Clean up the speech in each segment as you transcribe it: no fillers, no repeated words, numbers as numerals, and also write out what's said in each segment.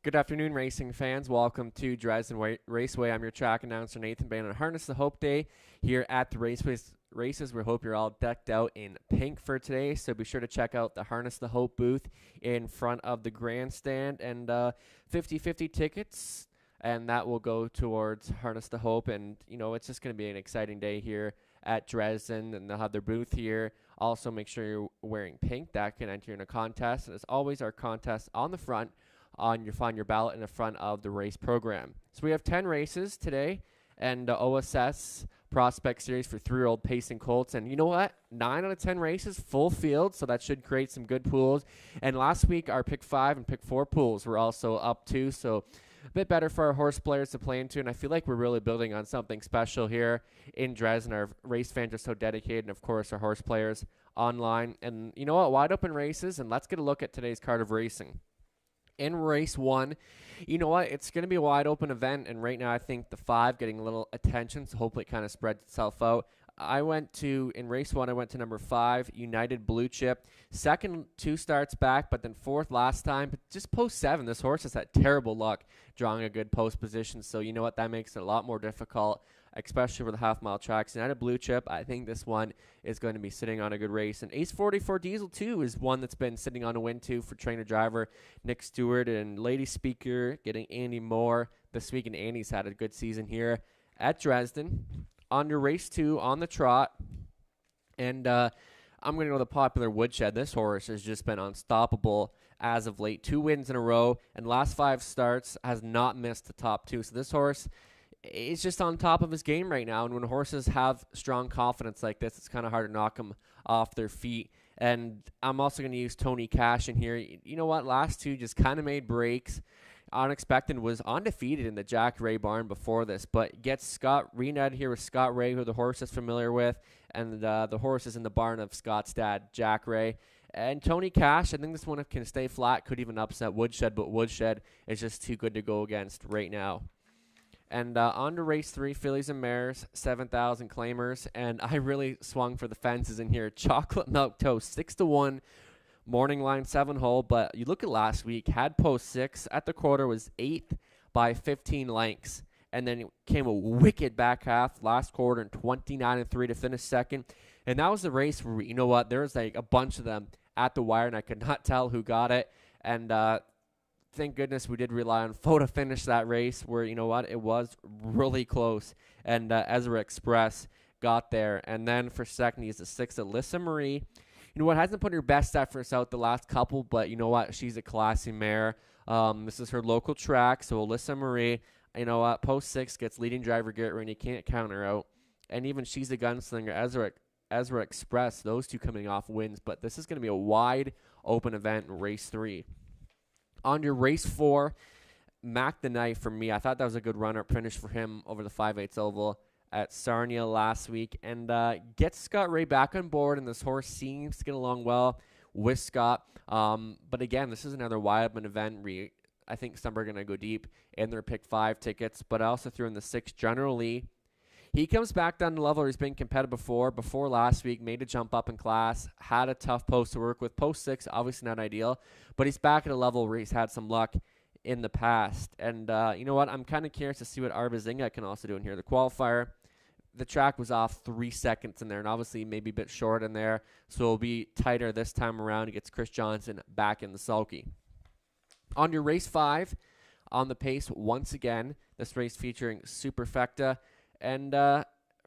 Good afternoon, racing fans. Welcome to Dresden Raceway. I'm your track announcer, Nathan Bain, on Harness the Hope Day here at the races. We hope you're all decked out in pink for today, so be sure to check out the Harness the Hope booth in front of the grandstand, and 50-50 tickets, and that will go towards Harness the Hope. And, it's just going to be an exciting day here at Dresden, and they'll have their booth here. Also, make sure you're wearing pink. That can enter in a contest, and as always, our contest on the front. You find your ballot in the front of the race program. So we have 10 races today, and OSS Prospect Series for 3-year-old Pacing Colts. And you know what? 9 out of 10 races, full field, so that should create some good pools. And last week, our Pick 5 and Pick 4 pools were also up too, so a bit better for our horse players to play into. And I feel like we're really building on something special here in Dresden. Our race fans are so dedicated, and of course, our horse players online. And you know what? Wide open races, and let's get a look at today's card of racing. In race 1, you know what? It's going to be a wide open event, and right now I think the 5 getting a little attention, so hopefully it kind of spreads itself out. In race 1, I went to number 5, United Blue Chip. Second, 2 starts back, but then 4th last time. But just post 7, this horse has had terrible luck drawing a good post position, so you know what? That makes it a lot more difficult, especially for the half-mile tracks. United Blue Chip, I think this one is going to be sitting on a good race. And Ace 44 Diesel, too, is one that's been sitting on a win, too, for trainer-driver Nick Stewart. And Lady Speaker getting Andy Moore this week, and Andy's had a good season here at Dresden. On your race 2, on the trot, and I'm going to go with the popular Woodshed. This horse has just been unstoppable as of late. 2 wins in a row, and last 5 starts has not missed the top 2. So this horse is just on top of his game right now, and when horses have strong confidence like this, it's kind of hard to knock them off their feet. And I'm also going to use Tony Cash in here. You know what? Last 2 just kind of made breaks. Unexpected was undefeated in the Jack Ray barn before this, but gets Scott reunited here with Scott Ray, who the horse is familiar with, and the horse is in the barn of Scott's dad, Jack Ray. And Tony Cash, I think this one can stay flat, could even upset Woodshed, but Woodshed is just too good to go against right now. And on to race 3, fillies and mares, 7,000 claimers, and I really swung for the fences in here. Chocolate Milk Toast, 6-1. Morning line 7 hole, but you look at last week, had post 6 at the quarter, was 8th by 15 lengths, and then it came a wicked back half last quarter and 29-3 to finish second. And that was the race where, you know what, there was like a bunch of them at the wire, and I could not tell who got it. And thank goodness we did rely on Fo to finish that race, where, you know what, it was really close, and Ezra Express got there. And then for second, he's the 6, Alyssa Marie. You know what, hasn't put her best efforts out the last couple, but you know what, she's a classy mare. This is her local track, so Alyssa Marie, you know what, post 6 gets leading driver Garrett Rainey, can't count her out. And even she's a gunslinger, Ezra Express, those 2 coming off wins, but this is going to be a wide open event in race 3. On your race 4, Mac the Knife for me. I thought that was a good runner finish for him over the 5/8 oval at Sarnia last week, and gets Scott Ray back on board, and this horse seems to get along well with Scott. But again, this is another wide open event. I think some are going to go deep in their pick 5 tickets, but I also threw in the 6, General Lee. He comes back down to level where he's been competitive before last week, made a jump up in class, had a tough post to work with. Post 6, obviously not ideal, but he's back at a level where he's had some luck in the past. And you know what? I'm kind of curious to see what Arbazinga can also do in here. The qualifier, the track was off 3 seconds in there, and obviously maybe a bit short in there, so it'll be tighter this time around. He gets Chris Johnson back in the sulky. On your race 5, on the pace once again, this race featuring Superfecta. And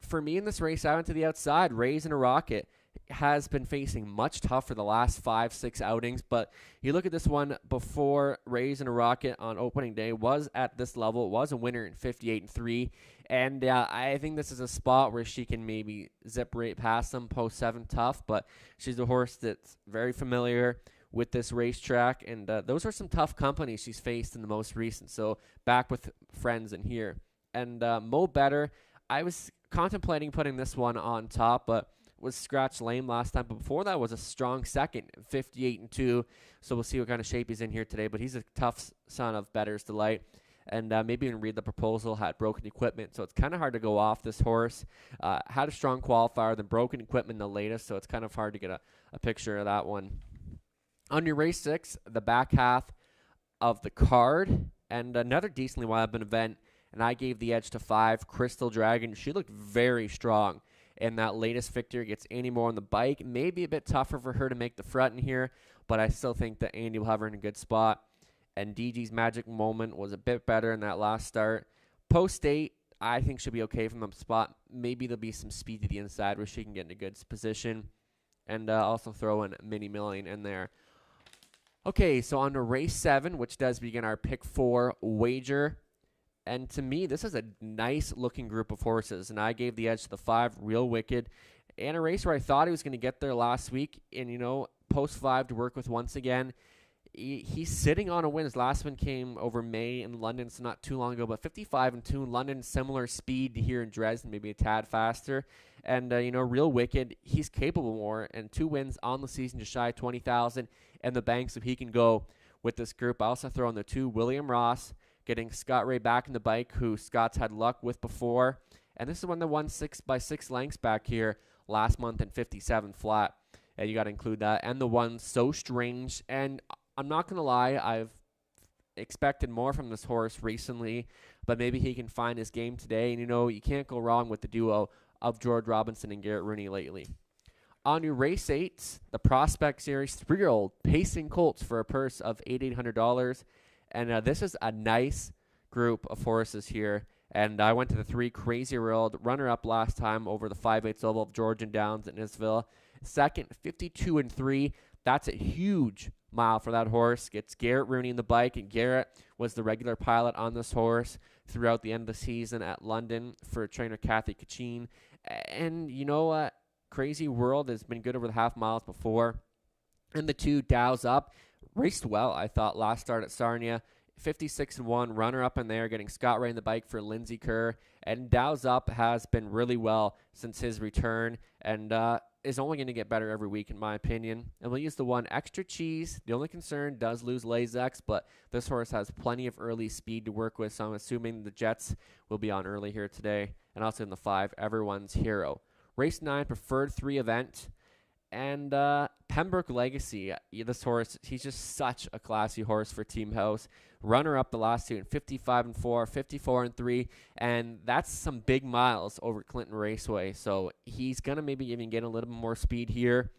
for me in this race, I went to the outside. Raise in a Rocket has been facing much tougher the last 5-6 outings, but you look at this one before Raise in a Rocket on opening day was at this level. It was a winner in 58-3, and I think this is a spot where she can maybe zip right past them post 7 tough, but she's a horse that's very familiar with this racetrack, and those are some tough companies she's faced in the most recent, so back with friends in here. And Mo Better, I was contemplating putting this one on top, but was scratched lame last time. But before that was a strong second, 58-2. So we'll see what kind of shape he's in here today. But he's a tough son of Better's Delight. And maybe even read the proposal, had broken equipment. So it's kind of hard to go off this horse. Had a strong qualifier, then broken equipment in the latest. So it's kind of hard to get a picture of that one. On your race 6, the back half, of the card, and another decently wound up event, and I gave the edge to 5, Crystal Dragon. She looked very strong in that latest victory. Gets Andy Moore on the bike. Maybe a bit tougher for her to make the front in here, but I still think that Andy will have her in a good spot. And DG's magic moment was a bit better in that last start. Post 8, I think she'll be okay from the spot. Maybe there'll be some speed to the inside where she can get in a good position. And also throw in Mini Million in there. Okay, so on to race 7, which does begin our pick 4 wager. And to me, this is a nice looking group of horses. And I gave the edge to the 5, Real Wicked. In a race where I thought he was going to get there last week. And, post 5 to work with once again. He's sitting on a win. His last one came over May in London, so not too long ago. But 55-2 in London, similar speed to here in Dresden, maybe a tad faster. And, Real Wicked, he's capable more. And 2 wins on the season, just shy of 20,000 in the bank, so he can go with this group. I also throw in the 2, William Ross, getting Scott Ray back in the bike, who Scott's had luck with before. And this is one that won 6 by 6 lengths back here last month in 57 flat. And you got to include that. And the 1, So Strange. And I'm not going to lie, I've expected more from this horse recently, but maybe he can find his game today. And, you can't go wrong with the duo of George Robinson and Garrett Rooney lately. On to race 8, the Prospect Series 3-year-old Pacing Colts for a purse of $8,800. And this is a nice group of horses here. And I went to the 3, Crazy World, runner-up last time over the 5/8 oval of Georgian Downs at Nisville. Second, 52-3. That's a huge mile for that horse. Gets Garrett Rooney in the bike, and Garrett was the regular pilot on this horse throughout the end of the season at London for trainer Kathy Kachin. And you know what? Crazy World has been good over the half miles before. And the 2, Dow's Up, raced well, I thought, last start at Sarnia. 56-1, runner-up in there, getting Scott Ray in the bike for Lindsay Kerr. And Dow's Up has been really well since his return, and is only going to get better every week, in my opinion. And we'll use the 1, Extra Cheese. The only concern does lose Lazex, but this horse has plenty of early speed to work with, so I'm assuming the Jets will be on early here today. And also in the 5, Everyone's Hero. Race 9, Preferred 3 event. And Pembroke Legacy, this horse, he's just such a classy horse for Team House. Runner-up the last 2 in 55-4, 54-3, and that's some big miles over Clinton Raceway. So he's going to maybe even get a little bit more speed here.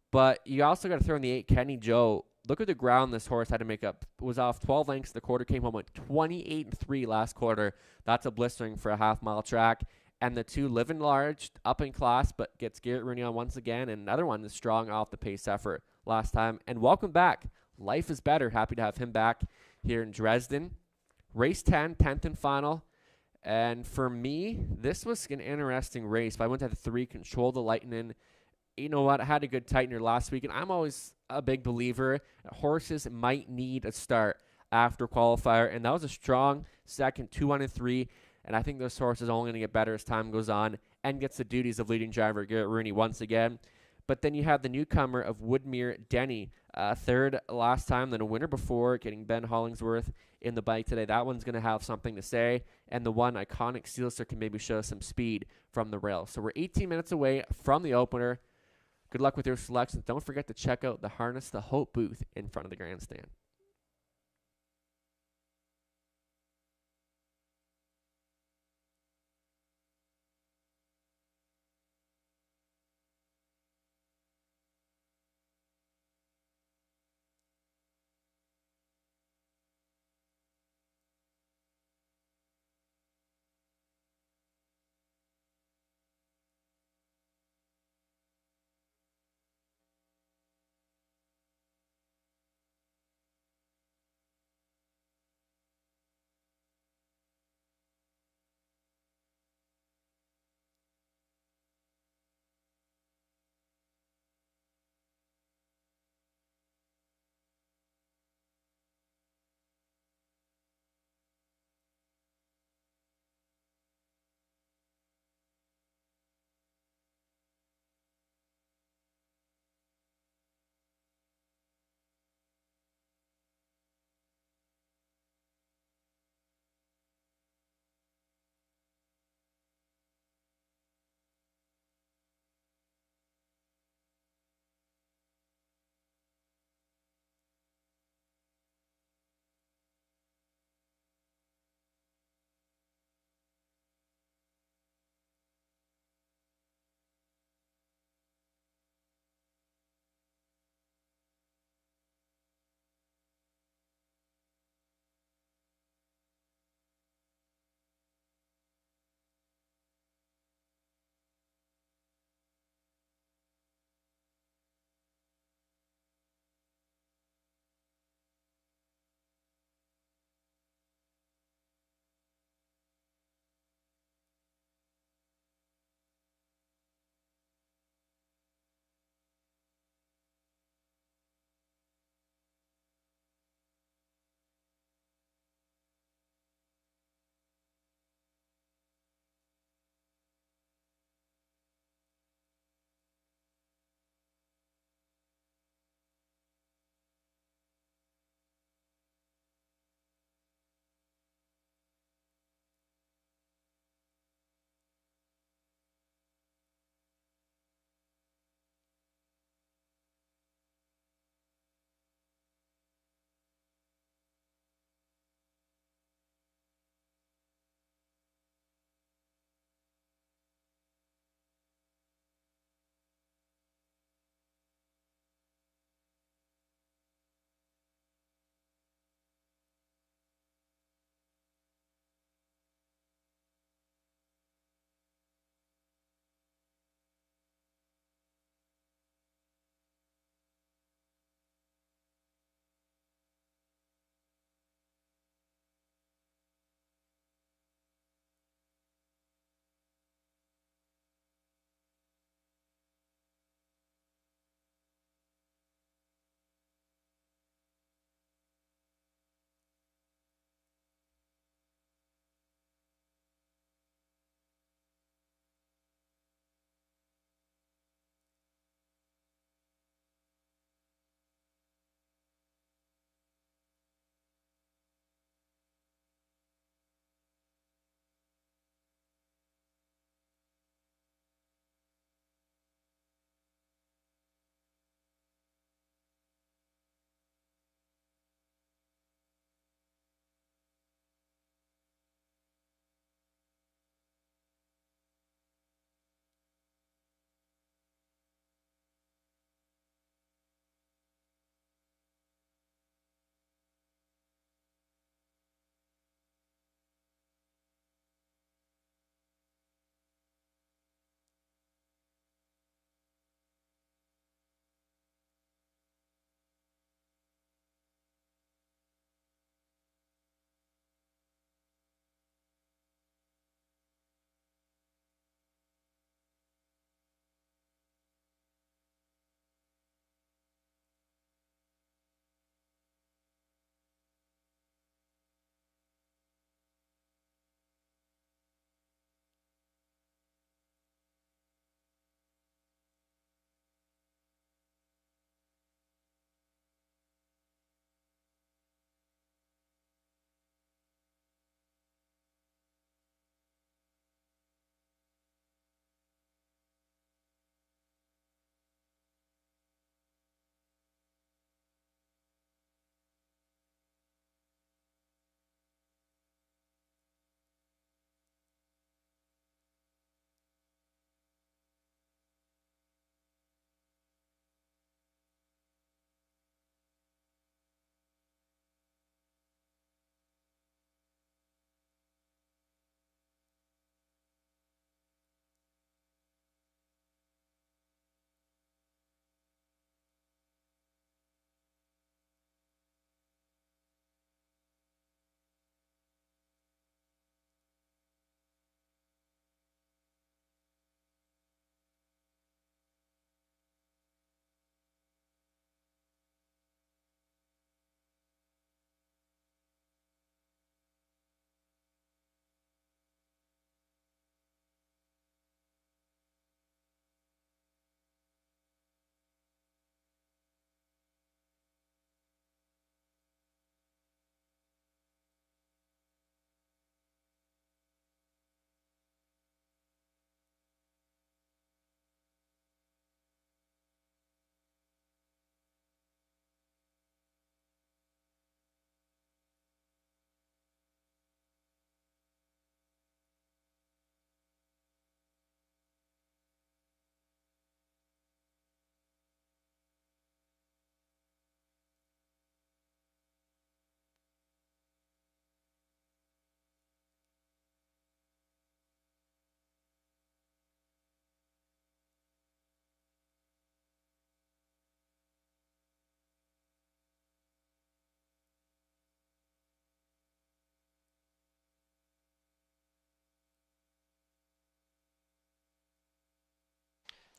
But you also got to throw in the 8, Kenny Joe. Look at the ground this horse had to make up. It was off 12 lengths. The quarter came home at 28-3 last quarter. That's a blistering for a half-mile track. And the 2, Living Large, up in class, but gets Garrett Rooney on once again. And another one is strong off the pace effort last time. And welcome back. Life is Better. Happy to have him back here in Dresden. Race 10, 10th and final. And for me, this was an interesting race. If I went to the 3, Control the Lightning. You know what? I had a good tightener last week. And I'm always a big believer that horses might need a start after qualifier. And that was a strong second, 2-3. And I think this horse is only going to get better as time goes on and gets the duties of leading driver Garrett Rooney once again. But then you have the newcomer of Woodmere Denny, 3rd last time, then a winner before, getting Ben Hollingsworth in the bike today. That one's going to have something to say. And the 1, Iconic Steelster, can maybe show some speed from the rail. So we're 18 minutes away from the opener. Good luck with your selections. Don't forget to check out the Harness the Hope booth in front of the grandstand.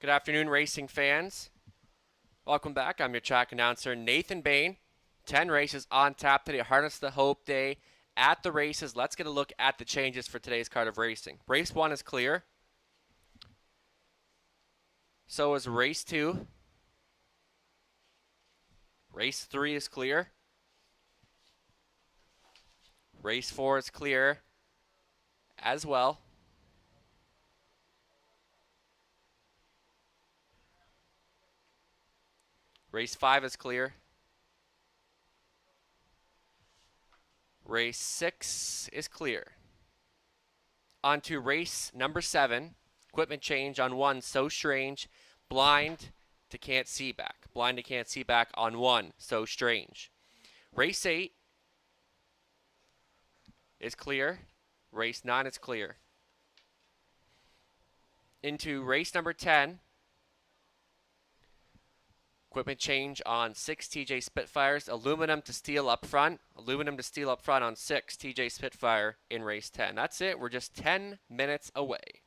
Good afternoon, racing fans. Welcome back. I'm your track announcer, Nathan Bain. 10 races on tap today. Harness the Hope Day at the races. Let's get a look at the changes for today's card of racing. Race 1 is clear. So is race 2. Race 3 is clear. Race 4 is clear as well. Race 5 is clear. Race 6 is clear. On to race number 7. Equipment change on 1, So Strange. Blind to Can't See Back. Blind to Can't See Back on 1, So Strange. Race 8 is clear. Race 9 is clear. Into race number 10. Equipment change on 6 TJ Spitfires. Aluminum to steel up front. Aluminum to steel up front on 6 TJ Spitfire in race 10. That's it. We're just 10 minutes away.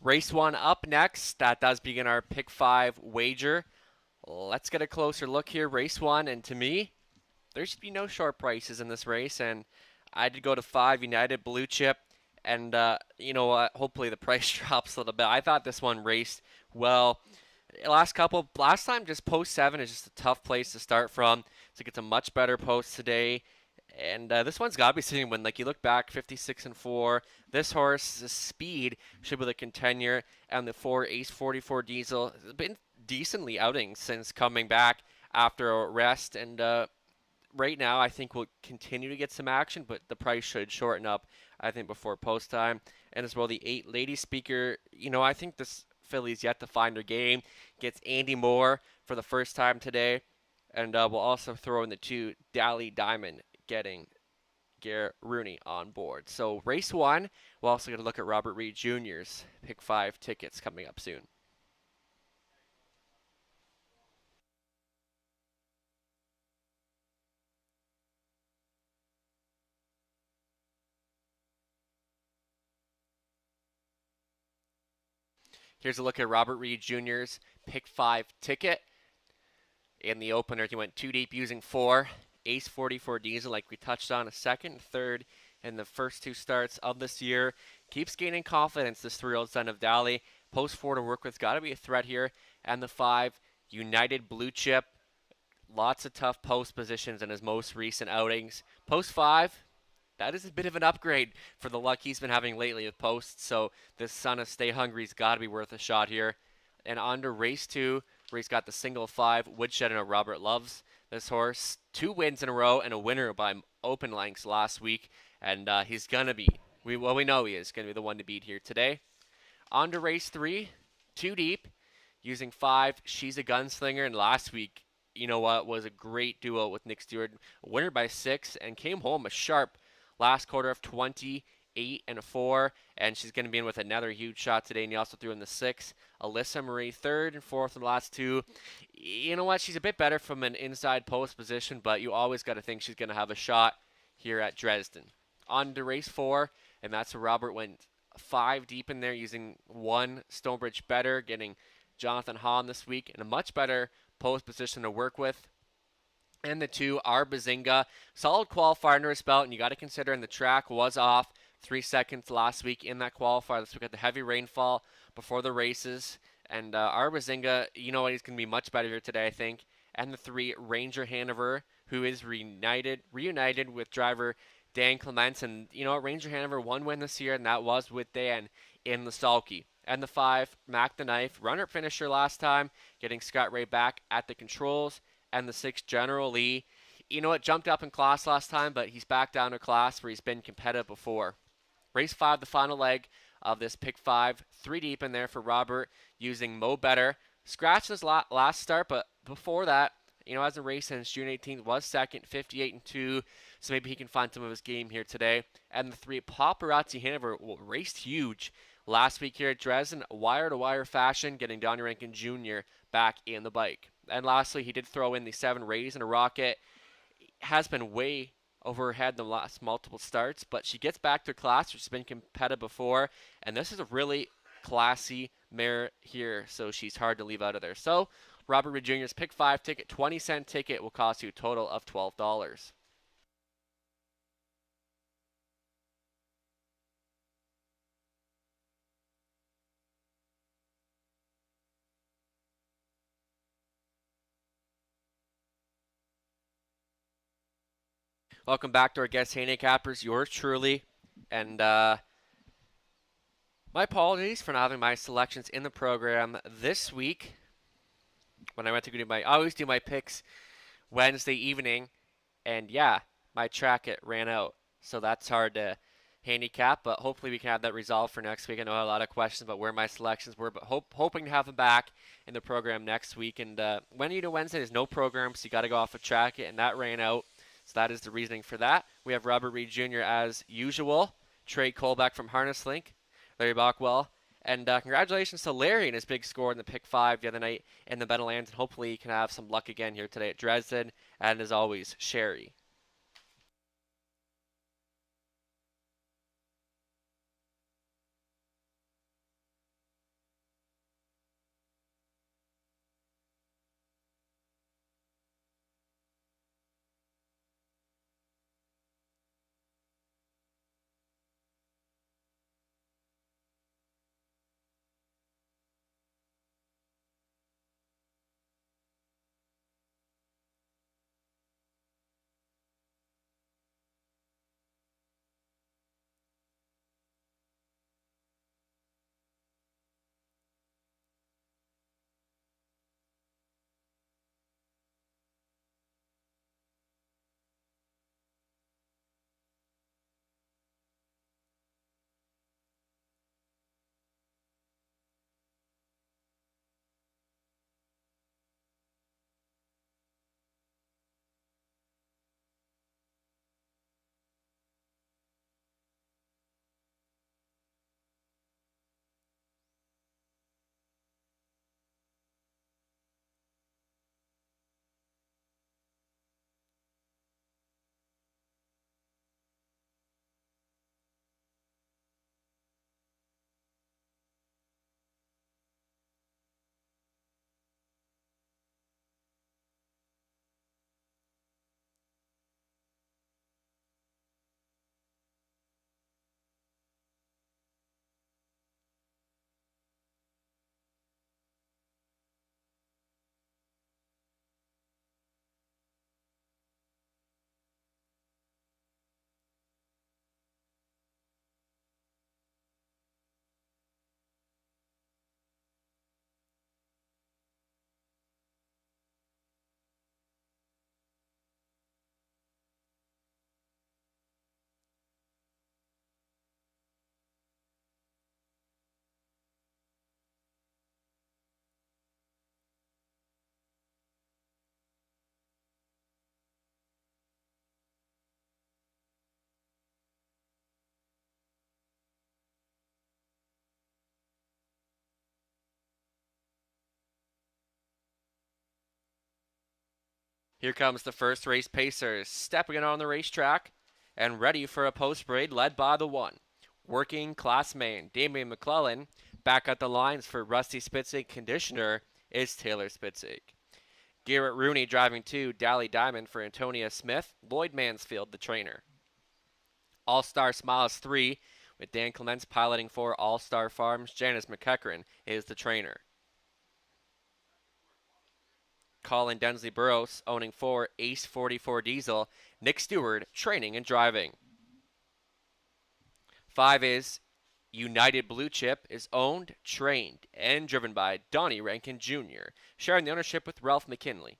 Race 1 up next. That does begin our pick 5 wager. Let's get a closer look here. Race 1, and to me, there should be no short prices in this race, and I did go to 5 United Blue Chip, and you know what? Hopefully the price drops a little bit. I thought this one raced well. Last time just post 7 is just a tough place to start from. So it gets a much better post today. And this one's got to be sitting when, like, you look back, 56-4. This horse's speed should be the contender, and the 4 Ace 44 Diesel has been decently outing since coming back after a rest. And right now, I think we'll continue to get some action, but the price should shorten up, I think, before post time. And as well, the 8 Lady Speaker. You know, I think this filly's yet to find her game. Gets Andy Moore for the first time today. And we'll also throw in the 2 Dally Diamond, getting Garrett Rooney on board. So race 1, we're also going to look at Robert Reed Jr.'s pick 5 tickets coming up soon. Here's a look at Robert Reed Jr.'s pick 5 ticket. In the opener, he went 2 deep using 4. Ace 44 diesel, like we touched on, a second, third in the first 2 starts of this year. Keeps gaining confidence, this 3-year-old son of Dali. Post 4 to work with, got to be a threat here. And the 5, United Blue Chip. Lots of tough post positions in his most recent outings. Post 5, that is a bit of an upgrade for the luck he's been having lately with posts. So this son of Stay Hungry's got to be worth a shot here. And on to race 2, where he's got the single 5, Woodshed, and Robert loves this horse. 2 wins in a row and a winner by open lengths last week. And he's going to be, we know he is going to be the one to beat here today. On to race 3, 2 deep, using 5, She's a Gunslinger. And last week, you know what, was a great duo with Nick Stewart. A winner by 6 and came home a sharp last quarter of 28 and a 4. And she's going to be in with another huge shot today. And he also threw in the 6. Alyssa Marie, 3rd and 4th in the last 2. You know what, she's a bit better from an inside post position, but you always got to think she's going to have a shot here at Dresden. On to race 4, and that's where Robert went 5 deep in there using 1 Stonebridge better, getting Jonathan Hahn this week in a much better post position to work with. And the 2, Bazinga. Solid qualifier under his belt, and you got to consider, and the track was off 3 seconds last week in that qualifier. This week had the heavy rainfall before the races. And Bazinga, you know what, he's going to be much better here today, I think. And the 3, Ranger Hanover, who is reunited with driver Dan Clements. And you know what, Ranger Hanover, 1 win this year, and that was with Dan in the sulky. And the 5, Mac the Knife, runner finisher last time, getting Scott Ray back at the controls. And the 6, General Lee, you know what, jumped up in class last time, but he's back down to class where he's been competitive before. Race 5, the final leg of this pick 5, 3 deep in there for Robert, using Mo Better. Scratched his last start, but before that, you know, as a race since June 18th, was 2nd, 58 and 2, so maybe he can find some of his game here today. And the 3, Paparazzi Hanover, raced huge last week here at Dresden, wire-to-wire fashion, getting Donnie Rankin Jr. back in the bike. And lastly, he did throw in the 7, Raise and a Rocket. Has been way over her head in the last multiple starts, but she gets back to her class, which has been competitive before, and this is a really classy mare here, so she's hard to leave out of there. So Robert Reed Jr.'s pick 5 ticket, 20-cent ticket, will cost you a total of $12. Welcome back to our guest handicappers, yours truly, and my apologies for not having my selections in the program this week. When I went to do I always do my picks Wednesday evening, and yeah, my track it ran out, so that's hard to handicap. But hopefully we can have that resolved for next week. I know I had a lot of questions about where my selections were, but hoping to have them back in the program next week. And when you do Wednesday, there's no program, so you got to go off a track it, and that ran out. So that is the reasoning for that. We have Robert Reed Jr. as usual, Trey Colbeck from Harness Link, Larry Bockwell, and congratulations to Larry and his big score in the pick 5 the other night in the Meadowlands, and hopefully he can have some luck again here today at Dresden. And as always, Sherry. Here comes the first race pacer, stepping in on the racetrack and ready for a post parade led by the one. Working class main, Damian McClellan. Back at the lines for Rusty Spitzig conditioner is Taylor Spitzig. Garrett Rooney driving two, Dally Diamond for Antonia Smith, Lloyd Mansfield the trainer. All-Star Smiles 3, with Dan Clements piloting for All-Star Farms, Janice McEachran is the trainer. Colin Densley Burrows owning 4, Ace 44 Diesel, Nick Stewart training and driving. 5 is United Blue Chip, is owned, trained, and driven by Donnie Rankin Jr., sharing the ownership with Ralph McKinley.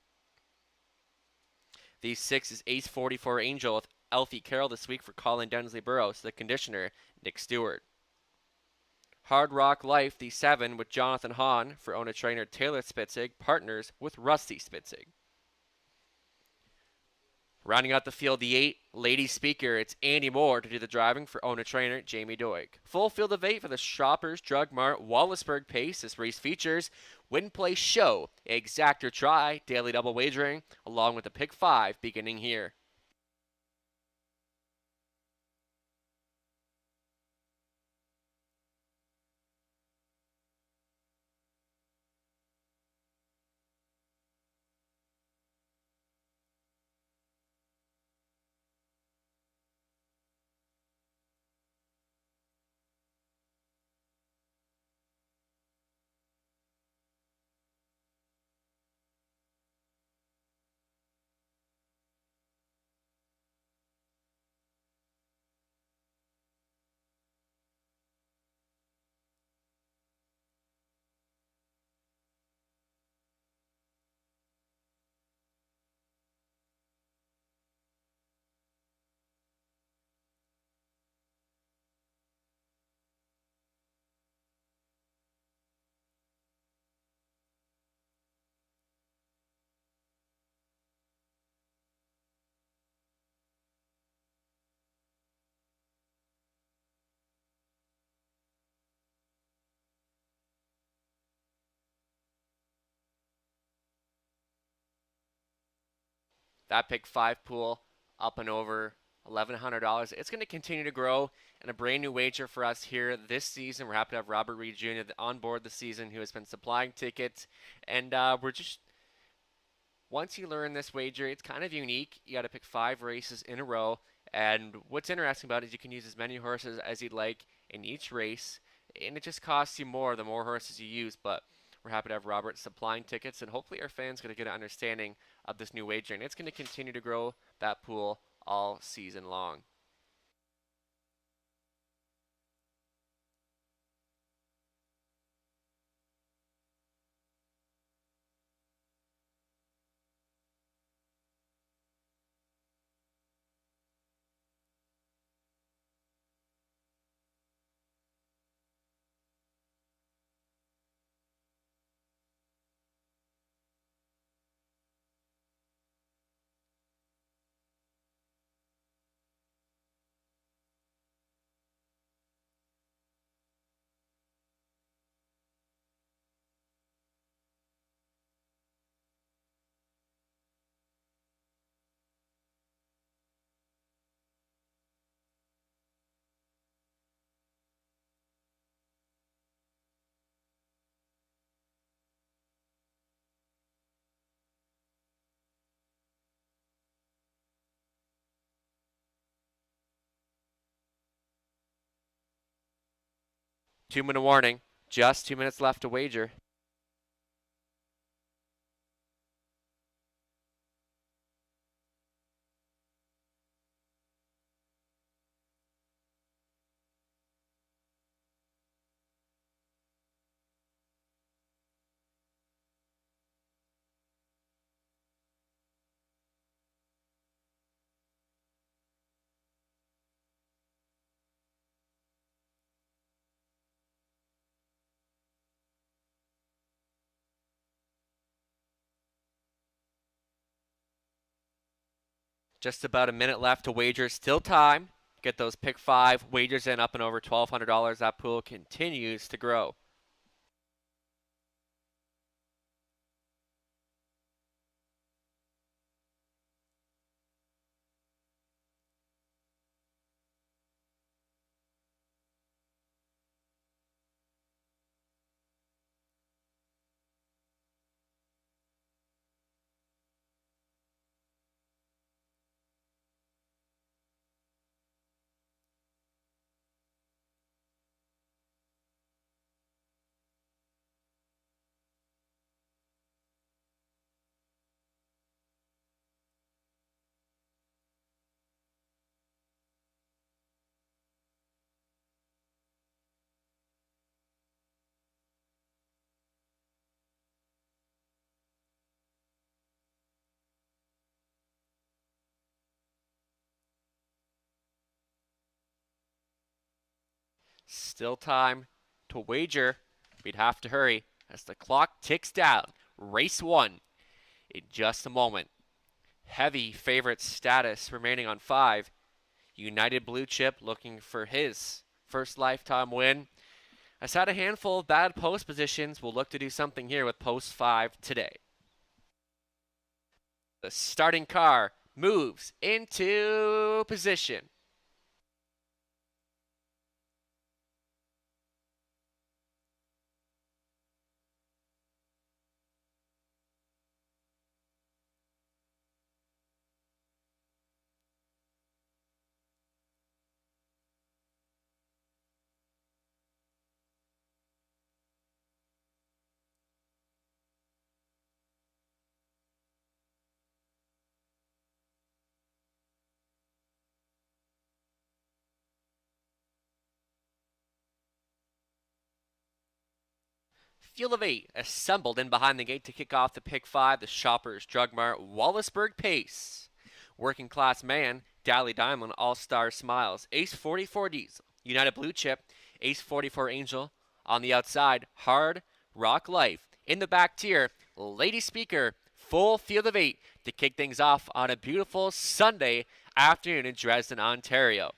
The 6 is Ace 44 Angel with Alfie Carroll this week for Colin Densley Burrows, the conditioner, Nick Stewart. Hard Rock Life, the 7 with Jonathan Hahn for owner trainer Taylor Spitzig, partners with Rusty Spitzig. Rounding out the field, the 8, Lady Speaker, it's Andy Moore to do the driving for owner-trainer Jamie Doig. Full field of 8 for the Shoppers Drug Mart Wallaceburg Pace. This race features Win Play Show, Exactor Try, Daily Double Wagering, along with the Pick 5 beginning here. That Pick 5 pool up and over $1,100. It's going to continue to grow, and a brand new wager for us here this season. We're happy to have Robert Reed Jr. on board this season, who has been supplying tickets, and we're just once you learn this wager, it's kind of unique. You got to pick 5 races in a row, and what's interesting about it is you can use as many horses as you'd like in each race, and it just costs you more the more horses you use. But we're happy to have Robert supplying tickets, and hopefully our fans going to get an understanding of this new wagering. It's going to continue to grow that pool all season long. Two-minute warning. Just 2 minutes left to wager. Just about a minute left to wager. Still time. Get those Pick 5 wagers in up and over $1,200. That pool continues to grow. Still time to wager. We'd have to hurry as the clock ticks down. Race 1 in just a moment. Heavy favorite status remaining on 5. United Blue Chip looking for his first lifetime win. Has had a handful of bad post positions. We'll look to do something here with post 5 today. The starting car moves into position. Field of 8 assembled in behind the gate to kick off the pick 5. The Shoppers, Drug Mart, Wallaceburg Pace. Working Class Man, Dally Diamond, All Star Smiles, Ace 44 Diesel, United Blue Chip, Ace 44 Angel. On the outside, Hard Rock Life. In the back tier, Lady Speaker, full field of 8 to kick things off on a beautiful Sunday afternoon in Dresden, Ontario.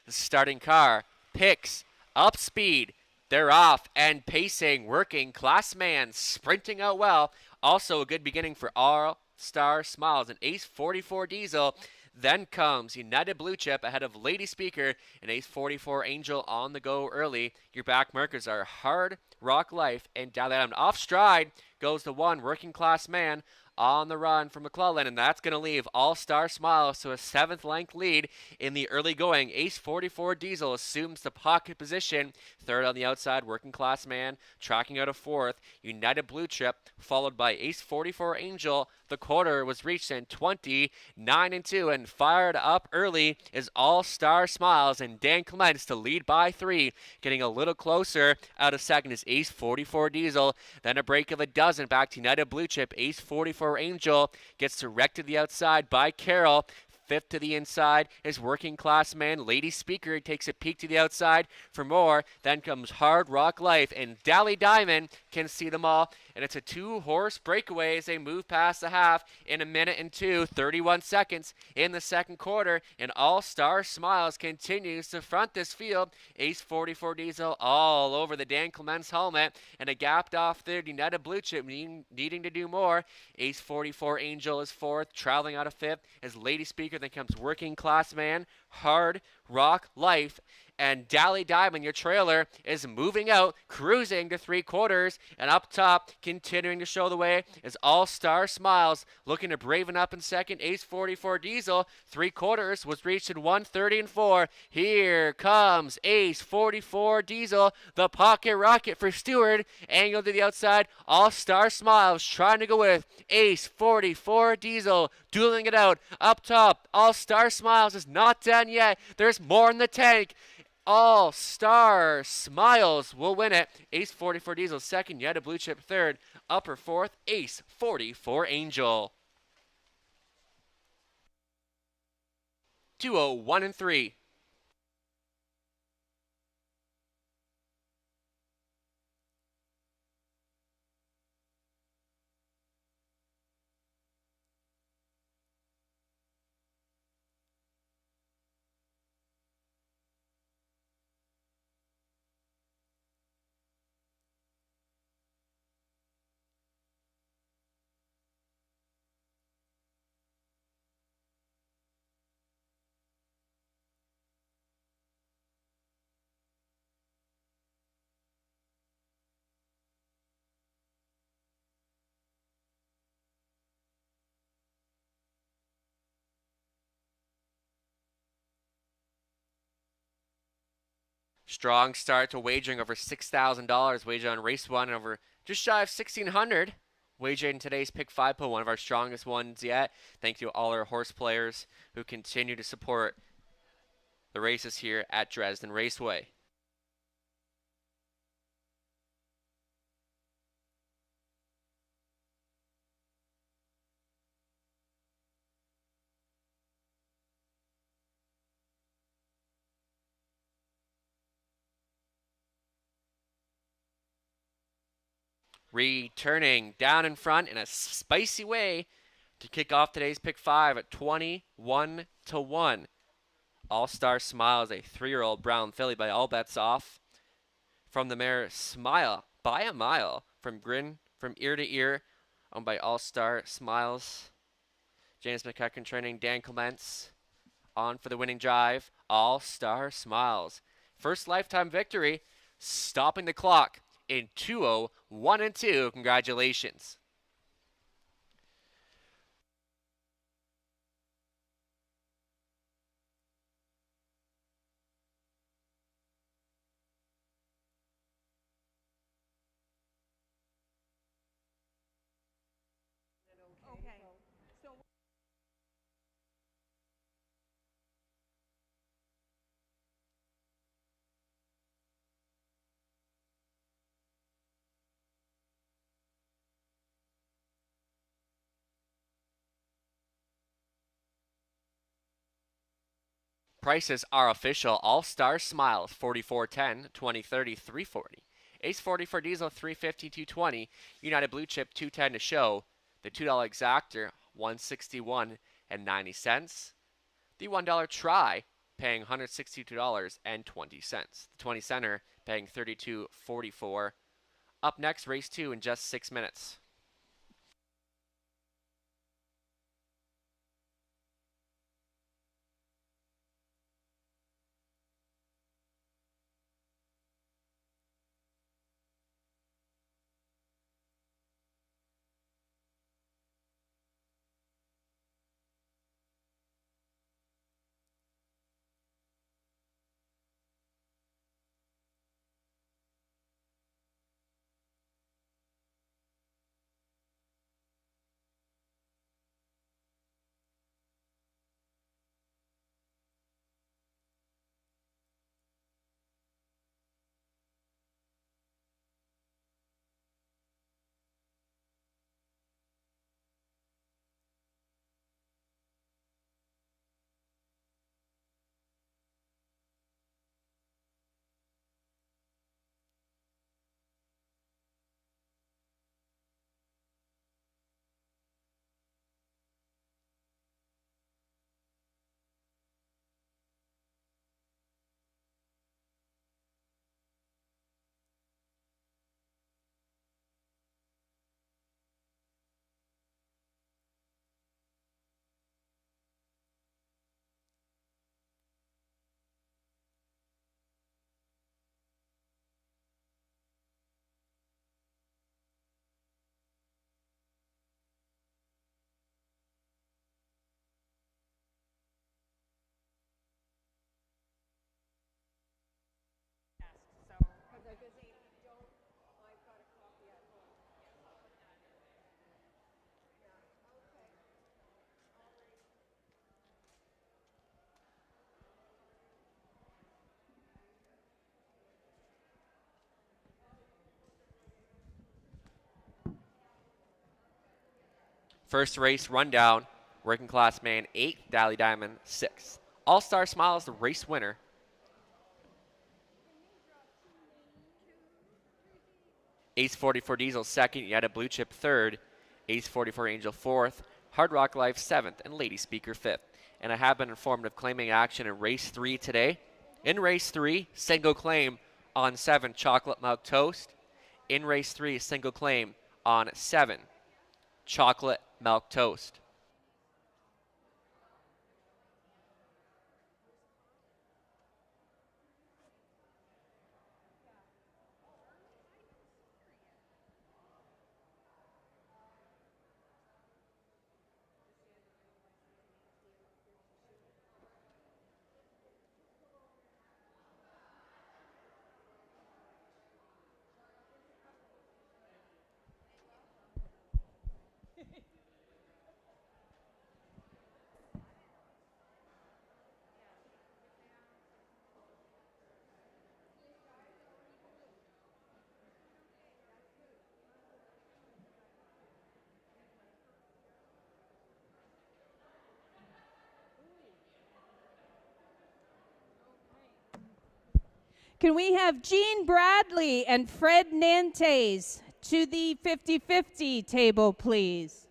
The starting car picks up speed. They're off and pacing. Working Class Man sprinting out well. Also a good beginning for All Star Smiles and Ace 44 Diesel. Then comes United Blue Chip ahead of Lady Speaker and Ace 44 Angel on the go early. Your back markers are Hard Rock Life and Dally Diamond. Off stride goes the 1 Working Class Man on the run from McClellan, and that's going to leave All Star Smiles to a 7th length lead in the early going. Ace 44 Diesel assumes the pocket position. 3rd on the outside, Working Class Man tracking out a 4th. United Blue Chip followed by Ace 44 Angel. The quarter was reached in 29-2, and fired up early is All Star Smiles, and Dan Clements to lead by 3. Getting a little closer out of second is Ace 44 Diesel. Then a break of a dozen back to United Blue Chip. Ace 44 Angel gets directed to the outside by Carroll. 5th to the inside is Working Class Man. Lady Speaker takes a peek to the outside for more. Then comes Hard Rock Life, and Dally Diamond can see them all. And it's a 2-horse breakaway as they move past the half in a minute and 31 seconds in the second quarter. And All Star Smiles continues to front this field. Ace 44 Diesel all over the Dan Clements helmet, and a gapped off third. United Blue Chip needing to do more. Ace 44 Angel is 4th, traveling out of 5th as Lady Speaker. Then comes Working Class Man, Hard Rock Life, and Dally Diamond, your trailer, is moving out, cruising to 3/4, and up top, continuing to show the way, is All Star Smiles, looking to braven up in second. Ace 44 Diesel, 3/4 was reached in 1:30-4. Here comes Ace 44 Diesel, the pocket rocket for Stewart, angled to the outside. All Star Smiles trying to go with Ace 44 Diesel, dueling it out up top. All Star Smiles is not done yet. There's more in the tank. All Star Smiles will win it. Ace 44 Diesel 2nd, United Blue Chip 3rd, upper 4th, Ace 44 Angel. 201 and 3. Strong start to wagering over $6,000. Wager on race 1 over just shy of $1,600. Wager in today's pick 5 pool, one of our strongest ones yet. Thank you to all our horse players who continue to support the races here at Dresden Raceway. Returning down in front in a spicy way to kick off today's pick 5 at 21-1. All-Star Smile is a 3-year-old brown filly by all bets off. From the mare Smile by a mile from Grin from ear to ear, owned by All-Star Smiles. James McEachran training, Dan Clements on for the winning drive. All-Star Smiles. First lifetime victory, stopping the clock in 2:01 and 2. Congratulations. Prices are official. All-Star Smiles 44.10, 20.30, 340. Ace 40 for Diesel 350, 220. United Blue Chip 210 to show. The $2 exactor 161 and 90 cents. The $1 try paying $162 and 20 cents. The 20 center paying $32.44. Up next, race 2 in just 6 minutes. First race rundown. Working Class Man 8, Dally Diamond 6. All-Star Smiles, the race winner. Ace 44 Diesel 2nd, United Blue Chip 3rd. Ace 44 Angel 4th. Hard Rock Life 7th, and Lady Speaker 5th. And I have been informed of claiming action in race 3 today. In race 3, single claim on 7, Chocolate Milk Toast. In race 3, single claim on 7, Chocolate Milk Toast. Can we have Gene Bradley and Fred Nantes to the 50-50 table, please.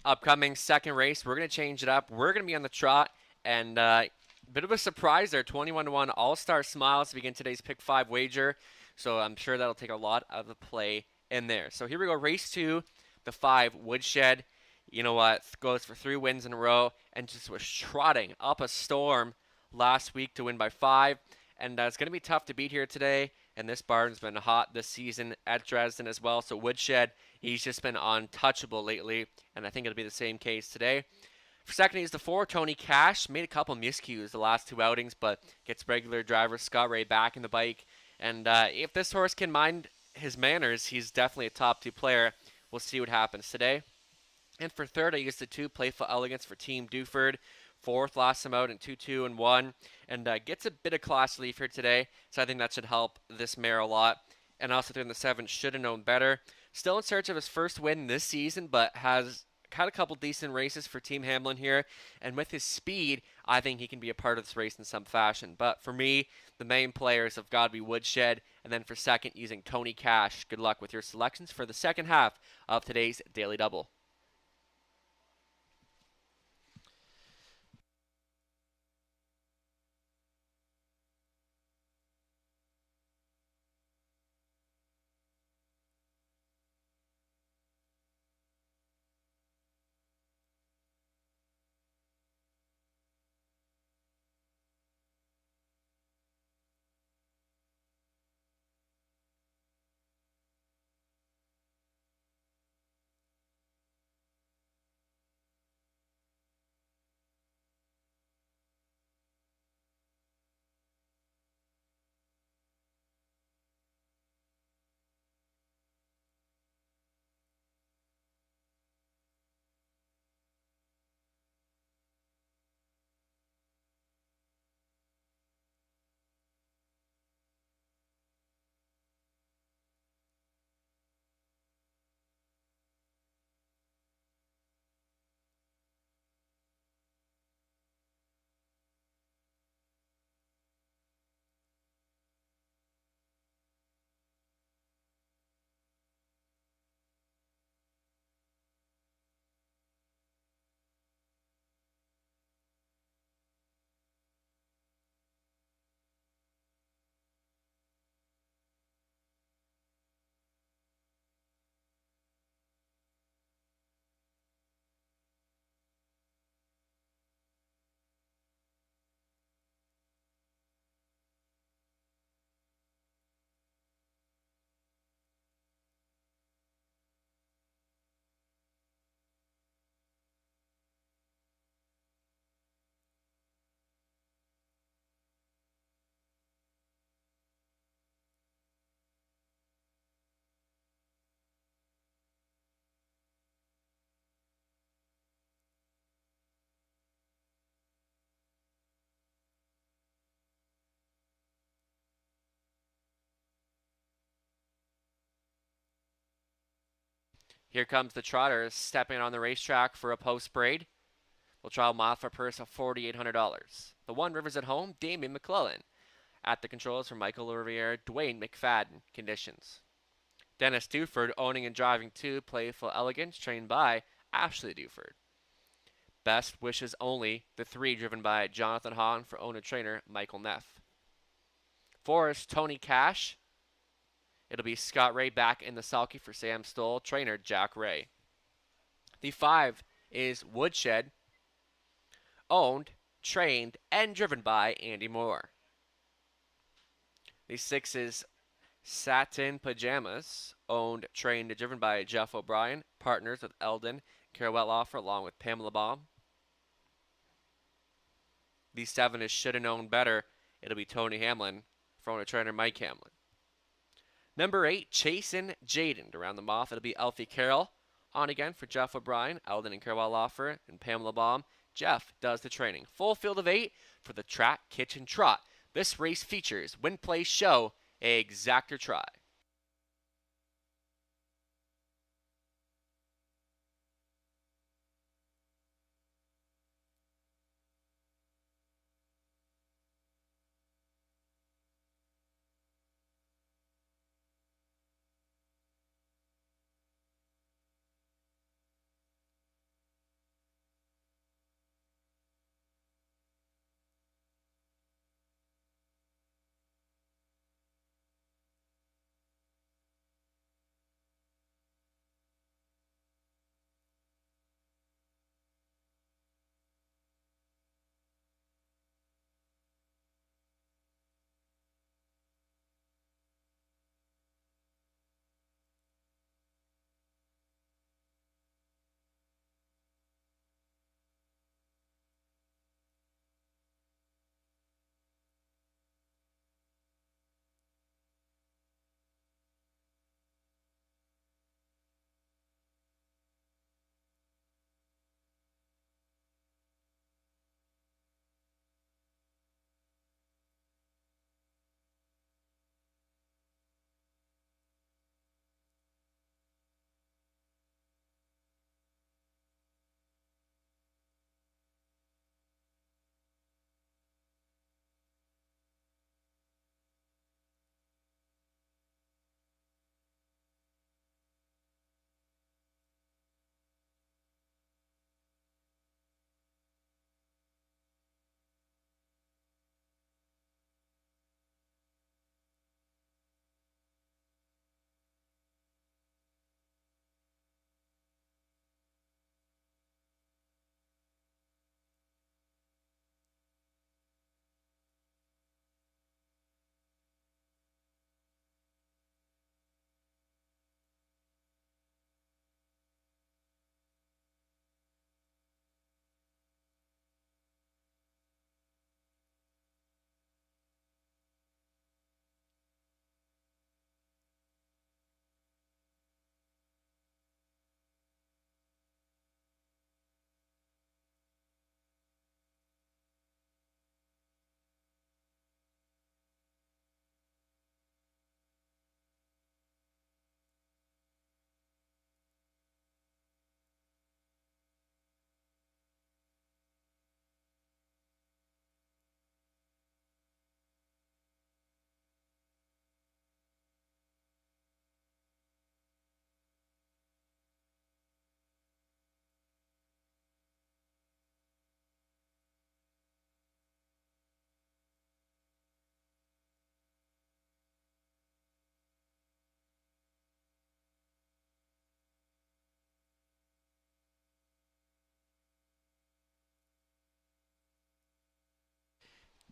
Upcoming second race, we're going to change it up. We're going to be on the trot, and bit of a surprise there. 21-1 All-Star Smiles to begin today's Pick 5 wager. So I'm sure that'll take a lot of the play in there. So here we go. Race 2, the 5 Woodshed. You know what? Goes for 3 wins in a row and just was trotting up a storm last week to win by 5. And it's going to be tough to beat here today. And this barn's been hot this season at Dresden as well. So Woodshed, he's just been untouchable lately. And I think it'll be the same case today. For second, he's the 4, Tony Cash. Made a couple miscues the last 2 outings, but gets regular driver Scott Ray back in the bike. And if this horse can mind his manners, he's definitely a top 2 player. We'll see what happens today. And for third, I used the 2, Playful Elegance for Team Duford. Fourth, lost him out in 2-2 and 1. And gets a bit of class relief here today. So I think that should help this mare a lot. And also third in the 7, Should Have Known Better. Still in search of his first win this season, but has had a couple decent races for Team Hamlin here. And with his speed, I think he can be a part of this race in some fashion. But for me, the main players have got to be Woodshed. And then for second, using Tony Cash. Good luck with your selections for the second half of today's Daily Double. Here comes the trotter stepping on the racetrack for a post braid. We'll try a mile for a purse of $4,800. The 1 Rivers at home, Damien McClellan. At the controls for Michael Riviere, Dwayne McFadden. Conditions. Dennis Duford owning and driving 2, Playful Elegance, trained by Ashley Duford. Best Wishes Only, the 3 driven by Jonathan Hahn for owner-trainer Michael Neff. 4 is Tony Cash. It'll be Scott Ray back in the sulky for Sam Stoll, trainer Jack Ray. The 5 is Woodshed, owned, trained, and driven by Andy Moore. The 6 is Satin Pajamas, owned, trained, and driven by Jeff O'Brien, partners with Eldon Carol Wettloffer, along with Pamela Baum. The 7 is Should Have Known Better. It'll be Tony Hamlin, for owner-trainer Mike Hamlin. Number 8, Chasin' Jaden. To round them off, it'll be Elfie Carroll. On again for Jeff O'Brien, Eldon and Carol Wettloffer, and Pamela Baum. Jeff does the training. Full field of 8 for the Track Kitchen Trot. This race features Win Play Show, Exactor Try.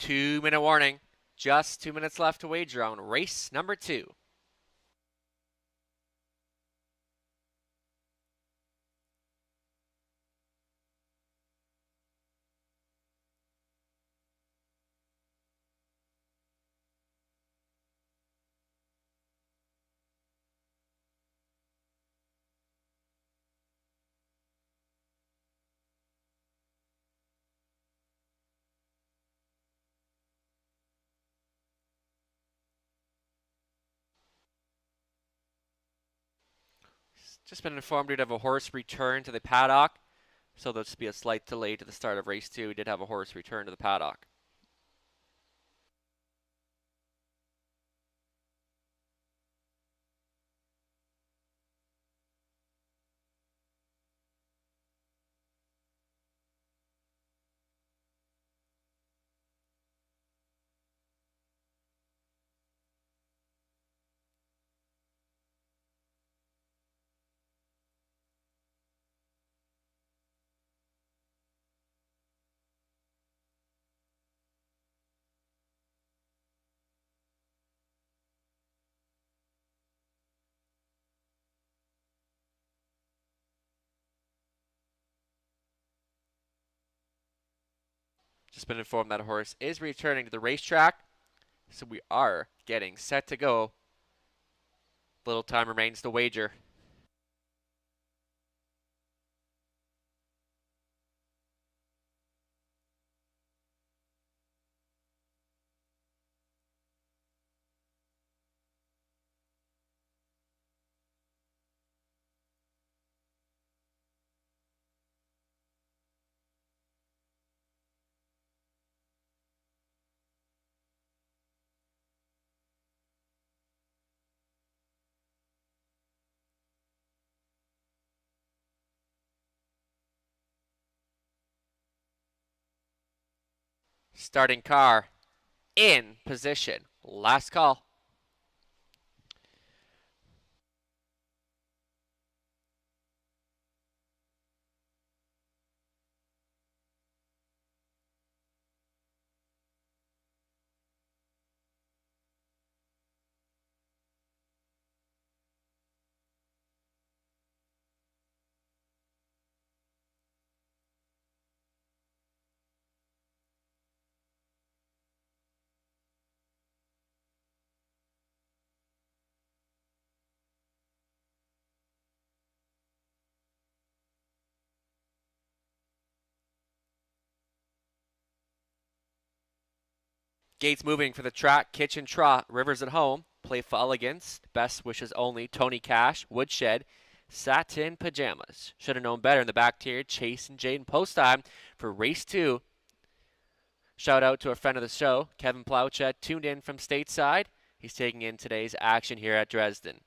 2-minute warning. Just 2 minutes left to wager on race number 2. Just been informed we'd have a horse return to the paddock, so there'll just be a slight delay to the start of race 2. We did have a horse return to the paddock. Just been informed that a horse is returning to the racetrack, so we are getting set to go. Little time remains to wager. Starting car in position. Last call. Gates moving for the track. Kitchen Trot. Rivers at Home. Playful Elegance. Best Wishes Only. Tony Cash. Woodshed. Satin Pajamas. Should have known better in the back tier. Chase and Jaden post time for race 2. Shout out to a friend of the show, Kevin Plauchet, tuned in from stateside. He's taking in today's action here at Dresden.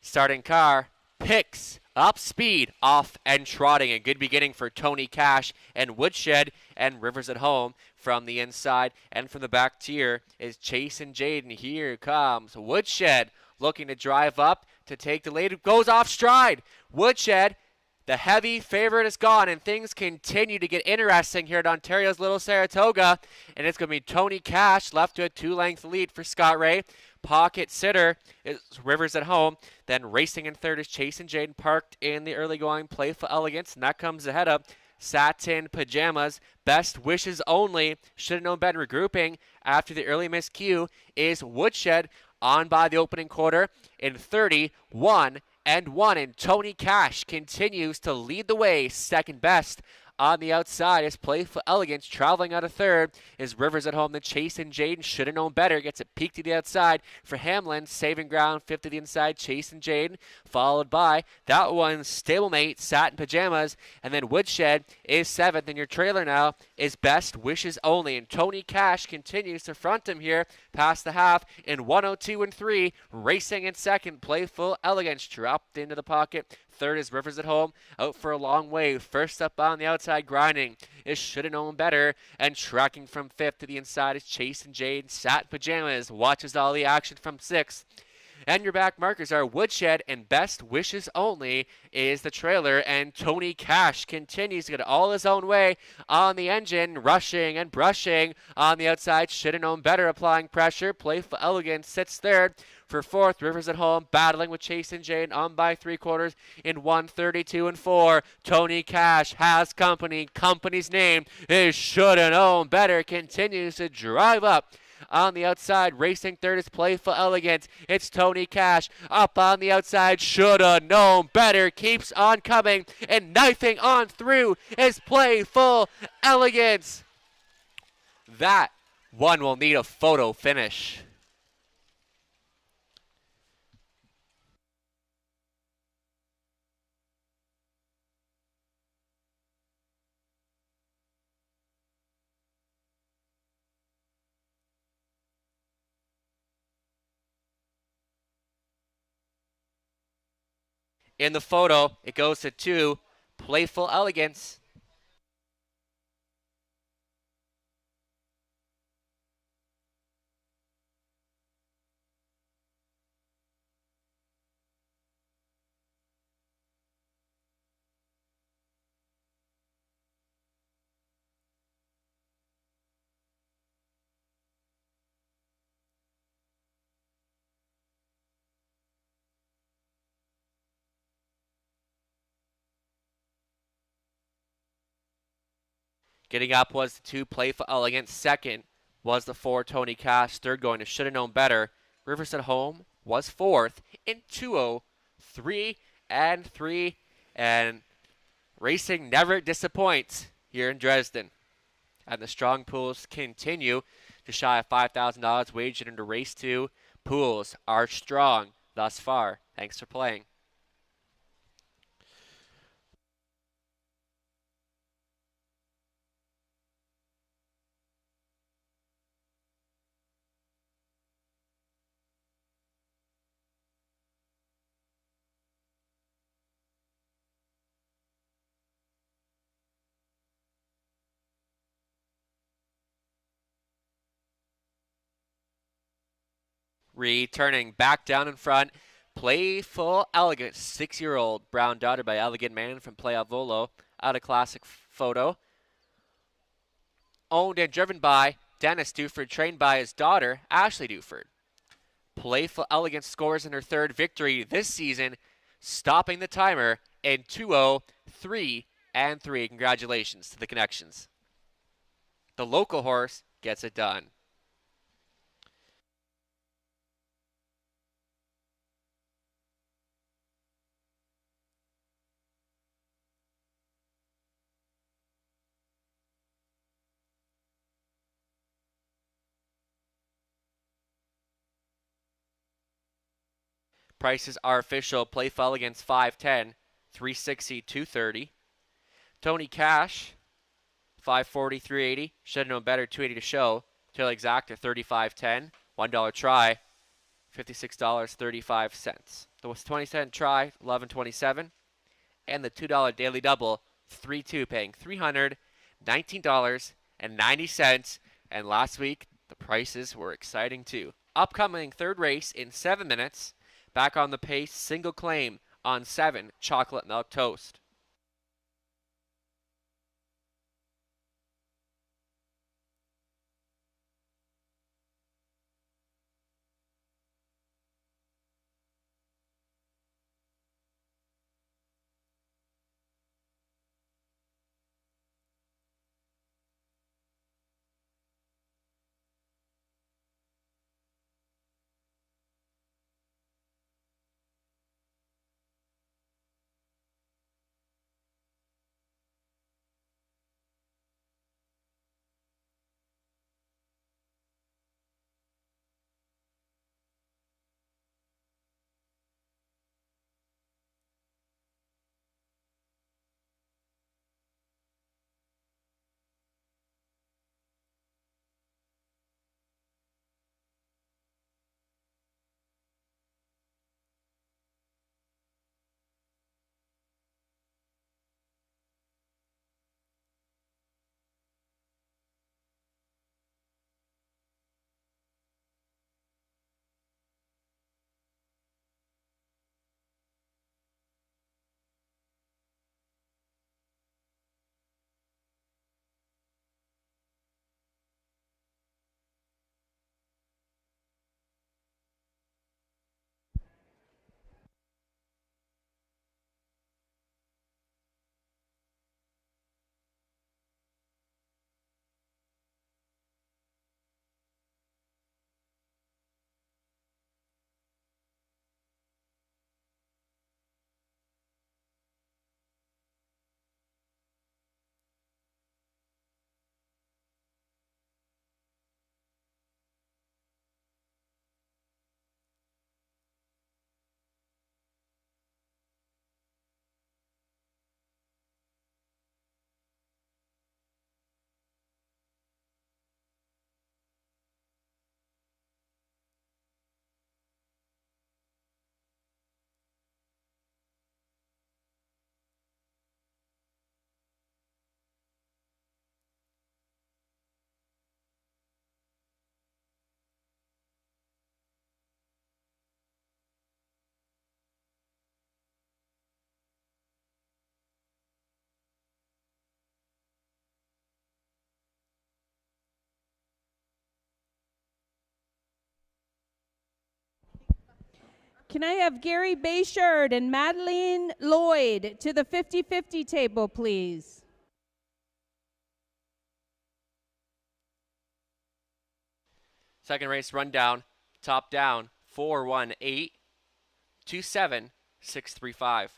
Starting car picks up speed, off and trotting. A good beginning for Tony Cash and Woodshed, and Rivers at Home from the inside. And from the back tier is Chase and Jaden. Here comes Woodshed looking to drive up to take the lead. Goes off stride. Woodshed, the heavy favorite, is gone, and things continue to get interesting here at Ontario's Little Saratoga. And it's going to be Tony Cash left to a 2-length lead for Scott Ray. Pocket sitter is Rivers at Home. Then racing in third is Chase and Jaden, parked in the early going Playful Elegance. And that comes ahead of Satin Pajamas. Best Wishes Only. Should have known better. Regrouping after the early miscue is Woodshed on by the opening quarter in 31-1. And Tony Cash continues to lead the way, second best. On the outside is Playful Elegance. Traveling out of third is Rivers at Home. Then Chase and Jaden should have known better. Gets it peaked to the outside for Hamlin. Saving ground, fifth to the inside. Chase and Jaden, followed by that one stablemate, Satin Pajamas. And then Woodshed is seventh. And your trailer now is Best Wishes Only. And Tony Cash continues to front him here past the half in 102-3. Racing in second, Playful Elegance dropped into the pocket. Third is Rivers at Home, out for a long way. First up on the outside, grinding is Should Have Known Better. And tracking from fifth to the inside is Chase and Jade. Satin Pajamas watches all the action from sixth. And your back markers are Woodshed and Best Wishes Only is the trailer. And Tony Cash continues to get all his own way on the engine, rushing and brushing on the outside. Should have known better, applying pressure. Playful Elegance sits third. For fourth, Rivers at home, battling with Chase and Jane on by 3/4 in 1:32 and 4. Tony Cash has company. Company's name is Shoulda Known Better. Continues to drive up on the outside. Racing third is Playful Elegance. It's Tony Cash up on the outside. Shoulda Known Better. Keeps on coming. And knifing on through is Playful Elegance. That one will need a photo finish. In the photo, it goes to 2, Playful Elegance. Getting up was the 2, Playful Elegance. Second was the 4, Tony Cash. Third going to Shoulda Known Better. Rivers at home was fourth in 2-0, 3 and 3. And racing never disappoints here in Dresden. And the strong pools continue to shy of $5,000 wagered into race 2. Pools are strong thus far. Thanks for playing. Returning back down in front, Playful Elegance, 6-year-old brown daughter by Elegant Man from Playa Volo, out of classic photo. Owned and driven by Dennis Duford, trained by his daughter, Ashley Duford. Playful Elegance scores in her third victory this season, stopping the timer in 2-0, 3 and 3. Congratulations to the connections. The local horse gets it done. Prices are official. Playful Elegance 510, 360, 230. Tony Cash 540, 380. Should have known better, 280 to show. Tail exacta 35.10. $1 try, $56.35. The 20-cent try, $11.27. And the $2 daily double, 3-2, paying $319.90. And last week, the prices were exciting too. Upcoming third race in 7 minutes. Back on the pace, single claim on 7, Chocolate Milk Toast. Can I have Gary Bayshard and Madeline Lloyd to the 50-50 table, please? Second race rundown. Top down. 4-1-8. 2-7-6-3-5.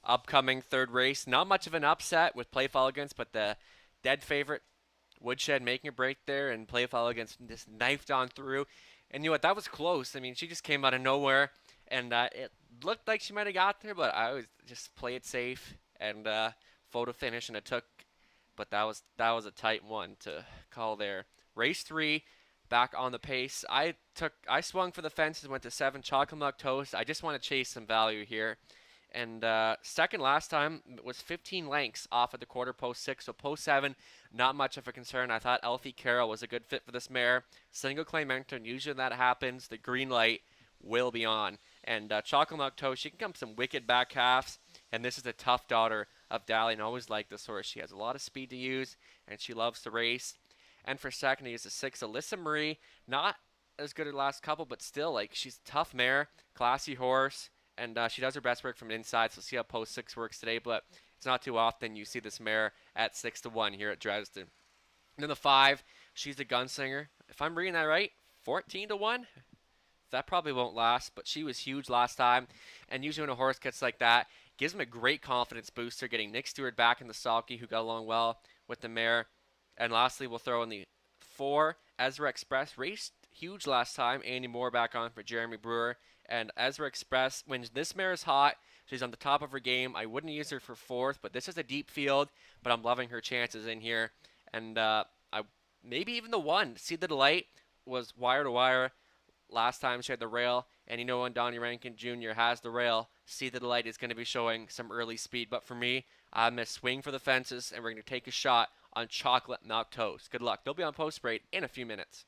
Upcoming third race. Not much of an upset with Playful Elegance, but the dead favorite Woodshed making a break there, and Playful Elegance just knifed on through. And you know what? That was close. I mean, she just came out of nowhere, and it looked like she might have got there, but I always just play it safe and photo finish, and it took. But that was a tight one to call there. Race 3, back on the pace. I swung for the fences, went to 7 chocolate milk toast. I just want to chase some value here. And second last time was 15 lengths off of the quarter post 6, so post 7, not much of a concern. I thought Elfie Carroll was a good fit for this mare. Single claim enter, and usually when that happens, the green light will be on. And Chocolate Milk Toast, she can come some wicked back halves, and this is a tough daughter of Dally, and always like this horse. She has a lot of speed to use, and she loves to race. And for second, he is a 6, Alyssa Marie. Not as good as the last couple, but still, like, she's a tough mare, classy horse. And she does her best work from inside, so see how post 6 works today. But it's not too often you see this mare at 6-1 here at Dresden. And then the 5, she's a gunslinger. If I'm reading that right, 14-1. That probably won't last, but she was huge last time. And usually when a horse gets like that, gives him a great confidence booster, getting Nick Stewart back in the sulky, who got along well with the mare. And lastly, we'll throw in the 4, Ezra Express. Raced huge last time. Andy Moore back on for Jeremy Brewer. And Ezra Express, when this mare is hot, she's on the top of her game. I wouldn't use her for 4th, but this is a deep field. But I'm loving her chances in here. And maybe even the 1, See the Delight, was wire to wire last time she had the rail. And you know when Donnie Rankin Jr. has the rail, See the Delight is going to be showing some early speed. But for me, I'm going to swing for the fences, and we're going to take a shot on Chocolate Milk Toast. Good luck. They'll be on post break in a few minutes.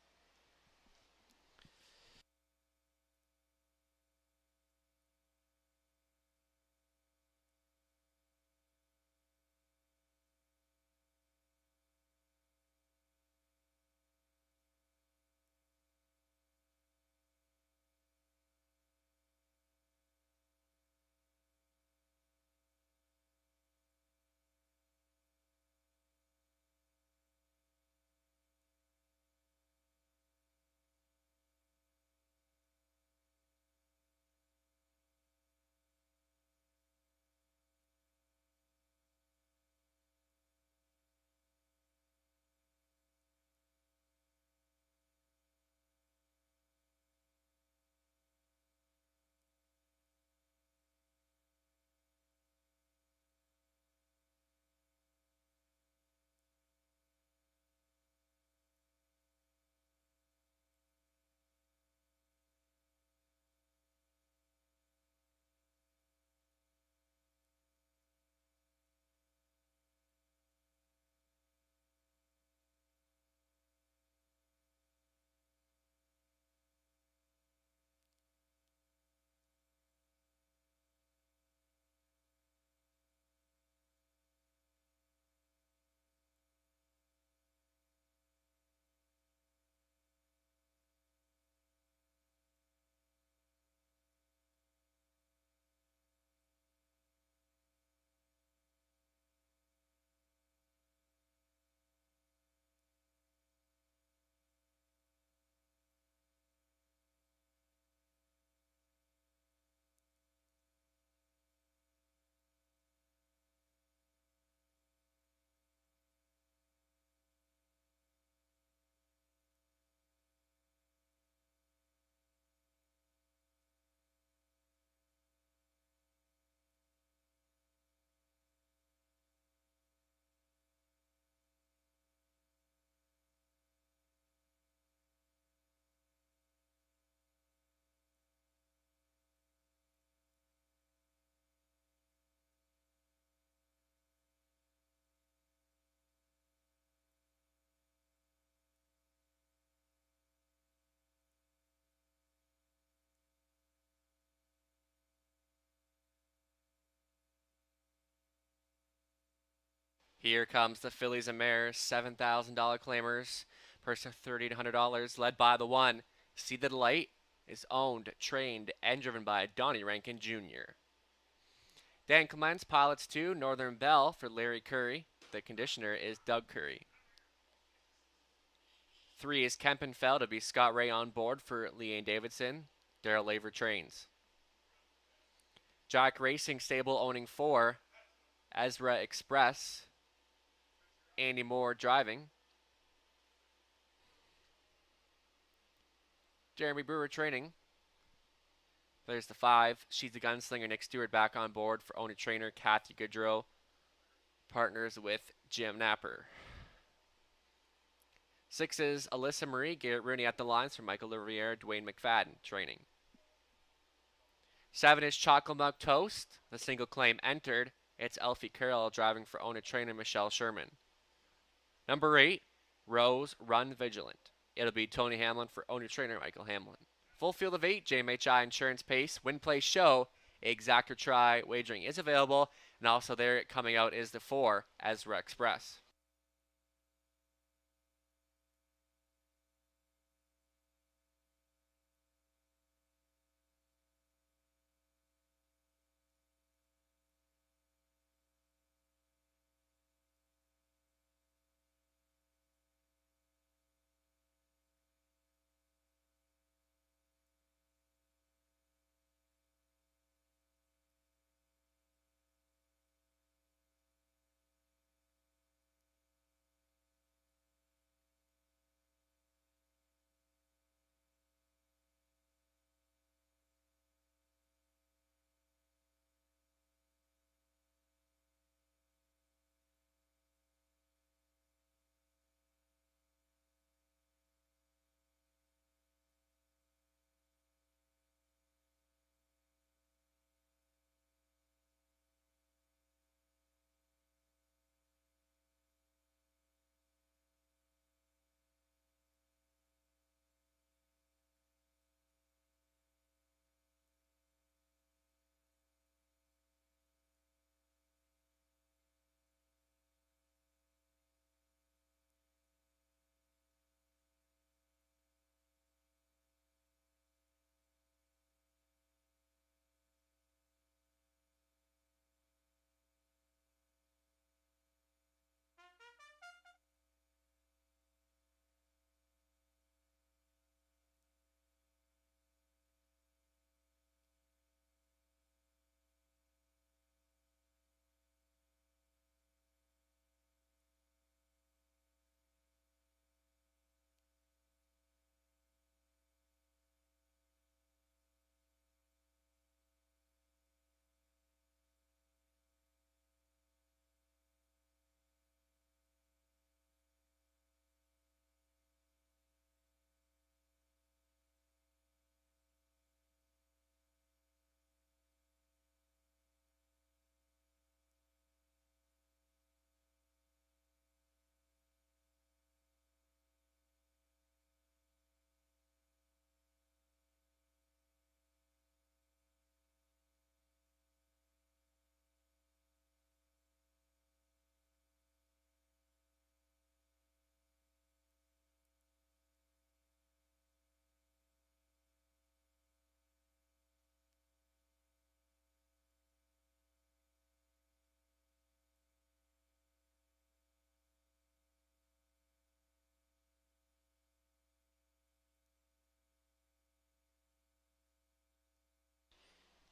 Here comes the Fillies and Mares, $7,000 claimers, purse of $30 to $100, led by the one. See the Light is owned, trained, and driven by Donnie Rankin Jr. Dan Clements pilots 2, Northern Belle for Larry Curry. The conditioner is Doug Curry. 3 is Kempenfeld to be Scott Ray on board for Leanne Davidson. Daryl Laver trains. Jack Racing Stable owning 4, Ezra Express. Andy Moore driving. Jeremy Brewer training. There's the 5. She's the gunslinger. Nick Stewart back on board for owner trainer Kathy Goodrow. Partners with Jim Napper. 6 is Alyssa Marie. Garrett Rooney at the lines for Michael Riviere. Dwayne McFadden training. 7 is Chocolate Milk Toast. The single claim entered. It's Elfie Carroll driving for owner trainer Michelle Sherman. Number 8, Rose Run Vigilant. It'll be Tony Hamlin for owner trainer Michael Hamlin. Full field of 8, JMHI Insurance Pace, Win Play Show, Exactor Try wagering is available. And also there coming out is the 4, Ezra Express.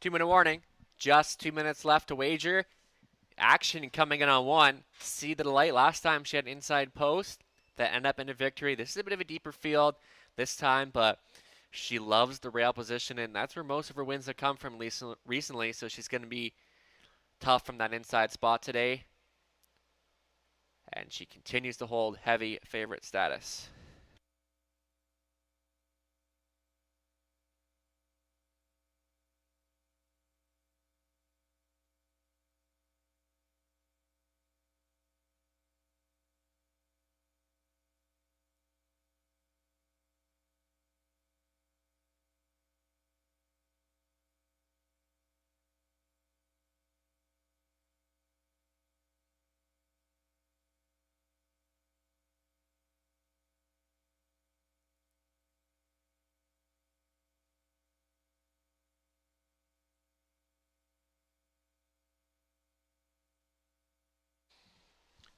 Two-minute warning. Just 2 minutes left to wager. Action coming in on 1. See the Light. Last time she had an inside post that ended up in a victory. This is a bit of a deeper field this time, but she loves the rail position, and that's where most of her wins have come from recently, so she's going to be tough from that inside spot today. And she continues to hold heavy favorite status.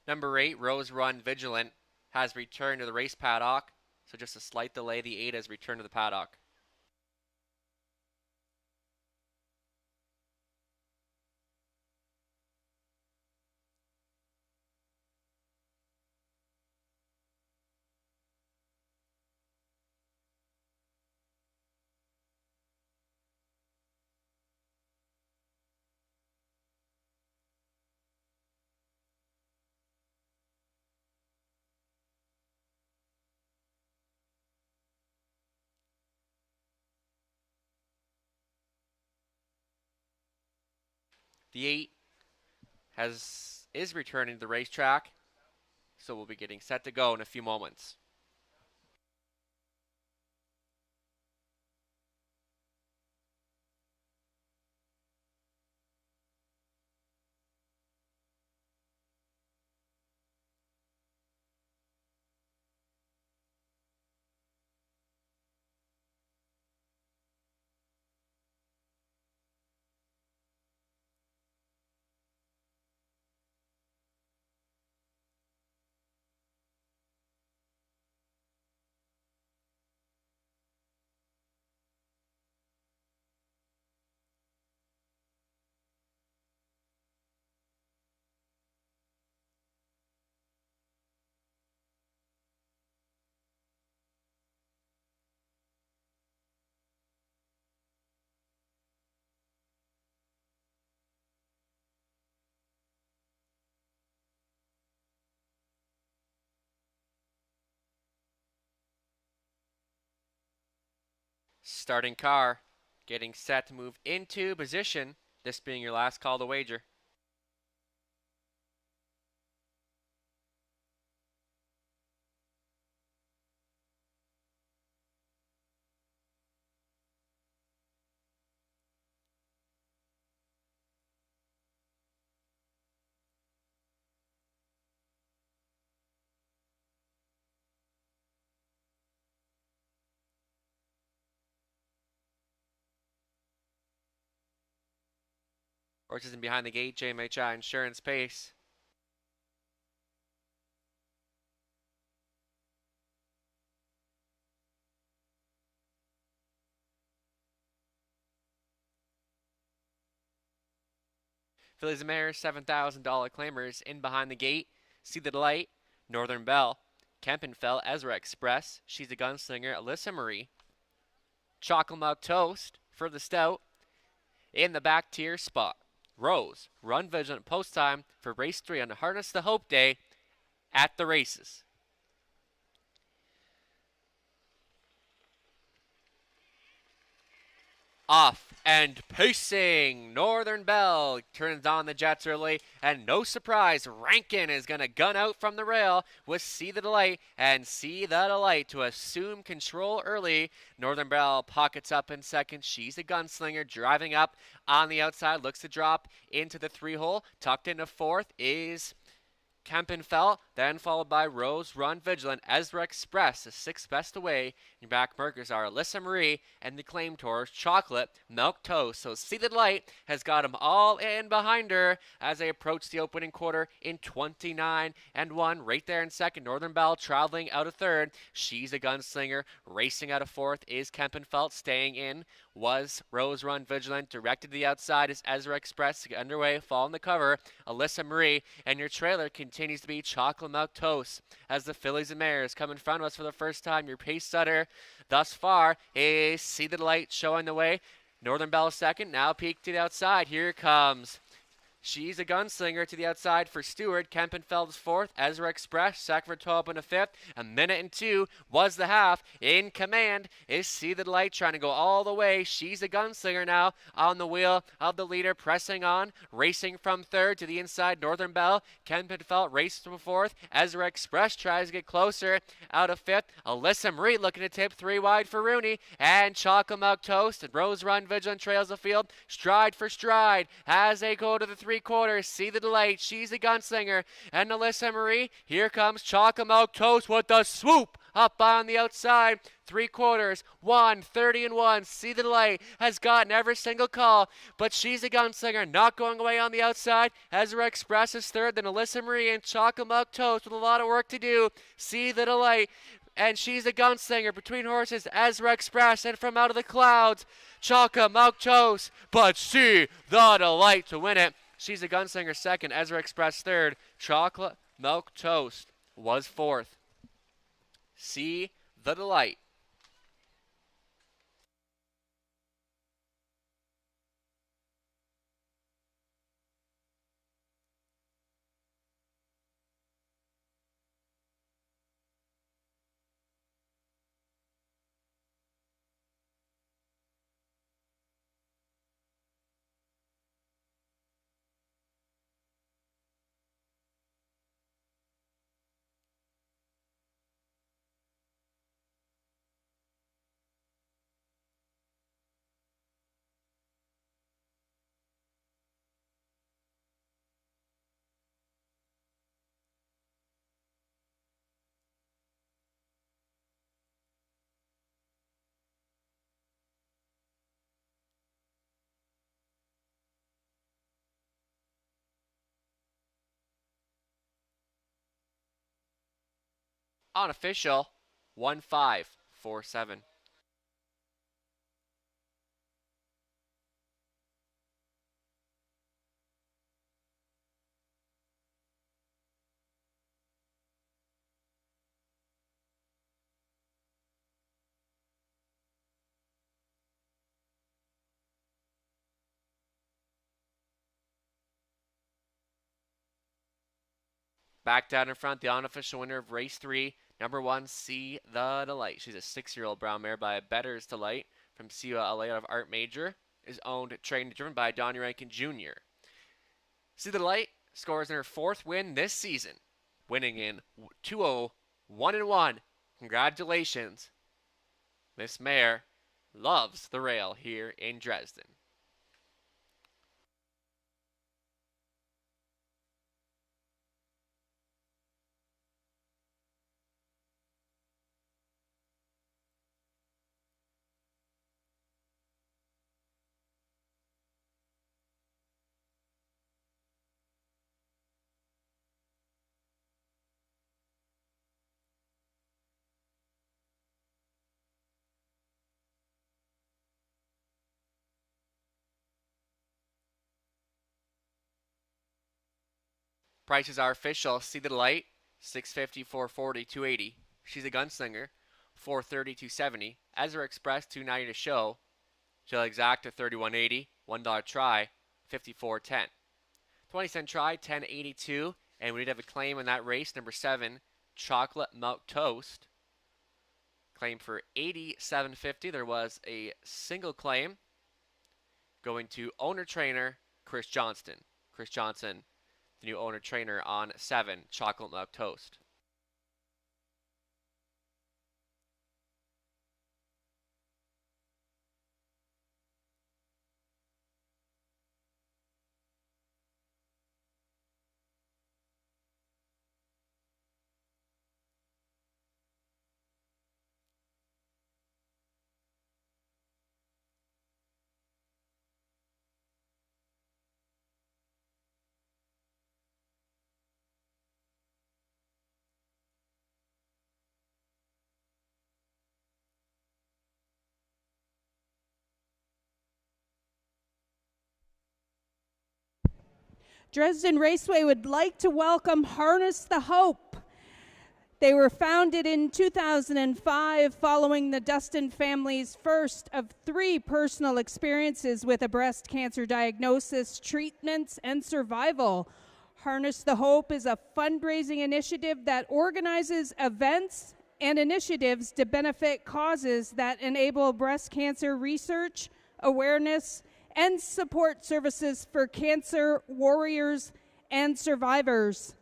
Number 8, Rose Run Vigilant, has returned to the race paddock. So just a slight delay. The 8 has returned to the paddock. The 8 is returning to the racetrack, so we'll be getting set to go in a few moments. Starting car, getting set to move into position, this being your last call to wager. Horses in behind the gate, JMHI Insurance Pace. Fillies and Mares, $7,000 claimers in behind the gate. See the Delight, Northern Belle, Kempenfeld, Ezra Express, She's a Gunslinger, Alyssa Marie. Chocolate Milk Toast for the Stout. In the back tier spot, Rose, Run Vigilant post time for race 3 on Harness the Hope Day at the races. Off and pacing, Northern Belle turns on the jets early, and no surprise, Rankin is going to gun out from the rail with See the Delight, and See the Delight to assume control early. Northern Belle pockets up in second. She's a Gunslinger driving up on the outside, looks to drop into the 3-hole. Tucked into fourth is Kempenfeld, then followed by Rose Run Vigilant, Ezra Express, the 6th best away. Your back markers are Alyssa Marie and the Claim Tours, Chocolate, Milk Toast. So See the Delight has got them all in behind her as they approach the opening quarter in 29-1. Right there in second, Northern Belle traveling out of third. She's a Gunslinger. Racing out of fourth is Kempenfeld. Staying in was Rose Run Vigilant. Directed to the outside is Ezra Express to get underway, following the cover, Alyssa Marie. And your trailer continues to be Chocolate Milk Toast as the Fillies and Mares come in front of us for the first time. Your pace setter thus far is See the Delight showing the way. Northern Belle second, now peek to the outside. Here comes She's a Gunslinger to the outside for Stewart. Kempenfeld's fourth. Ezra Express, second for 12 and a fifth. A minute and 2 was the half. In command is See the Delight trying to go all the way. She's a Gunslinger now on the wheel of the leader, pressing on. Racing from third to the inside, Northern Belle. Kempenfeld races to fourth. Ezra Express tries to get closer out of fifth. Alyssa Marie looking to tip 3 wide for Rooney. And Chocolate Milk Toast and Rose Run Vigilant trails the field stride for stride as they go to the 3/4. See the Delight. She's a Gunslinger. And Alyssa Marie. Here comes Chocolate Milk Toast with the swoop Up on the outside, 3/4, 1:30-1. See the Light has gotten every single call, but she's a gunslinger, not going away on the outside. Ezra Express is third, then Alyssa Marie and Chocolate Milk Toast with a lot of work to do. See the Delight, and she's a gunslinger between horses, Ezra Express, and from out of the clouds, Chocolate Milk Toast, but See the Delight to win it. She's a gunslinger second, Ezra Express third, Chocolate Milk Toast was fourth. See the Delight. Unofficial, 1-5-4-7. Back down in front, the unofficial winner of race 3, number 1, See the Delight. She's a 6-year-old brown mare by Better's Delight from CULA out of Art Major. Is owned, trained, and driven by Donnie Rankin Jr. See the Delight scores in her 4th win this season, winning in 2-0, 1-1. Congratulations. Miss Mare loves the rail here in Dresden. Prices are official. See the Delight, $650, $440, $280. She's a Gunslinger, $430, $270. Ezra Express, $290 to show. Jill Exacta, $31.80. $1 try, $54.10. 20-cent try, $10.82. And we did have a claim in that race, number 7, Chocolate Milk Toast. Claim for $87.50. There was a single claim going to owner-trainer Chris Johnston. Chris Johnson, the new owner-trainer on 7, Chocolate Milk Toast. Dresden Raceway would like to welcome Harness the Hope. They were founded in 2005 following the Dustin family's first of 3 personal experiences with a breast cancer diagnosis, treatments, and survival. Harness the Hope is a fundraising initiative that organizes events and initiatives to benefit causes that enable breast cancer research, awareness, and support services for cancer warriors and survivors.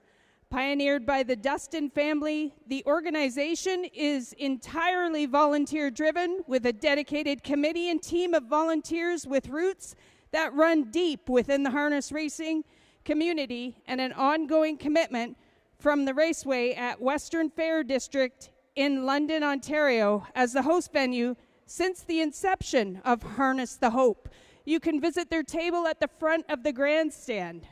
Pioneered by the Dustin family, the organization is entirely volunteer-driven with a dedicated committee and team of volunteers with roots that run deep within the harness racing community and an ongoing commitment from the raceway at Western Fair District in London, Ontario, as the host venue since the inception of Harness the Hope. You can visit their table at the front of the grandstand.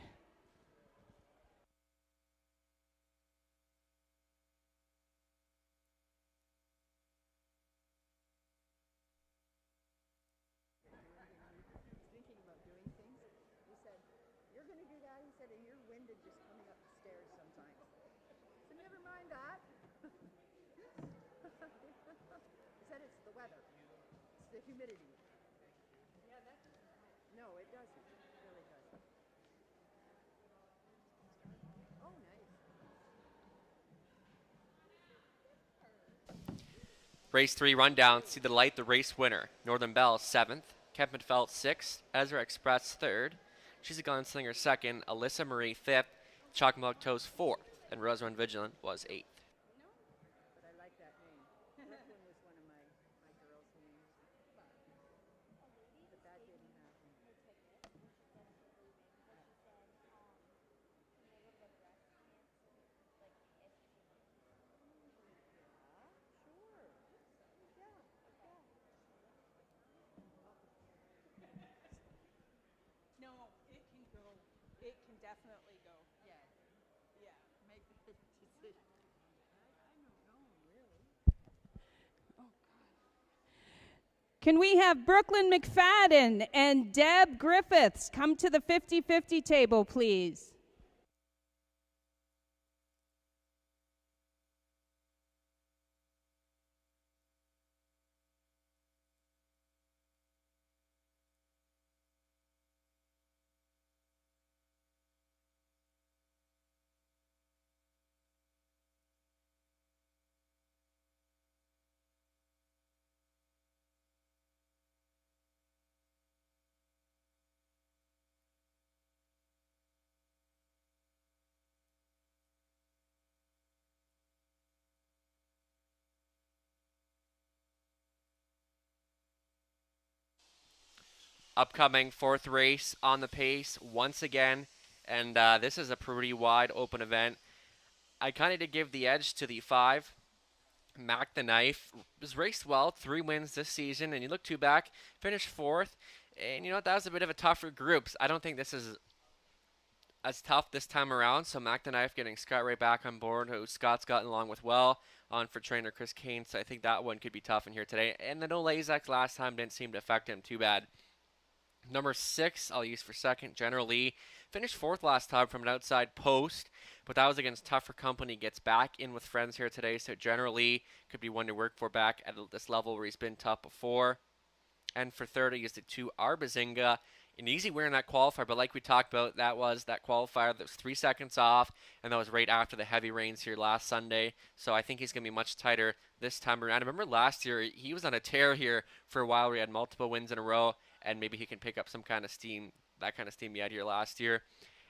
Race 3 rundown. See the light, the race winner. Northern Belle, 7th. Kempmanfeld, 6th. Ezra Express, 3rd. She's a Gunslinger, 2nd. Alyssa Marie, 5th. Chocolate Toes, 4th. And Rosalind Vigilant was 8th. It can definitely go. Yeah. Make the decision. I don't know, really. Oh, God. Can we have Brooklyn McFadden and Deb Griffiths come to the 50-50 table, please? Upcoming 4th race on the pace once again. And this is a pretty wide open event. I kind of did give the edge to the 5. Mac the Knife was raced well, 3 wins this season, and you look 2 back, finished 4th, and you know what, that was a bit of a tougher group. I don't think this is as tough this time around, so Mac the Knife getting Scott right back on board, who Scott's gotten along with well, on for trainer Chris Kane, so I think that one could be tough in here today, and the no Lazak last time didn't seem to affect him too bad. Number 6, I'll use for second, General Lee. Finished 4th last time from an outside post, but that was against tougher company. Gets back in with friends here today, so General Lee could be one to work for back at this level where he's been tough before. And for third, I used the 2, Arbazinga. An easy win in that qualifier, but like we talked about, that was that qualifier that was 3 seconds off, and that was right after the heavy rains here last Sunday. So I think he's going to be much tighter this time around. I remember last year, he was on a tear here for a while where he had multiple wins in a row, and maybe he can pick up some kind of steam, that kind of steam he had here last year.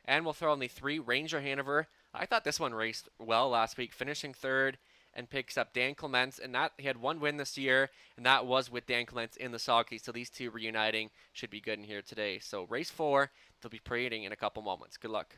And we'll throw in the 3, Ranger Hanover. I thought this one raced well last week, finishing 3rd, and picks up Dan Clements, and that he had 1 win this year, and that was with Dan Clements in the sulky. So these 2 reuniting should be good in here today. So race 4, they'll be parading in a couple moments. Good luck.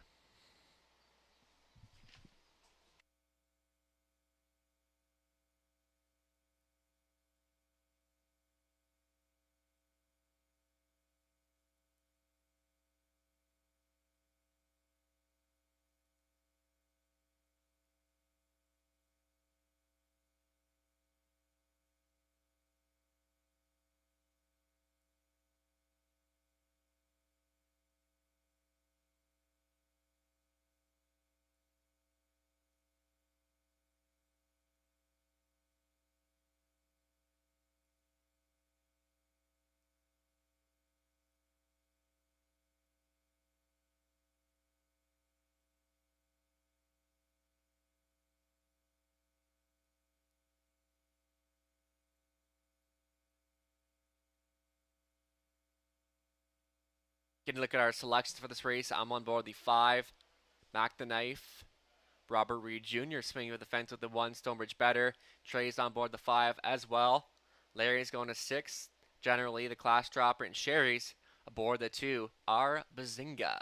Getting a look at our selections for this race. I'm on board the 5, Mac the Knife. Robert Reed Jr. swinging with the fence with the 1, Stonebridge Better. Trey's on board the 5 as well. Larry's going to 6. Generally, the class dropper, and Sherry's aboard the 2, Arbazinga.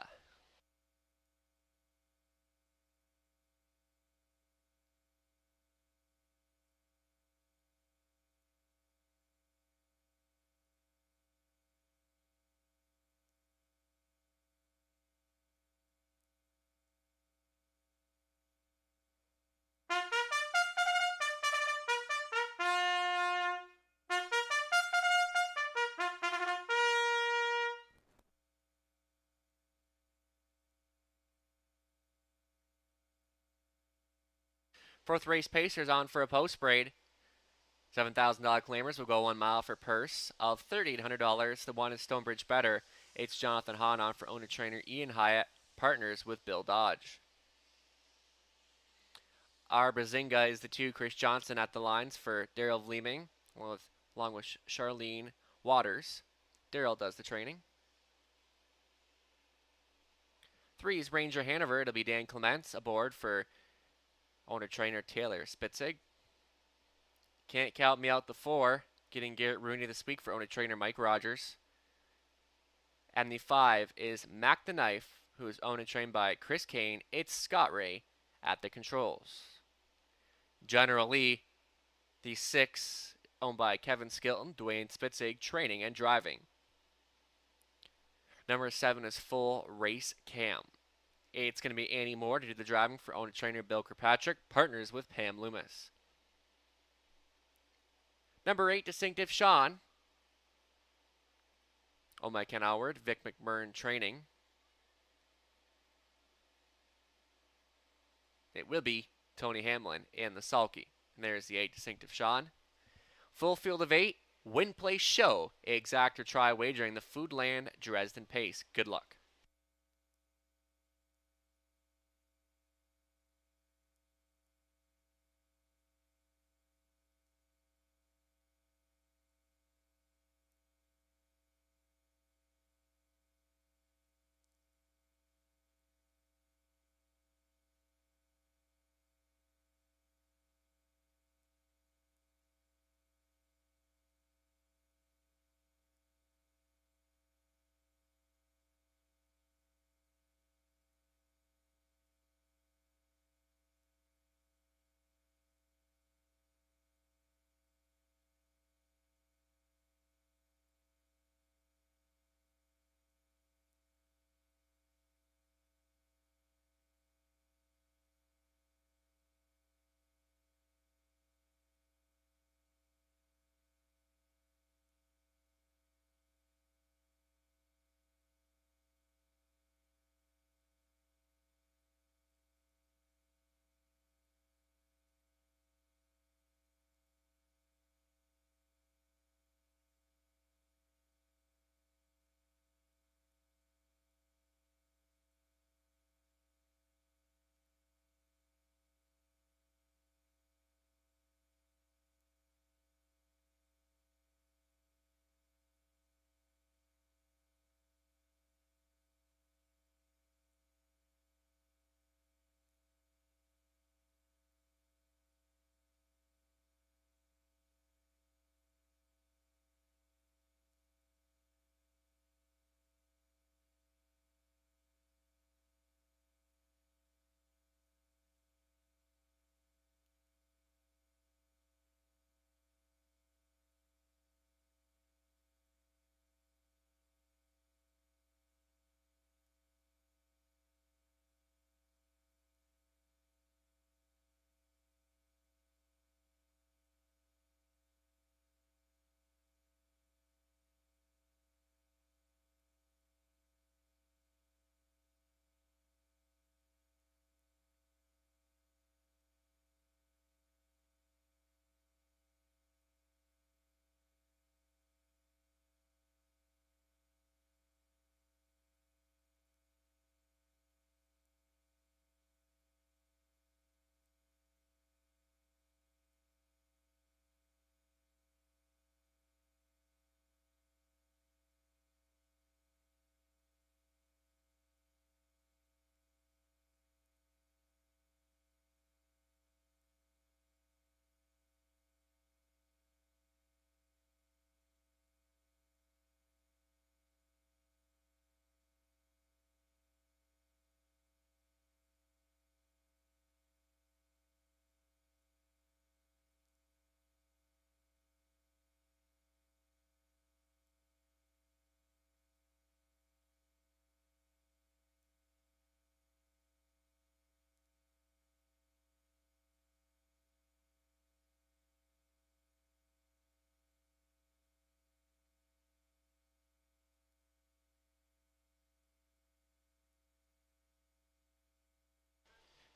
Fourth race Pacers on for a post braid. $7,000 claimers will go 1 mile for purse of $3,800. The one is Stonebridge Better. It's Jonathan Hahn on for owner trainer Ian Hyatt, partners with Bill Dodge. Our Bazinga is the 2, Chris Johnson at the lines for Daryl Vleeming, along with Charlene Waters. Daryl does the training. 3 is Ranger Hanover. It'll be Dan Clements aboard for owner trainer Taylor Spitzig. Can't count me out the 4, getting Garrett Rooney this week for owner trainer Mike Rogers. And the 5 is Mac the Knife, who is owned and trained by Chris Kane. It's Scott Ray at the controls. Generally, the 6 owned by Kevin Skilton, Dwayne Spitzig, training and driving. Number 7 is Full Race Cam. 8's going to be Annie Moore to do the driving for owner trainer Bill Kirkpatrick, partners with Pam Loomis. Number 8, Distinctive Sean. Owned by Ken Howard, Vic McMurrin training. It will be Tony Hamlin and the Sulky. And there's the 8, Distinctive Sean. Full field of 8, Win Place Show. Exact or try wagering the Foodland Dresden Pace. Good luck.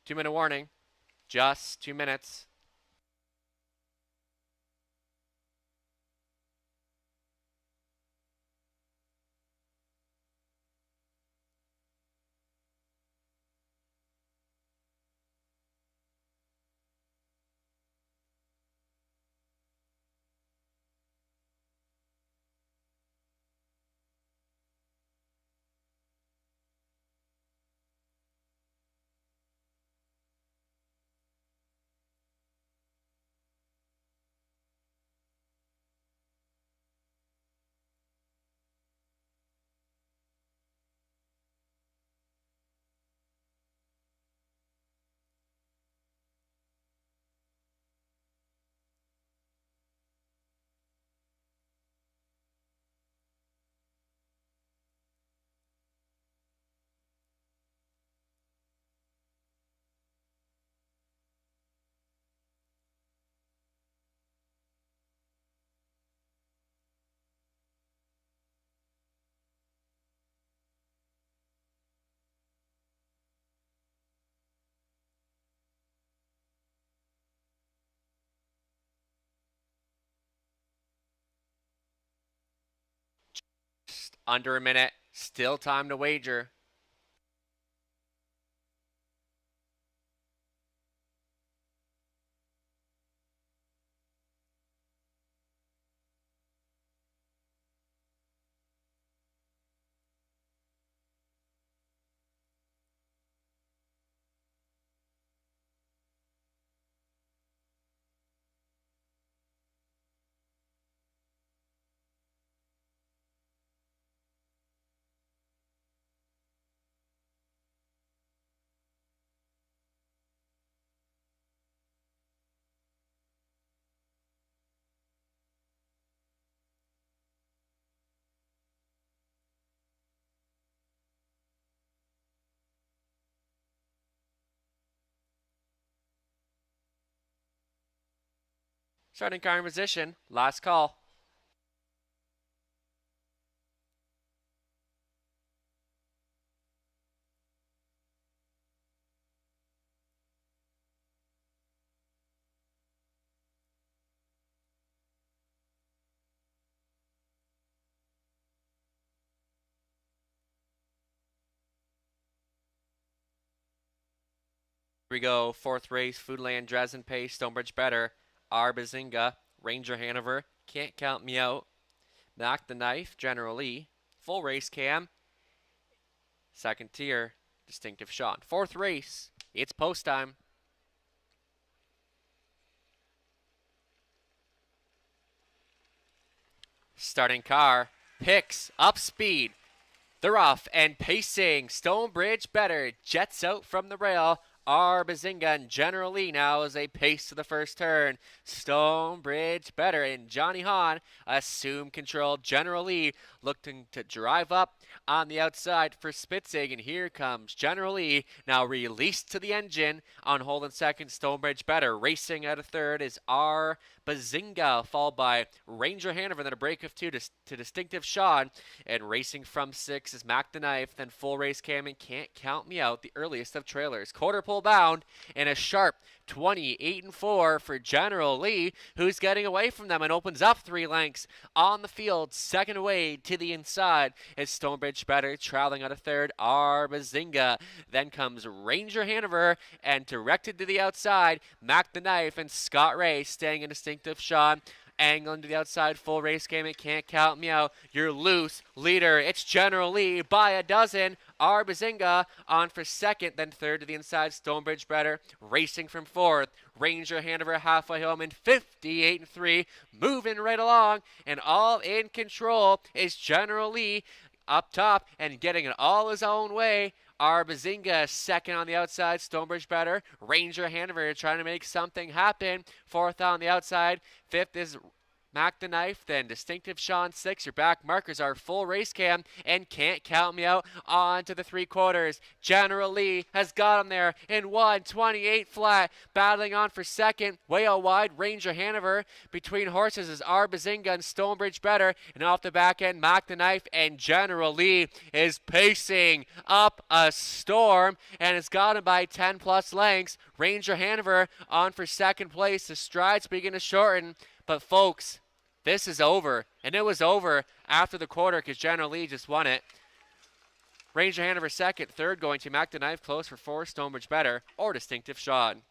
Two-minute warning. Just 2 minutes. Just under a minute. Still time to wager. Starting car in position. Last call. Here we go. Fourth race. Foodland, Dresden Pace, Stonebridge Better. R. Bazinga, Ranger Hanover. Can't Count Me Out. Knock the Knife, General Lee. Full race cam. Second tier, Distinctive Sean. Fourth race. It's post time. Starting car. Picks up speed. They're off and pacing. Stonebridge Better jets out from the rail. R. Bazinga and General Lee now as they pace to the first turn. Stonebridge Better and Johnny Hahn assume control. General Lee looking to drive up on the outside for Spitzig, and here comes General Lee now released to the engine on hold in second. Stonebridge Better racing out of third is R. Bazinga, followed by Ranger Hanover, then a break of two to Distinctive Sean, and racing from six is Mac the Knife, then full race cam and Can't Count Me Out, the earliest of trailers. Quarter pole bound and a sharp 28-4 for General Lee, who's getting away from them and opens up 3 lengths on the field. Second away to the inside is Stonebridge Better, traveling out of third, R. Bazinga. Then comes Ranger Hanover, and directed to the outside, Mac the Knife and Scott Ray staying in Distinctive Sean. Angling to the outside, full race game, it Can't Count Me Out. Your loose leader, it's General Lee by a dozen. R. Bazinga on for second, then third to the inside, Stonebridge Better racing from fourth. Ranger Hanover halfway home in 58-3, moving right along, and all in control is General Lee up top and getting it all his own way. R. Bazinga second on the outside, Stonebridge Better. Ranger Hanover trying to make something happen. Fourth on the outside. Fifth is Mac the Knife, then Distinctive Sean 6. Your back markers are full race cam and Can't Count Me Out on to the 3/4. General Lee has got him there in 1:28 flat, battling on for second. Way out wide, Ranger Hanover. Between horses is Arbazinga and Stonebridge Better. And off the back end, Mac the Knife and General Lee is pacing up a storm and has got him by 10 plus lengths. Ranger Hanover on for second place. The strides begin to shorten. But folks, this is over, and it was over after the quarter because General Lee just won it. Ranger Hanover second, third going to Mac the Knife, close for fourth, Stonebridge Better, or Distinctive Sean.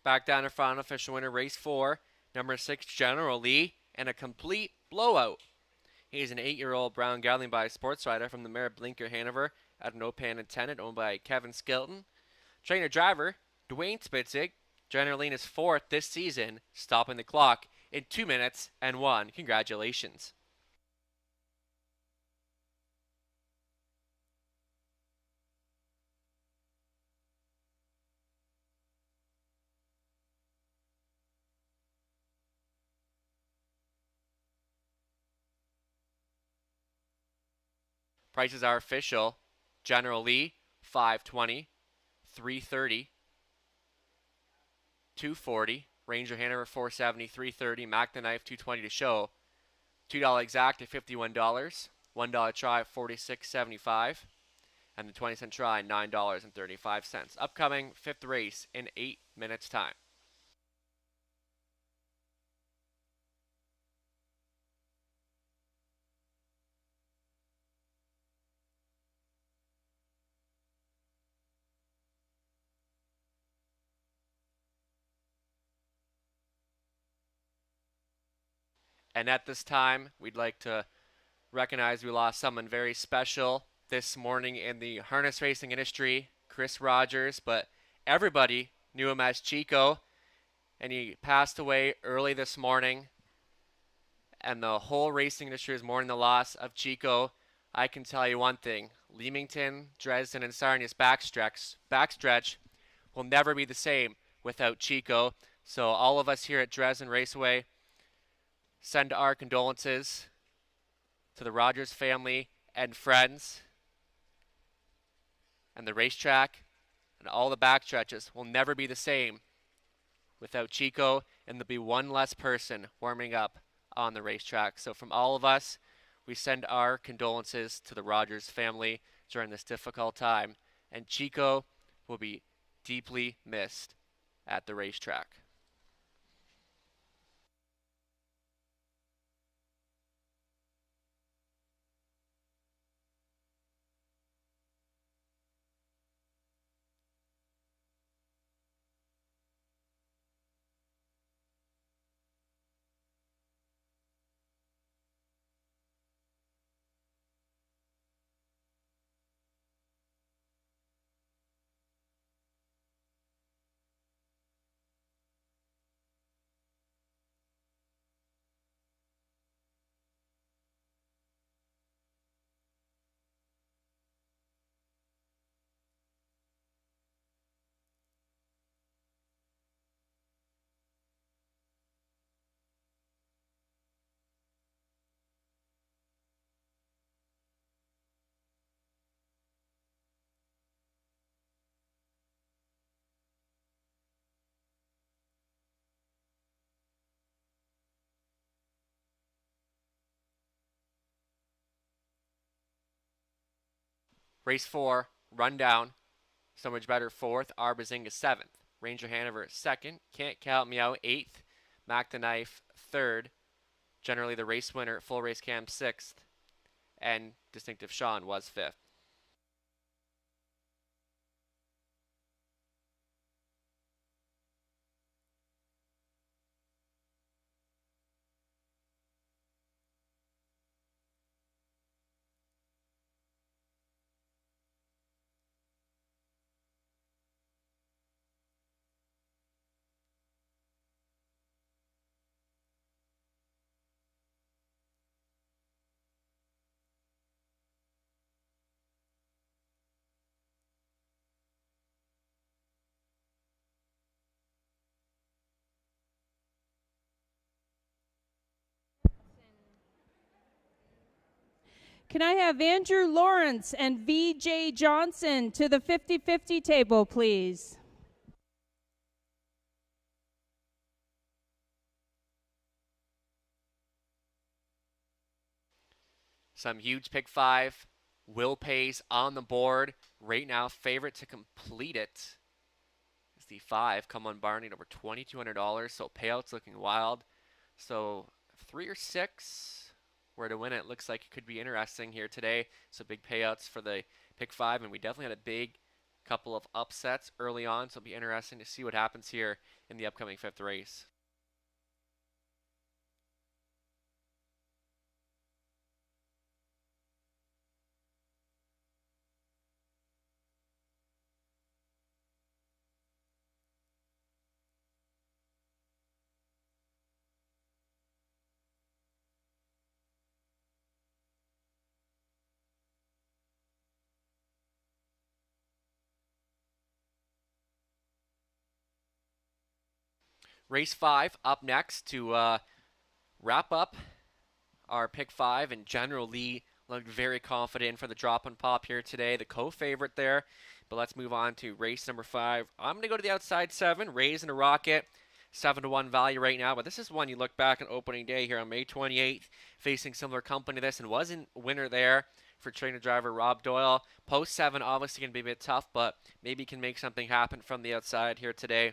Back down in front, official winner, race 4, number 6, General Lee, and a complete blowout. He's an 8-year-old brown gelding by a sports rider from the mare Blinker Hanover at an Opan intended, owned by Kevin Skilton. Trainer driver, Dwayne Spitzig. General Lee is 4th this season, stopping the clock in 2 minutes and 1. Congratulations. Prices are official. General Lee, $520, $330, $240. Ranger Hanover, $470, $330. Mac the Knife, $220 to show. $2 exact at $51. $1 try, $46.75. And the 20-cent try, $9.35. Upcoming 5th race in 8 minutes time. And at this time, we'd like to recognize we lost someone very special this morning in the harness racing industry, Chris Rogers, but everybody knew him as Chico, and he passed away early this morning, and the whole racing industry is mourning the loss of Chico. I can tell you one thing, Leamington, Dresden, and Sarnia's backstretch will never be the same without Chico. So all of us here at Dresden Raceway send our condolences to the Rogers family and friends, and the racetrack and all the backstretches will never be the same without Chico, and there'll be one less person warming up on the racetrack. So from all of us, we send our condolences to the Rogers family during this difficult time, and Chico will be deeply missed at the racetrack. Race 4, Rundown. So Much Better 4th, Arbazinga 7th. Ranger Hanover 2nd. Can't Count Me Out 8th. Mac the Knife 3rd. Generally the race winner, Full Race Cam 6th. And Distinctive Sean was 5th. Can I have Andrew Lawrence and VJ Johnson to the 50-50 table, please? Some huge pick 5. Will Pays on the board. Right now, favorite to complete it is the 5. Come on, Barney, at over $2,200. So payouts looking wild. So 3 or 6 were to win it. Looks like it could be interesting here today. So big payouts for the pick 5. And we definitely had a big couple of upsets early on. So it'll be interesting to see what happens here in the upcoming 5th race. Race 5 up next to wrap up our pick 5. And General Lee looked very confident for the drop and pop here today, the co-favorite there. But let's move on to race number 5. I'm going to go to the outside 7, Raising a Rocket. 7-1 value right now, but this is one you look back on opening day here on May 28th, facing similar company to this, and wasn't winner there for trainer driver Rob Doyle. Post 7 obviously going to be a bit tough, but maybe can make something happen from the outside here today.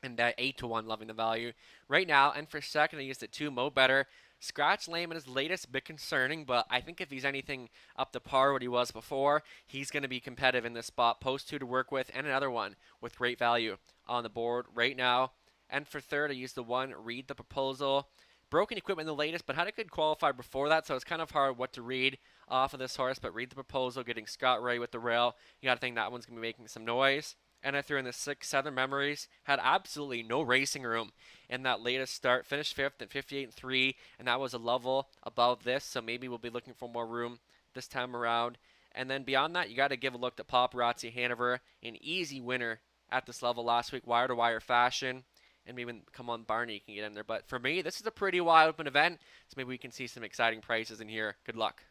And 8-1, loving the value right now. And for second, I used it 2, Mo Better. Scratch Lehman is latest, a bit concerning, but I think if he's anything up to par what he was before, he's going to be competitive in this spot. Post 2 to work with, and another one with great value on the board right now. And for third, I used the 1, Read the Proposal. Broken equipment in the latest, but had a good qualifier before that, so it's kind of hard what to read off of this horse. But Read the Proposal, getting Scott Ray with the rail. You got to think that one's going to be making some noise. And I threw in the 6, Southern Memories. Had absolutely no racing room in that latest start. Finished 5th at 58-3, and that was a level above this, so maybe we'll be looking for more room this time around. And then beyond that, you got to give a look to Paparazzi Hanover, an easy winner at this level last week, wire-to-wire fashion. And maybe Come On Barney can get in there. But for me, this is a pretty wide open event, so maybe we can see some exciting prices in here. Good luck.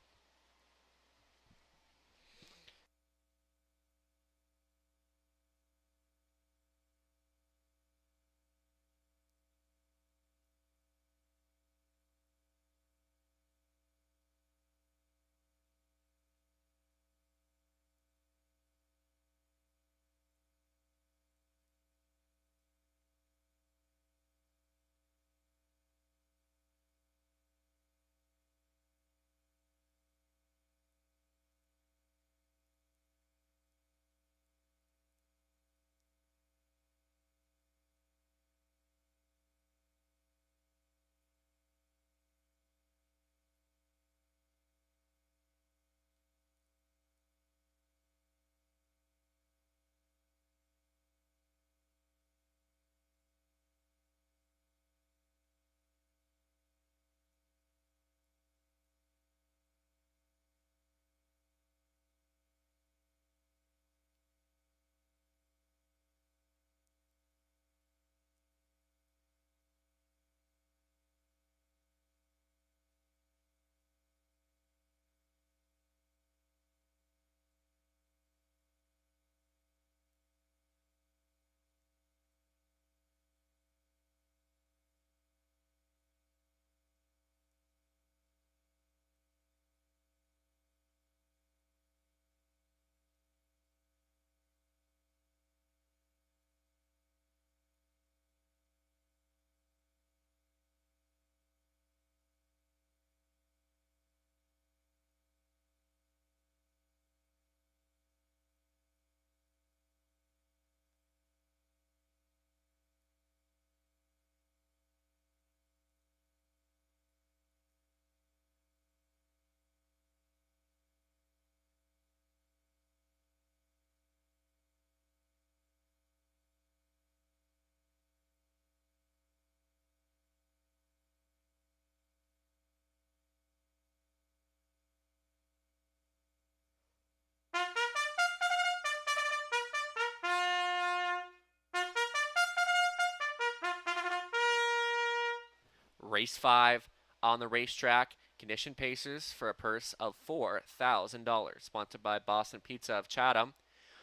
Race 5 on the racetrack. Condition Pacers for a purse of $4,000. Sponsored by Boston Pizza of Chatham.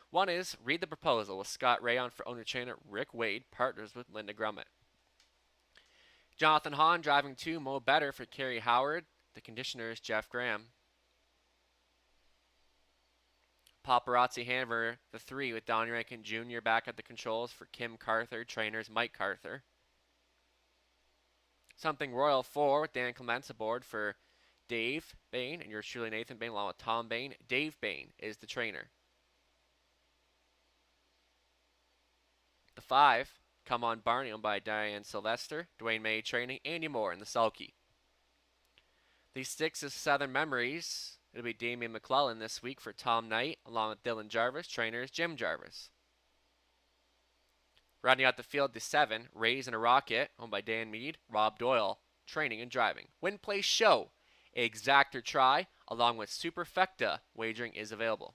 One is Read the Proposal with Scott Rayon for owner trainer Rick Wade, partners with Linda Grummett. Jonathan Hahn driving 2, Mo Better for Kerry Howard. The conditioner is Jeff Graham. Paparazzi Hanover, the 3 with Donnie Rankin Jr. back at the controls for Kim Carther, trainers Mike Carther. Something Royal 4 with Dan Clements aboard for Dave Bain and yours truly Nathan Bain along with Tom Bain. Dave Bain is the trainer. The 5, Come On Barney, owned by Diane Sylvester, Dwayne May training, Andy Moore in the sulky. The 6 is Southern Memories. It'll be Damian McClellan this week for Tom Knight, along with Dylan Jarvis, trainers Jim Jarvis. Rounding out the field, the 7, Rays in a Rocket, owned by Dan Mead, Rob Doyle, training and driving. Win, Place, Show, Exactor Try, along with Superfecta. Wagering is available.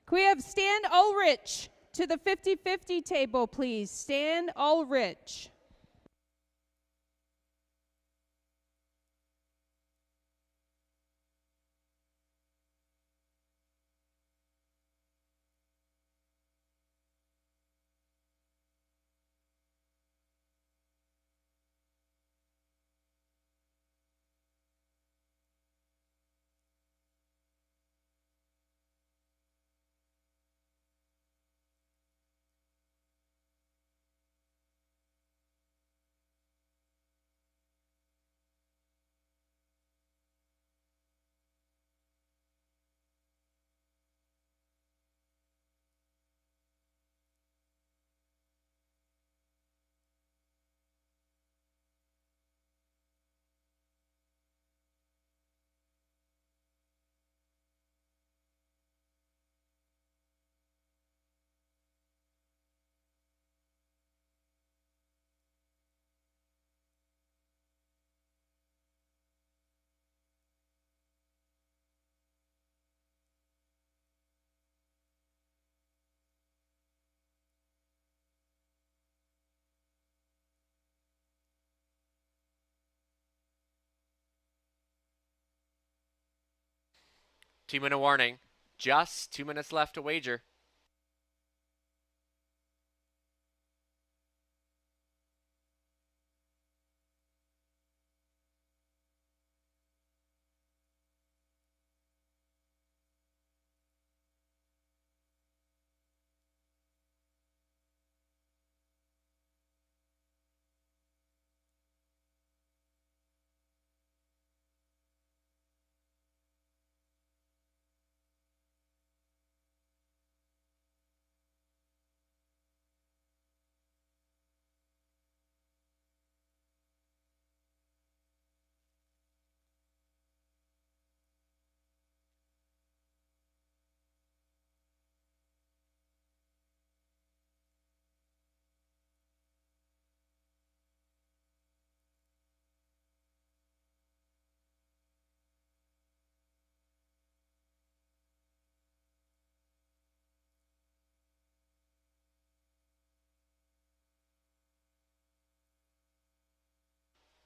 Can we have Stan Ulrich to the 50-50 table, please? Stan Ulrich. Two-minute warning. Just 2 minutes left to wager.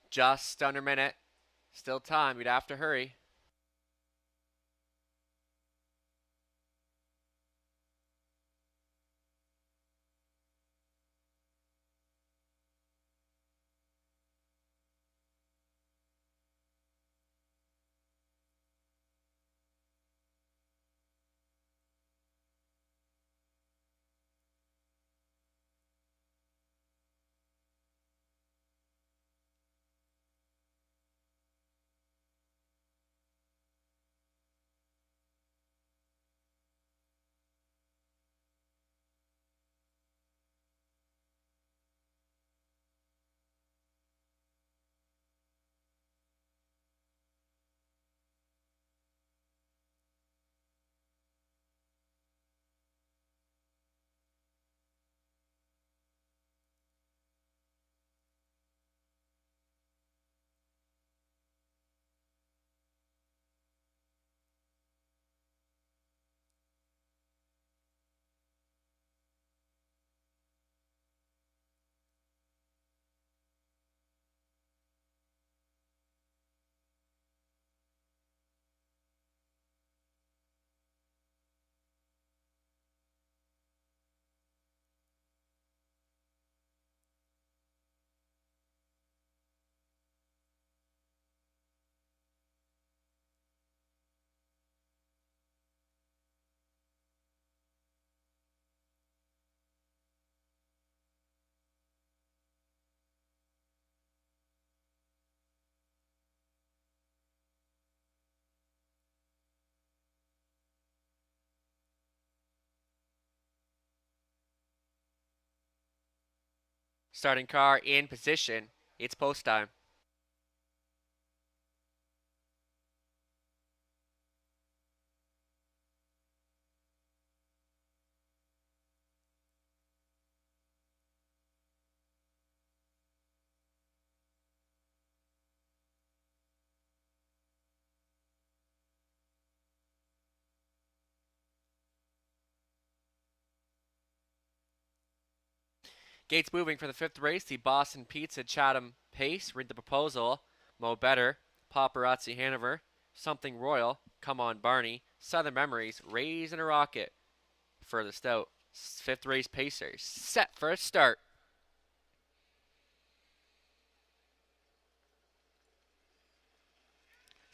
Just under a minute. Still time. You'd have to hurry. Starting car in position. It's post time. Gates moving for the fifth race. The Boston Pizza Chatham Pace. Read the proposal. Mo Better. Paparazzi Hanover. Something Royal. Come on Barney. Southern Memories. Raise in a Rocket. Furthest out. Fifth race Pacers. Set for a start.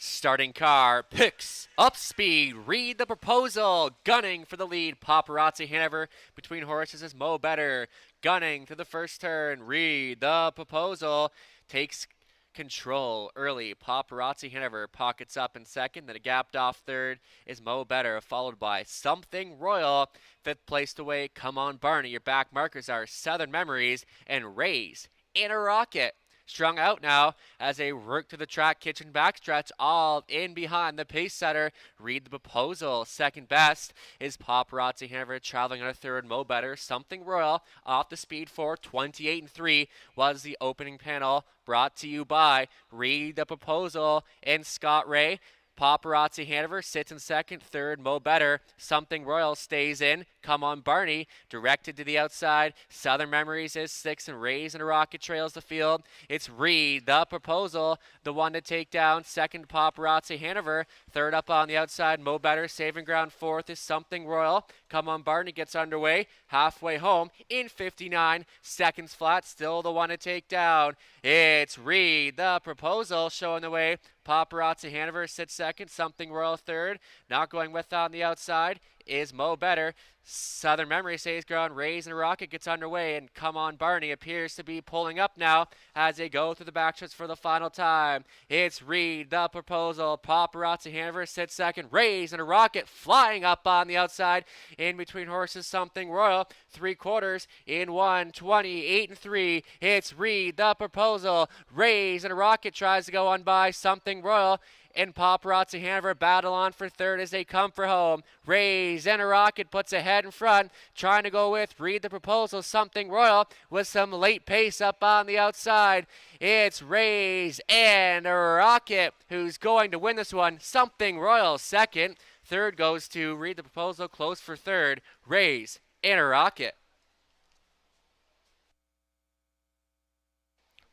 Starting car picks up speed. Read the proposal. Gunning for the lead. Paparazzi Hanover. Between horses is Mo Better. Gunning through the first turn. Read the proposal. Takes control early. Paparazzi Hanover pockets up in second. Then a gapped off third is Mo Better, followed by Something Royal. Fifth placed away. Come on Barney. Your back markers are Southern Memories and Raise in a Rocket. Strung out now as they work to the track kitchen backstretch, all in behind the pace setter. Read the proposal. Second best is Paparazzi Hanover, traveling on a third. Mo Better. Something Royal off the speed for 28-3 was the opening panel, brought to you by Read the Proposal and Scott Ray. Paparazzi Hanover sits in second. Third, Mo Better. Something Royal stays in. Come on Barney, directed to the outside. Southern Memories is sixth, and Raise and a Rocket trails the field. It's Read the Proposal, the one to take down. Second, Paparazzi Hanover. Third up on the outside, Mo Better saving ground. Fourth is Something Royal. Come on Barney gets underway. Halfway home in 59 seconds flat. Still the one to take down. It's Read the Proposal showing the way. Paparazzi Hanover sits second. Something Royal third. Not going with on the outside is Mo Better. Southern Memory stays ground. Raise and a Rocket gets underway, and Come on Barney appears to be pulling up now as they go through the backstretch for the final time. It's Read the Proposal. Paparazzi Hanover sits second. Raise and a Rocket flying up on the outside. In between horses, Something Royal. 3/4 in 1:28-3. It's Read the Proposal. Raise and a Rocket tries to go on by Something Royal. And Paparazzi Hanover battle on for third as they come for home. Raise and a Rocket puts ahead in front, trying to go with Read the Proposal. Something Royal with some late pace up on the outside. It's Raise and a Rocket who's going to win this one. Something Royal second. Third goes to Read the Proposal, close for third. Raise and a Rocket.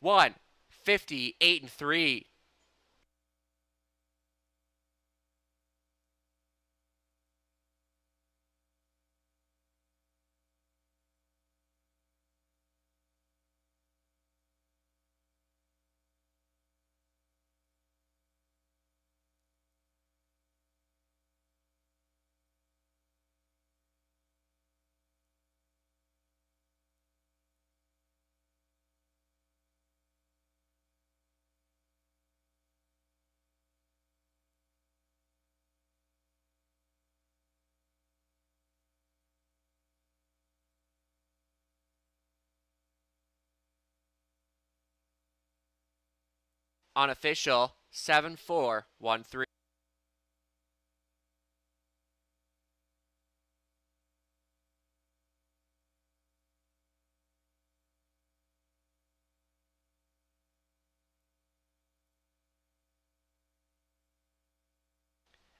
1:58-3. unofficial 7-4-1-3.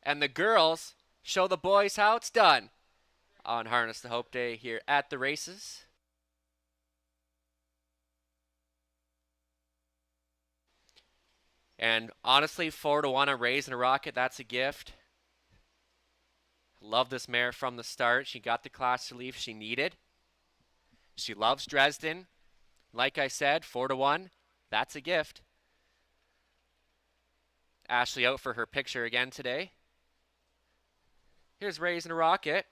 And the girls show the boys how it's done on Harness the Hope Day here at the races. And honestly, 4-1 on Raising a Rocket, that's a gift. Love this mare from the start. She got the class relief she needed. She loves Dresden. Like I said, 4-1, that's a gift. Ashley out for her picture again today. Here's Raising a Rocket,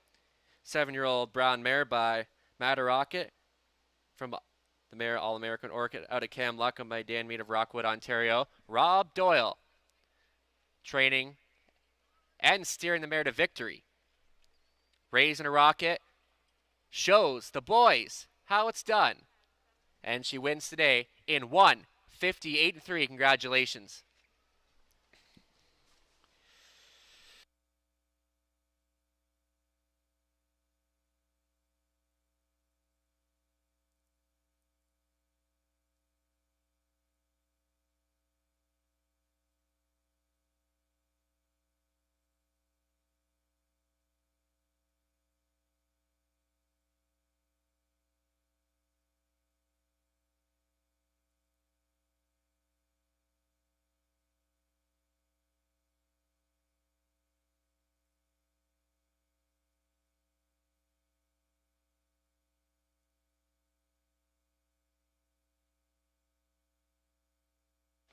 7-year-old brown mare by Matter Rocket from the mare All-American Orchid out of Kamlooka by Dan Mead of Rockwood, Ontario. Rob Doyle training and steering the mare to victory. Raising a Rocket shows the boys how it's done. And she wins today in 1:58.3. Congratulations.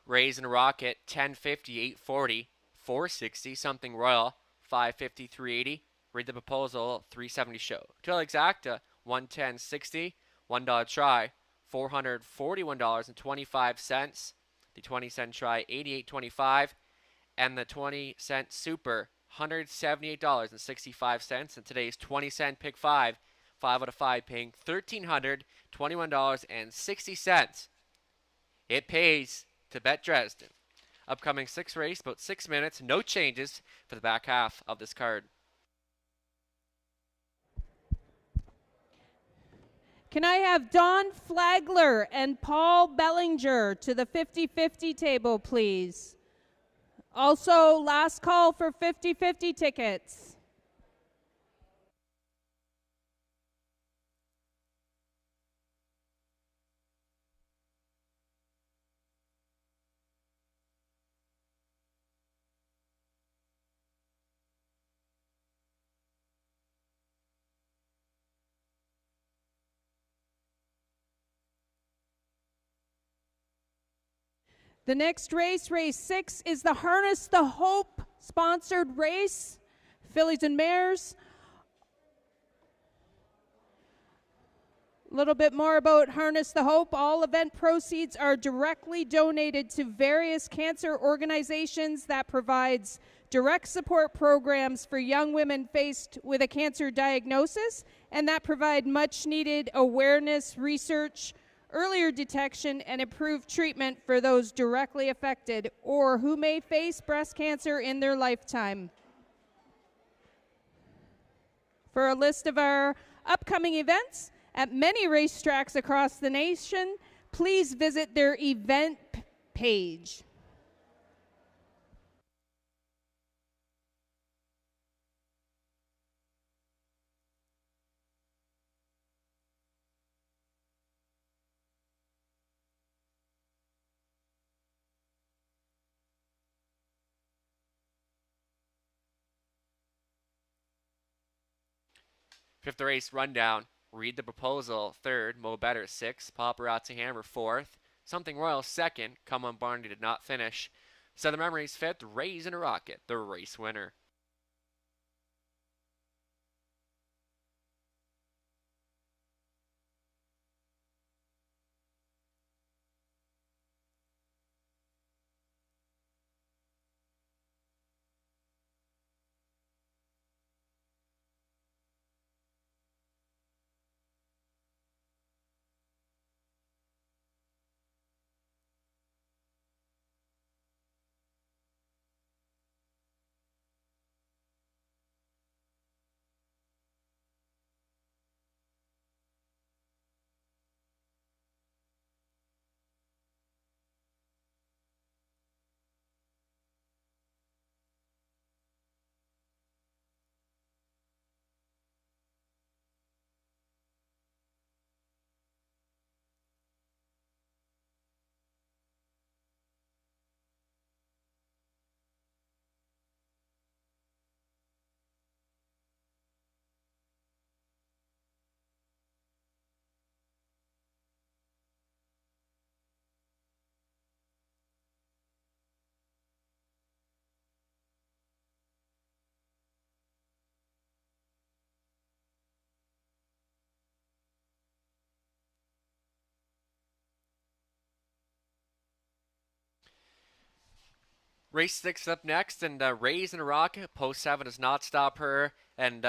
Raising a Rocket, 10:58.40, 460, something Royal, 5:53.80. Read the proposal, 370 show. Total exacta, 110.60, $1 try, $441.25. The 20-cent try, 88.25, and the 20-cent super, $178.65. And today's 20-cent pick 5 out of 5, paying $1,321.60. It pays to bet Dresden. Upcoming 6th race, about 6 minutes, no changes for the back half of this card. Can I have Don Flagler and Paul Bellinger to the 50-50 table, please? Also, last call for 50-50 tickets. The next race, race 6, is the Harness the Hope sponsored race. Fillies and mares. A little bit more about Harness the Hope. All event proceeds are directly donated to various cancer organizations that provides direct support programs for young women faced with a cancer diagnosis, and that provide much needed awareness, research, earlier detection, and improved treatment for those directly affected or who may face breast cancer in their lifetime. For a list of our upcoming events at many racetracks across the nation, please visit their event page. Fifth race rundown. Read the Proposal, 3rd. Mo Better, 6th. Paparazzi Hammer, 4th. Something Royal, 2nd. Come On Barney did not finish. Southern Memories, 5th. Raising a Rocket, the race winner. Race 6 up next, and Rays in a Rocket. Post 7 does not stop her, and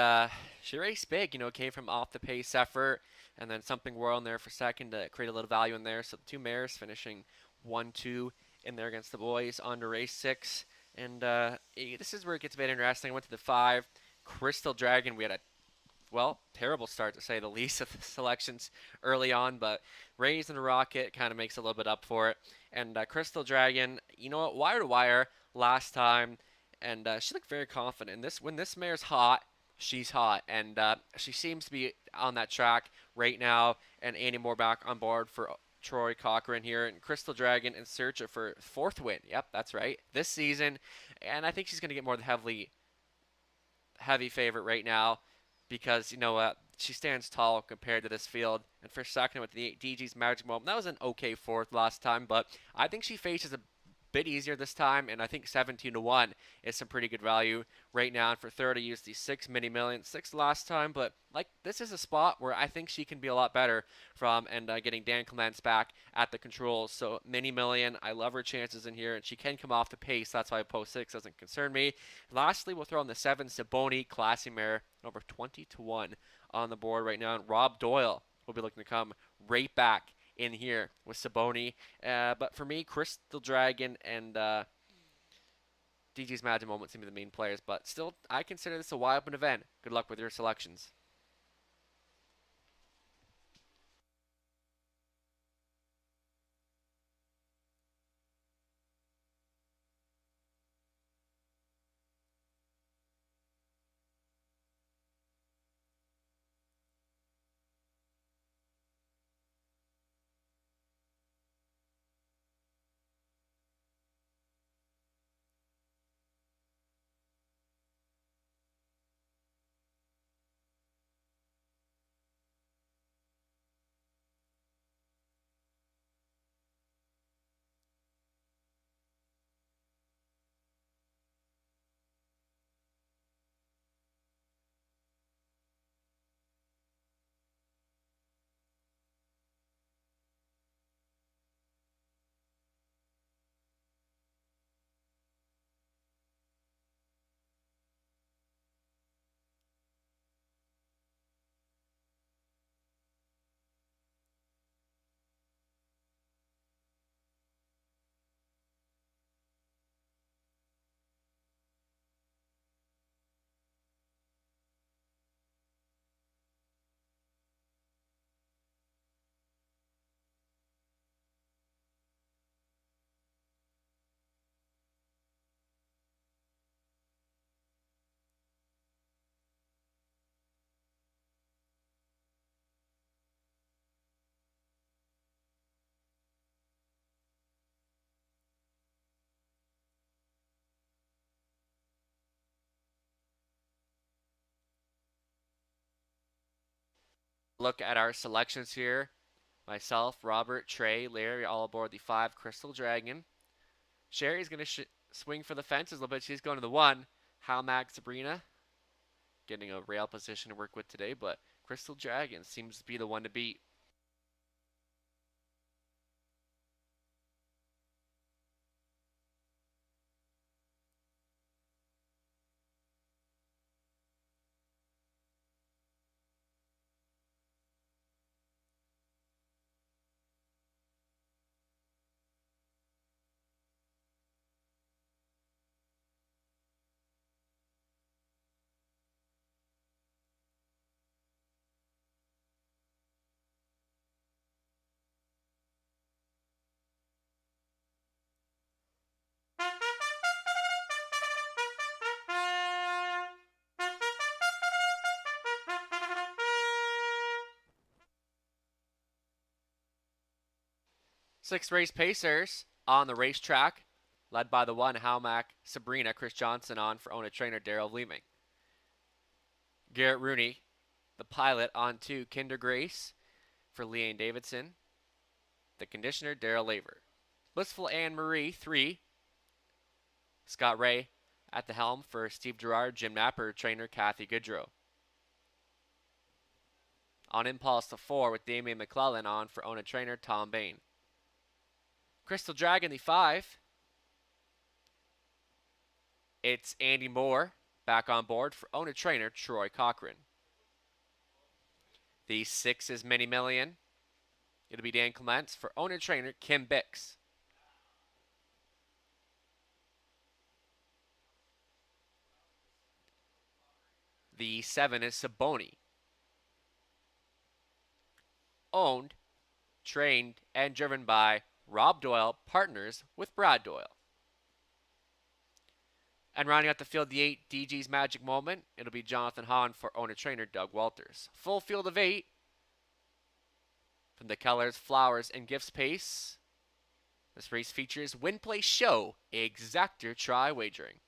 she raced big. Came from off the pace effort, and then something Royal in there for second to create a little value in there. So the two mares finishing 1-2 in there against the boys on to race 6, and this is where it gets a bit interesting. I went to the 5, Crystal Dragon. We had a terrible start to say the least of the selections early on, but Rays and a Rocket kind of makes a little bit up for it. And Crystal Dragon, wire to wire last time, and she looked very confident. When this mare's hot, she's hot, and she seems to be on that track right now. And Andy Moore back on board for Troy Cochran here, and Crystal Dragon in search of her 4th win. Yep, that's right, this season, and I think she's going to get more the heavy favorite right now, because she stands tall compared to this field. And for second with the DG's Magic Moment, that was an okay 4th last time, but I think she faces a bit easier this time, and I think 17-1 is some pretty good value right now. And for 3rd, I used the 6 mini million, 6 last time, but this is a spot where I think she can be a lot better from, and getting Dan Clements back at the controls. So mini million, I love her chances in here, and she can come off the pace. That's why post 6 doesn't concern me. Lastly, we'll throw in the 7 Saboni Classy Mare, over 20-1 on the board right now, and Rob Doyle will be looking to come right back in here with Saboni. But for me, Crystal Dragon and DG's Magic Moment seem to be the main players. But still, I consider this a wide open event. Good luck with your selections. Look at our selections here. Myself, Robert, Trey, Larry, all aboard the 5 Crystal Dragon. Sherry's going to swing for the fences a little bit. She's going to the 1. Halmac Sabrina getting a rail position to work with today, but Crystal Dragon seems to be the one to beat. Sixth race Pacers on the racetrack, led by the 1 Halmac Sabrina, Chris Johnson on for owner trainer Daryl Vleeming. Garrett Rooney, the pilot, on 2 Kinder Grace for Leanne Davidson. The conditioner Daryl Laver. Blissful Anne Marie 3. Scott Ray at the helm for Steve Gerard, Jim Napper, trainer Kathy Goodrow. On Impulse the 4 with Damian McClellan on for owner trainer Tom Bain. Crystal Dragon the 5. It's Andy Moore back on board for owner-trainer Troy Cochran. The 6 is Mini Million. It'll be Dan Clements for owner-trainer Kim Bix. The 7 is Saboni. Owned, trained, and driven by Rob Doyle, partners with Brad Doyle. And rounding out the field, the 8, DG's Magic Moment. It'll be Jonathan Hahn for owner-trainer Doug Walters. Full field of 8 from the colors Flowers and Gifts Pace. This race features Win Play Show, Exactor Try Wagering.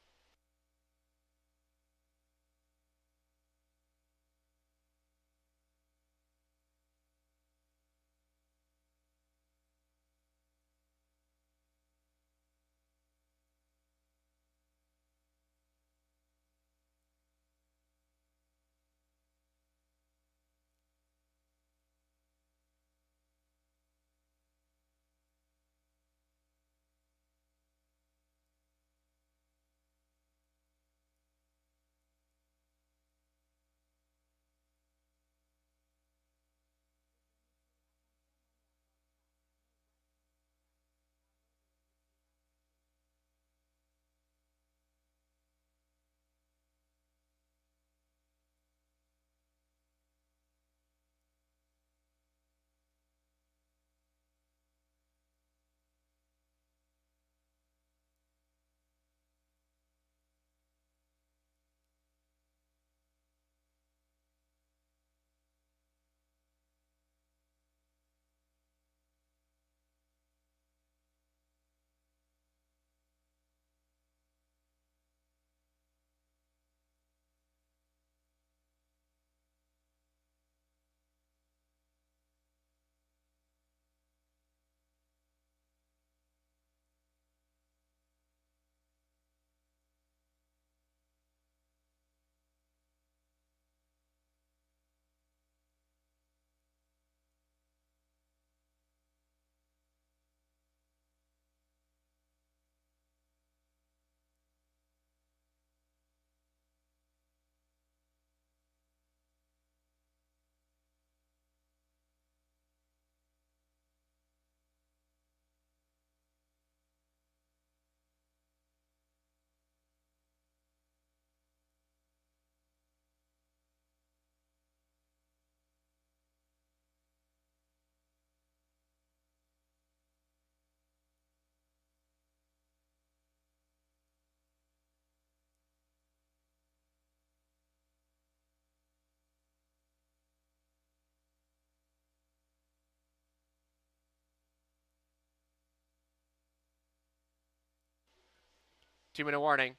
Two-minute warning.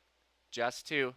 Just 2.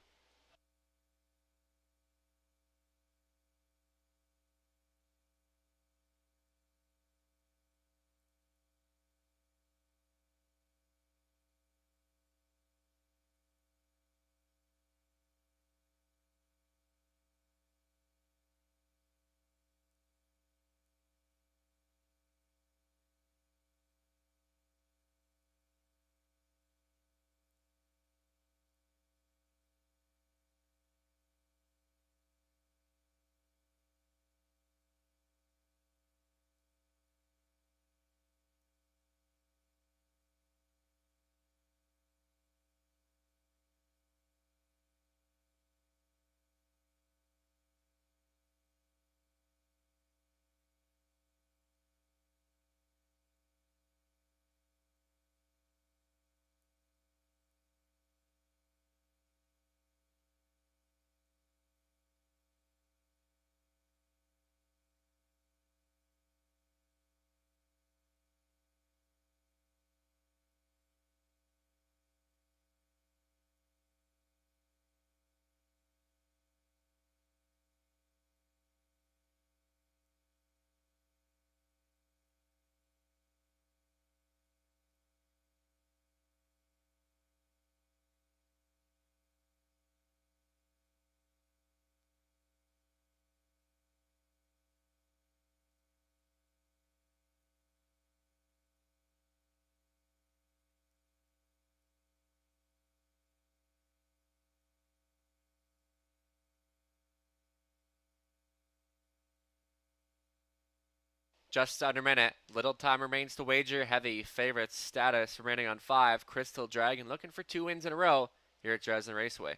Just under a minute. Little time remains to wager. Heavy favorite status remaining on 5. Crystal Dragon looking for 2 wins in a row here at Dresden Raceway.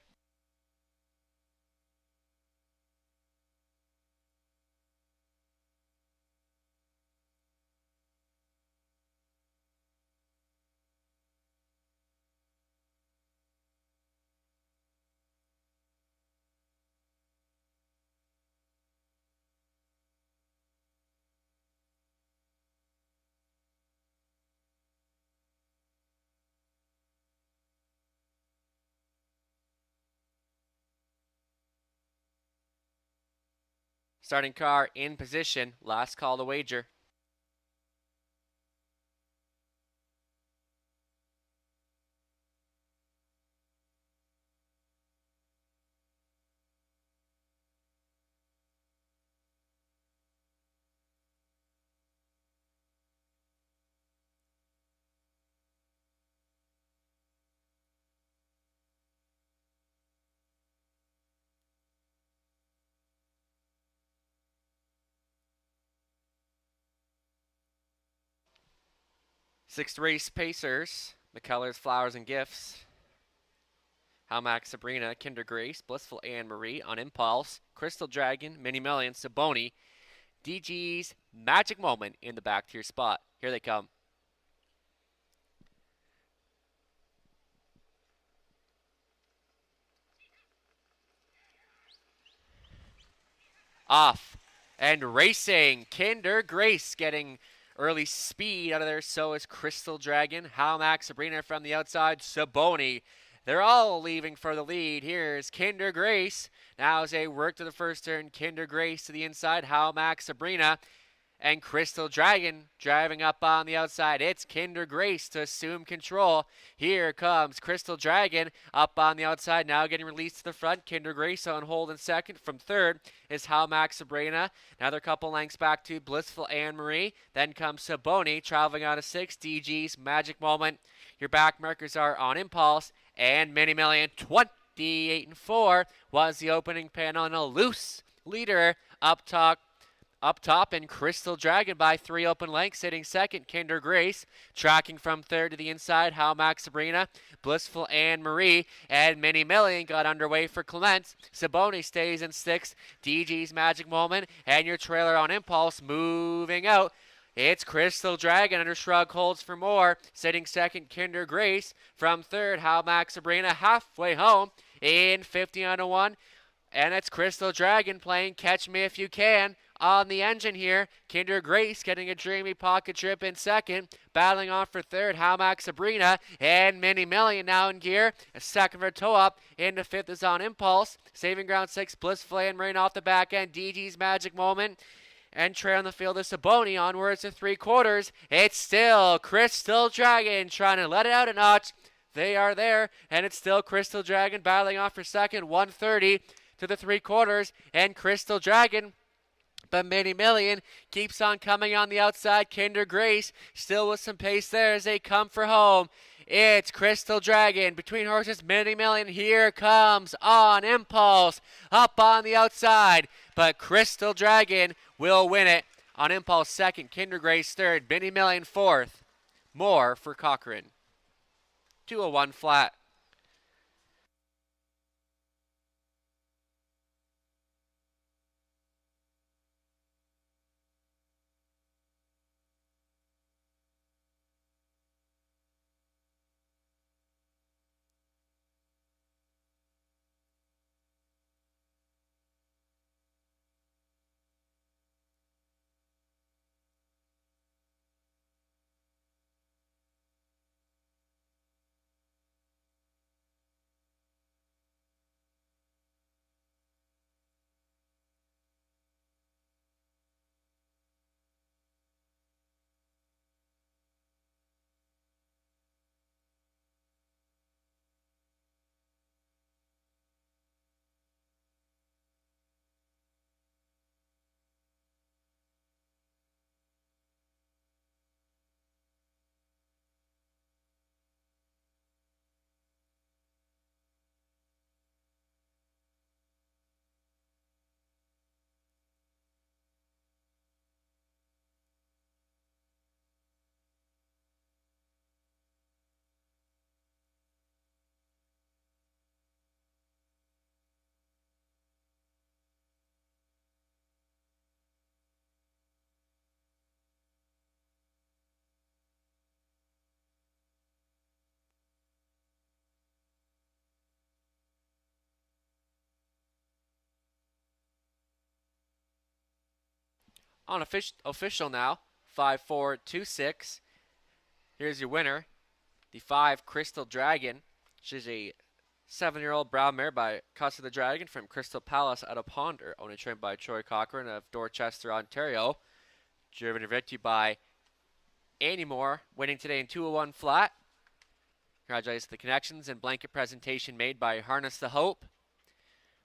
Starting car in position. Last call to wager. Sixth race Pacers. The colors, flowers, and gifts. Halmax, Sabrina, Kinder Grace, Blissful Anne Marie on Impulse, Crystal Dragon, Mini Million, Saboni, DG's Magic Moment in the back tier spot. Here they come. Off and racing. Kinder Grace getting early speed out of there. So is Crystal Dragon. Halmax, Sabrina from the outside. Saboni. They're all leaving for the lead. Here's Kinder Grace. Now as they work to the first turn, Kinder Grace to the inside. Halmax, Sabrina, and Crystal Dragon driving up on the outside. It's Kinder Grace to assume control. Here comes Crystal Dragon up on the outside, now getting released to the front. Kinder Grace on hold in second. From third is Halmax, Sabrina. Another couple lengths back to Blissful Anne Marie. Then comes Saboni traveling out of 6. DG's Magic Moment. Your back markers are on Impulse and Mini Million. 28-4 was the opening panel, and a loose leader up top. And Crystal Dragon by 3 open lengths, sitting second. Kinder Grace tracking from third to the inside. Halmax, Sabrina, Blissful Anne Marie, and Mini Million got underway for Clements. Saboni stays in 6th. DG's Magic Moment, and your trailer on Impulse moving out. It's Crystal Dragon under shrug, holds for more. Sitting second, Kinder Grace. From third, Halmax, Sabrina halfway home in 50-1. And it's Crystal Dragon playing Catch Me If You Can on the engine here. Kinder Grace getting a dreamy pocket trip in second. Battling on for third, Halmax, Sabrina, and Mini Million now in gear. A second for toe up. Into 5th is on Impulse. Saving ground 6, Blissful Anne Marie off the back end. DG's Magic Moment. And trailing the field is Saboni onwards to 3/4. It's still Crystal Dragon trying to let it out a notch. They are there, and it's still Crystal Dragon battling off for second. 1:30 to the 3/4, and Crystal Dragon. But Mini Million keeps on coming on the outside. Kinder Grace still with some pace there as they come for home. It's Crystal Dragon between horses. Mini Million here comes on Impulse up on the outside. But Crystal Dragon will win it on Impulse second. Kinder Grace third. Mini Million fourth. More for Cochrane. 201 flat. On official now, 5426. Here's your winner, the 5 Crystal Dragon. She's a 7-year-old brown mare by Cuss of the Dragon from Crystal Palace out of Ponder, owned and trained by Troy Cochran of Dorchester, Ontario. Driven to victory by Annie Moore, winning today in 201 flat. Congratulations to the connections and blanket presentation made by Harness the Hope.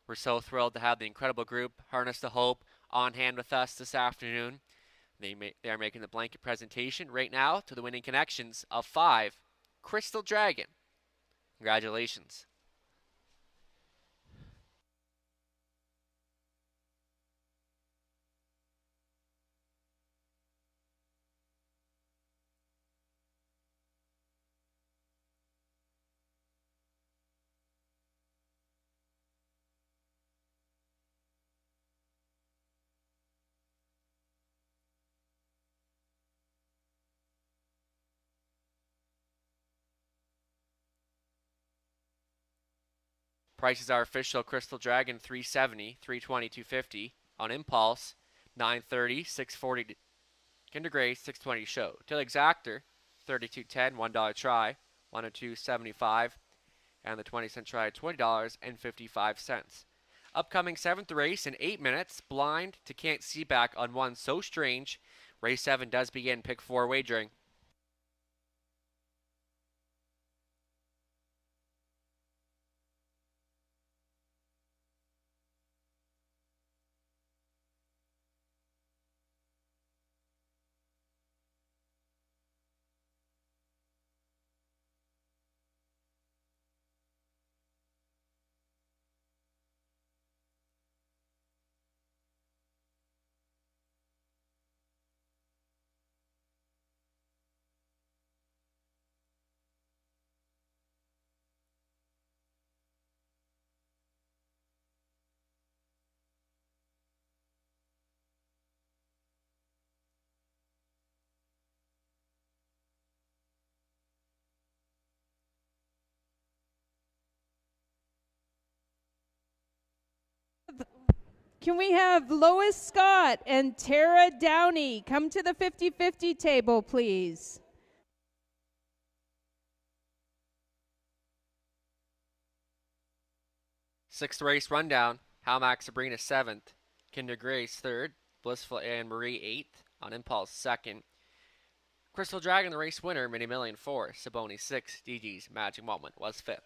We're so thrilled to have the incredible group Harness the Hope on hand with us this afternoon. They are making the blanket presentation right now to the winning connections of 5 Crystal Dragon. Congratulations. Prices are official Crystal Dragon 370, 320, 250 on Impulse, 930, 640 Kinder Gray, 620 show. Till Exactor, 32.10, $1 try, 102.75, and the 20-cent try, $20.55. Upcoming 7th race in 8 minutes, blind to can't see back on 1 So Strange. Race 7 does begin, pick 4 wagering. Can we have Lois Scott and Tara Downey come to the 50-50 table, please? Sixth race rundown. Halmax Sabrina 7th. Kinder Grace 3rd. Blissful Anne Marie 8th. On Impulse 2nd. Crystal Dragon, the race winner, Mini Million 4th. Saboni 6th. DG's Magic Moment was 5th.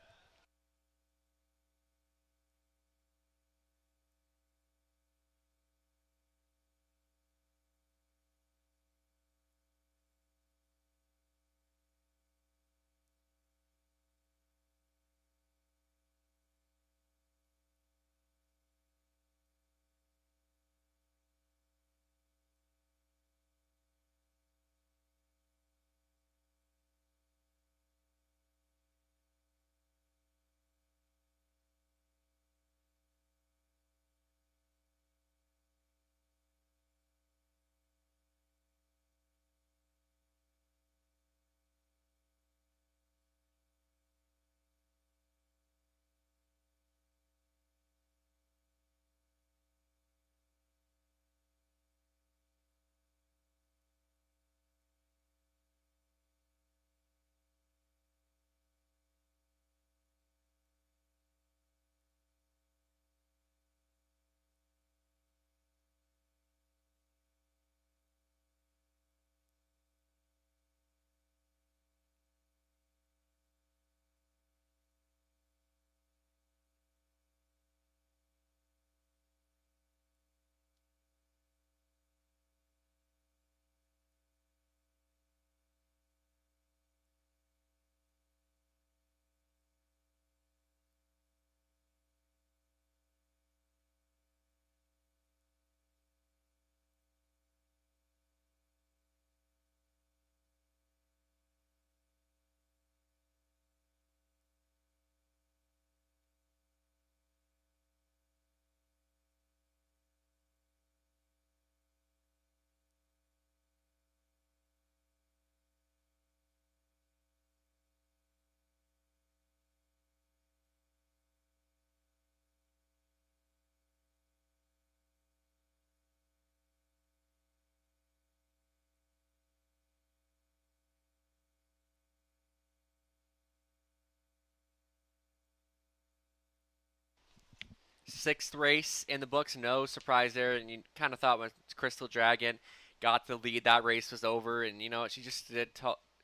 6th race in the books. No surprise there, and you kind of thought when Crystal Dragon got the lead, that race was over, and she just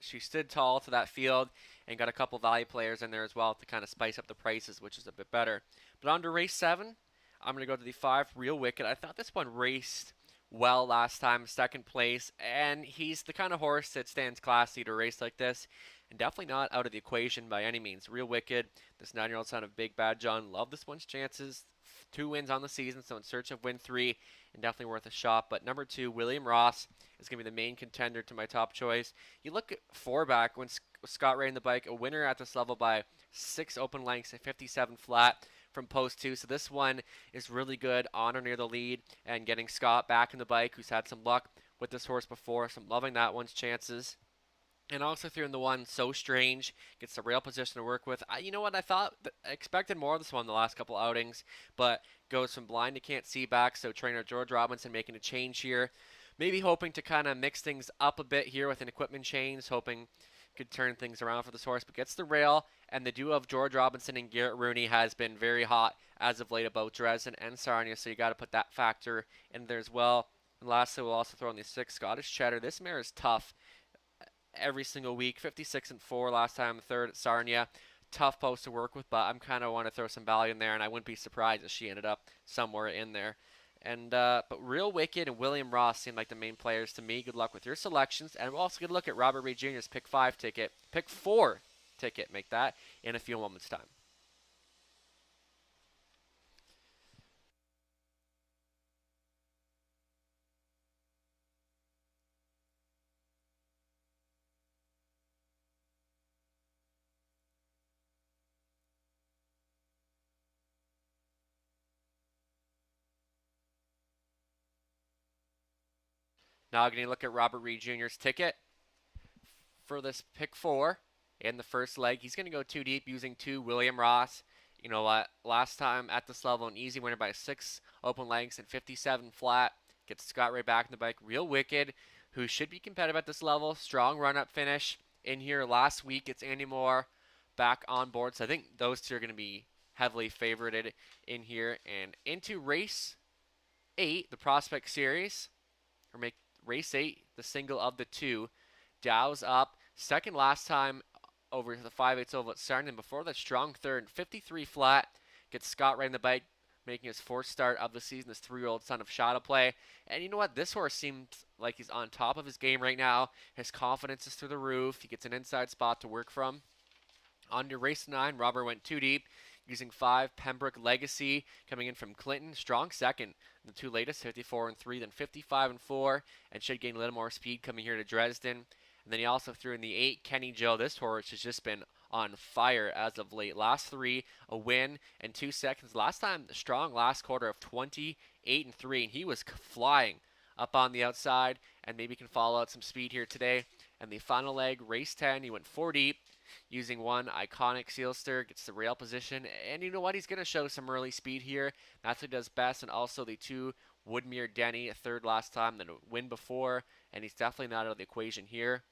she stood tall to that field and got a couple value players in there as well to kind of spice up the prices, which is a bit better. But on to race 7, I'm going to go to the 5 Real Wicked. I thought this one raced well last time, 2nd place, and he's the kind of horse that stands classy to race like this, and definitely not out of the equation by any means. Real Wicked, this 9-year-old son of Big Bad John, love this one's chances. 2 wins on the season, so in search of win 3, and definitely worth a shot. But number 2, William Ross, is going to be the main contender to my top choice. You look at 4 back when Scott ran the bike, a winner at this level by 6 open lengths and 57 flat from post 2. So this one is really good on or near the lead, and getting Scott back in the bike, who's had some luck with this horse before. So I'm loving that one's chances. And also threw in the one So Strange, gets the rail position to work with. You know what, I expected more of this one the last couple outings, but goes from blind to can't see back, so trainer George Robinson making a change here. Maybe hoping to kind of mix things up a bit here with an equipment change, hoping could turn things around for this horse, but gets the rail, and the duo of George Robinson and Garrett Rooney has been very hot as of late about Dresden and Sarnia, so you got to put that factor in there as well. And lastly, we'll also throw in the 6 Scottish Cheddar. This mare is tough every single week. 56-4 last time, 3rd at Sarnia. Tough post to work with, but I'm kind of want to throw some value in there, and I wouldn't be surprised if she ended up somewhere in there. And but Real Wicked and William Ross seem like the main players to me. Good luck with your selections, and we'll also get a look at Robert Reed Jr.'s pick 5 ticket, pick 4 ticket. Make that in a few moments' time. Now going to look at Robert Reed Jr.'s ticket for this pick 4 in the first leg. He's going to go 2 deep using 2 William Ross. You know what? Last time at this level, an easy winner by 6 open lengths and 57 flat. Gets Scott Ray back in the bike. Real Wicked, who should be competitive at this level. Strong run-up finish in here last week. It's Andy Moore back on board. So I think those two are going to be heavily favorited in here. And into race 8, the Prospect Series, or make race 8 the single of the 2. Dow's up. 2nd last time over the 5/8 oval at Sarnia. Before that, strong 3rd, 53 flat. Gets Scott right in the bike, making his 4th start of the season. This 3-year-old son of Shadow Play. And you know what? This horse seems like he's on top of his game right now. His confidence is through the roof. He gets an inside spot to work from. On to race 9, Robert went 2 deep, using 5 Pembroke Legacy, coming in from Clinton. Strong 2nd. The 2 latest, 54-3, then 55-4, and should gain a little more speed coming here to Dresden. And then he also threw in the 8 Kenny Joe. This horse has just been on fire as of late. Last 3, a win and 2 seconds. Last time, the strong last quarter of 28-3, and he was flying up on the outside, and maybe can follow out some speed here today. And the final leg, race 10, he went 4 deep, using 1 Iconic Sealster, gets the rail position, and you know what? He's going to show some early speed here. That's what he does best, and also the 2 Woodmere Denny, a 3rd last time, then a win before, and he's definitely not out of the equation here.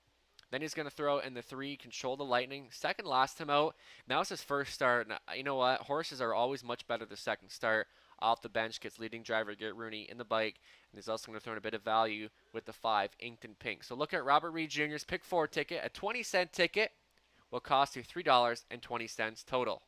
Then he's going to throw in the 3 Control the Lightning, 2nd last time out. Now it's his 1st start, and you know what? Horses are always much better the 2nd start. Off the bench, gets leading driver Garrett Rooney in the bike, and he's also going to throw in a bit of value with the 5 Inked in Pink. So look at Robert Reed Jr.'s pick 4 ticket, a 20-cent ticket. Will cost you $3.20 total.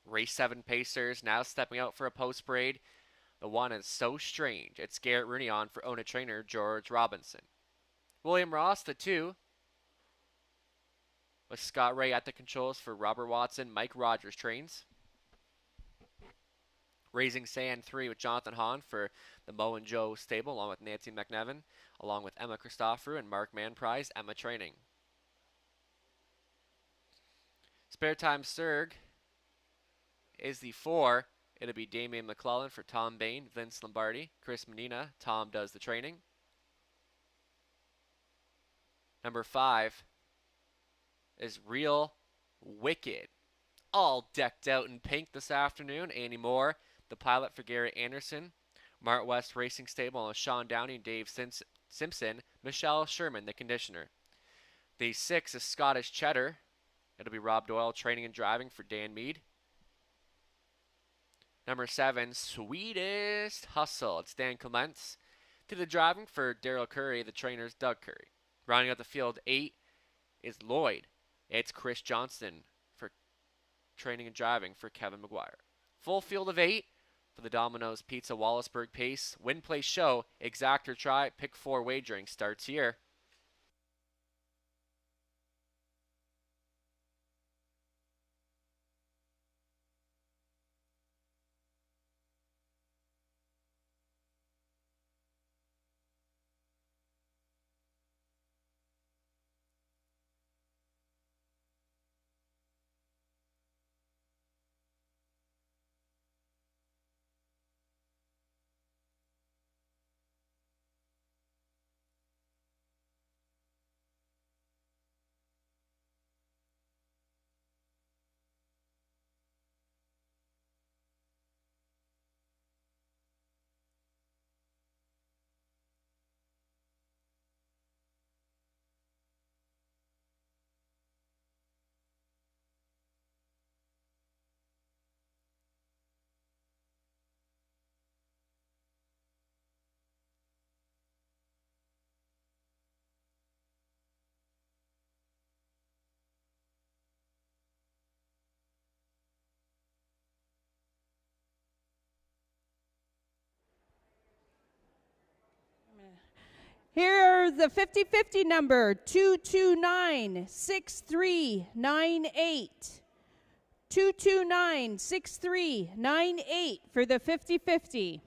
Race 7 Pacers now stepping out for a post parade. The one is So Strange. It's Garrett Rooney on for owner trainer George Robinson. William Ross, the 2, with Scott Ray at the controls for Robert Watson. Mike Rogers trains. Raising Sand 3 with Jonathan Hahn for the Mo and Joe stable, along with Nancy McNevin, along with Emma Christopheru and Mark Manprize. Emma training. Spare Time Surg is the 4. It'll be Damian McClellan for Tom Bain, Vince Lombardi, Chris Menina. Tom does the training. Number 5 is Real Wicked. All decked out in pink this afternoon. Annie Moore, the pilot for Garrett Anderson. Mart West Racing Stable with Sean Downey and Dave Simpson. Michelle Sherman, the conditioner. The 6 is Scottish Cheddar. It'll be Rob Doyle training and driving for Dan Mead. Number 7, Sweetest Hustle. It's Dan Clements. To the driving for Daryl Curry, the trainer's Doug Curry. Rounding out the field, 8 is Lloyd. It's Chris Johnston for training and driving for Kevin McGuire. Full field of 8 for the Domino's Pizza Wallaceburg Pace. Win, Play, Show, Exact or Try, Pick 4 wagering starts here. Here, the 50-50 number, 229-6398. 229-6398 for the 50-50.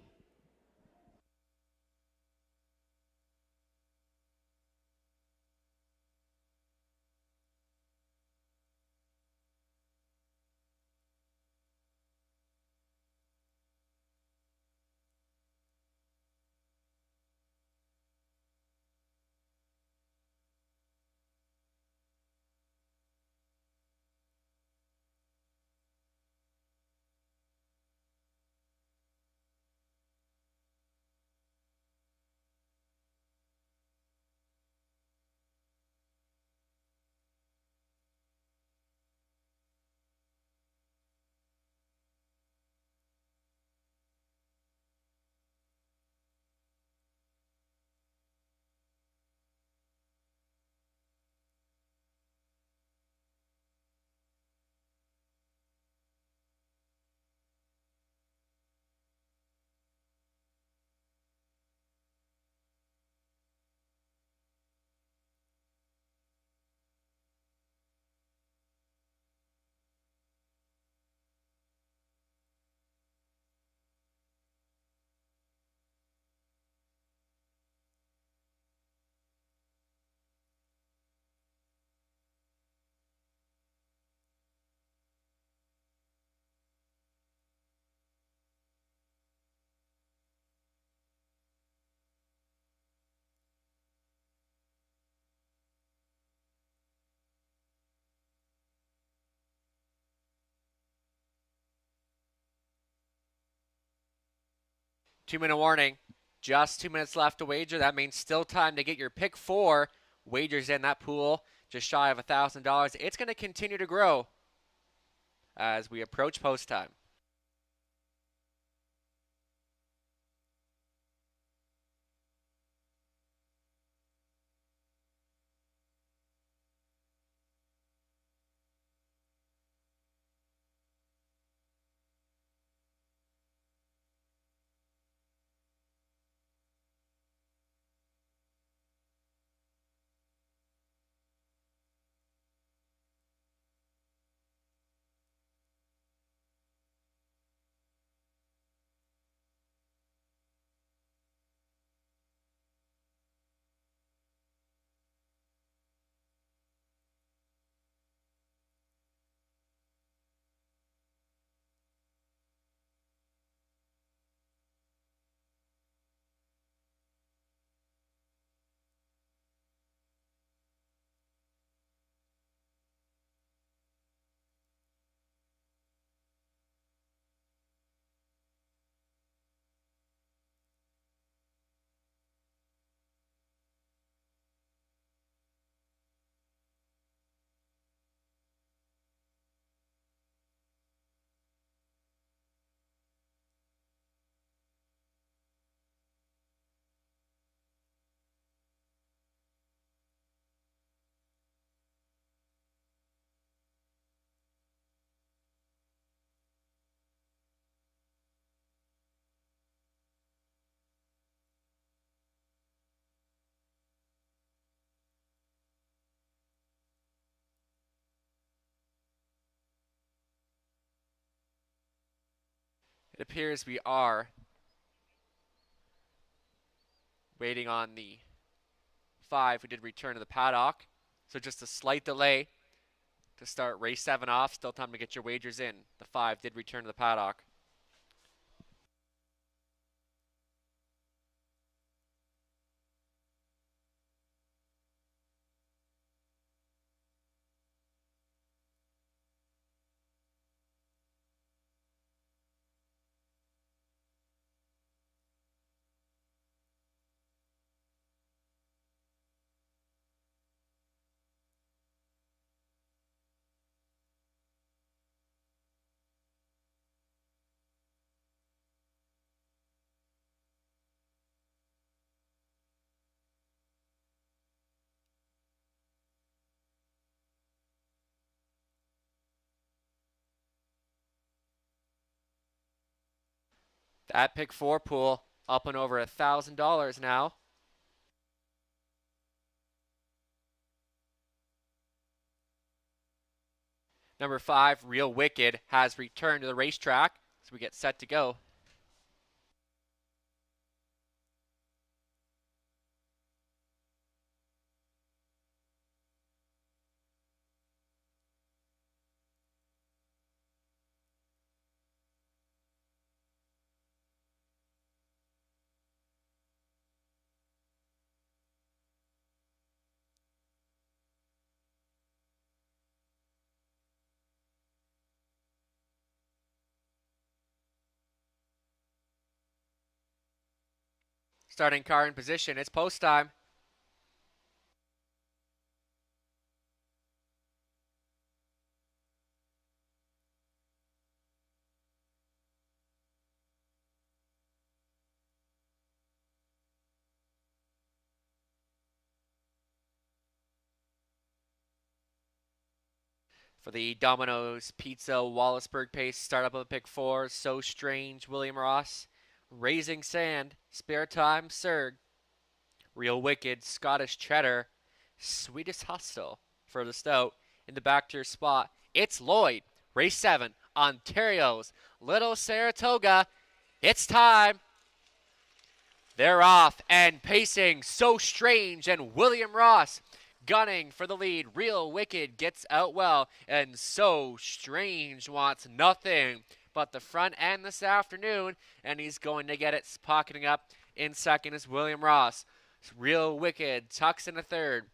Two-minute warning. Just 2 minutes left to wager. That means still time to get your pick 4 wagers in that pool. Just shy of $1,000. It's going to continue to grow as we approach post time. It appears we are waiting on the 5 who did return to the paddock. So just a slight delay to start race 7 off. Still time to get your wagers in. The 5 did return to the paddock. That pick 4 pool up and over $1,000 now. Number 5, Real Wicked, has returned to the racetrack, so we get set to go. Starting car in position. It's post time. For the Domino's Pizza Wallaceburg pace startup of pick 4, So Strange, William Ross, Raising Sand, Spare Time, Surg, Real Wicked, Scottish Cheddar, Sweetest Hustle for the Stout. In the back tier spot, it's Lloyd, race 7, Ontario's Little Saratoga. It's time. They're off and pacing, So Strange and William Ross gunning for the lead. Real Wicked gets out well, and So Strange wants nothing but the front end this afternoon, and he's going to get it. Pocketing up in second is William Ross. Real Wicked tucks in a third,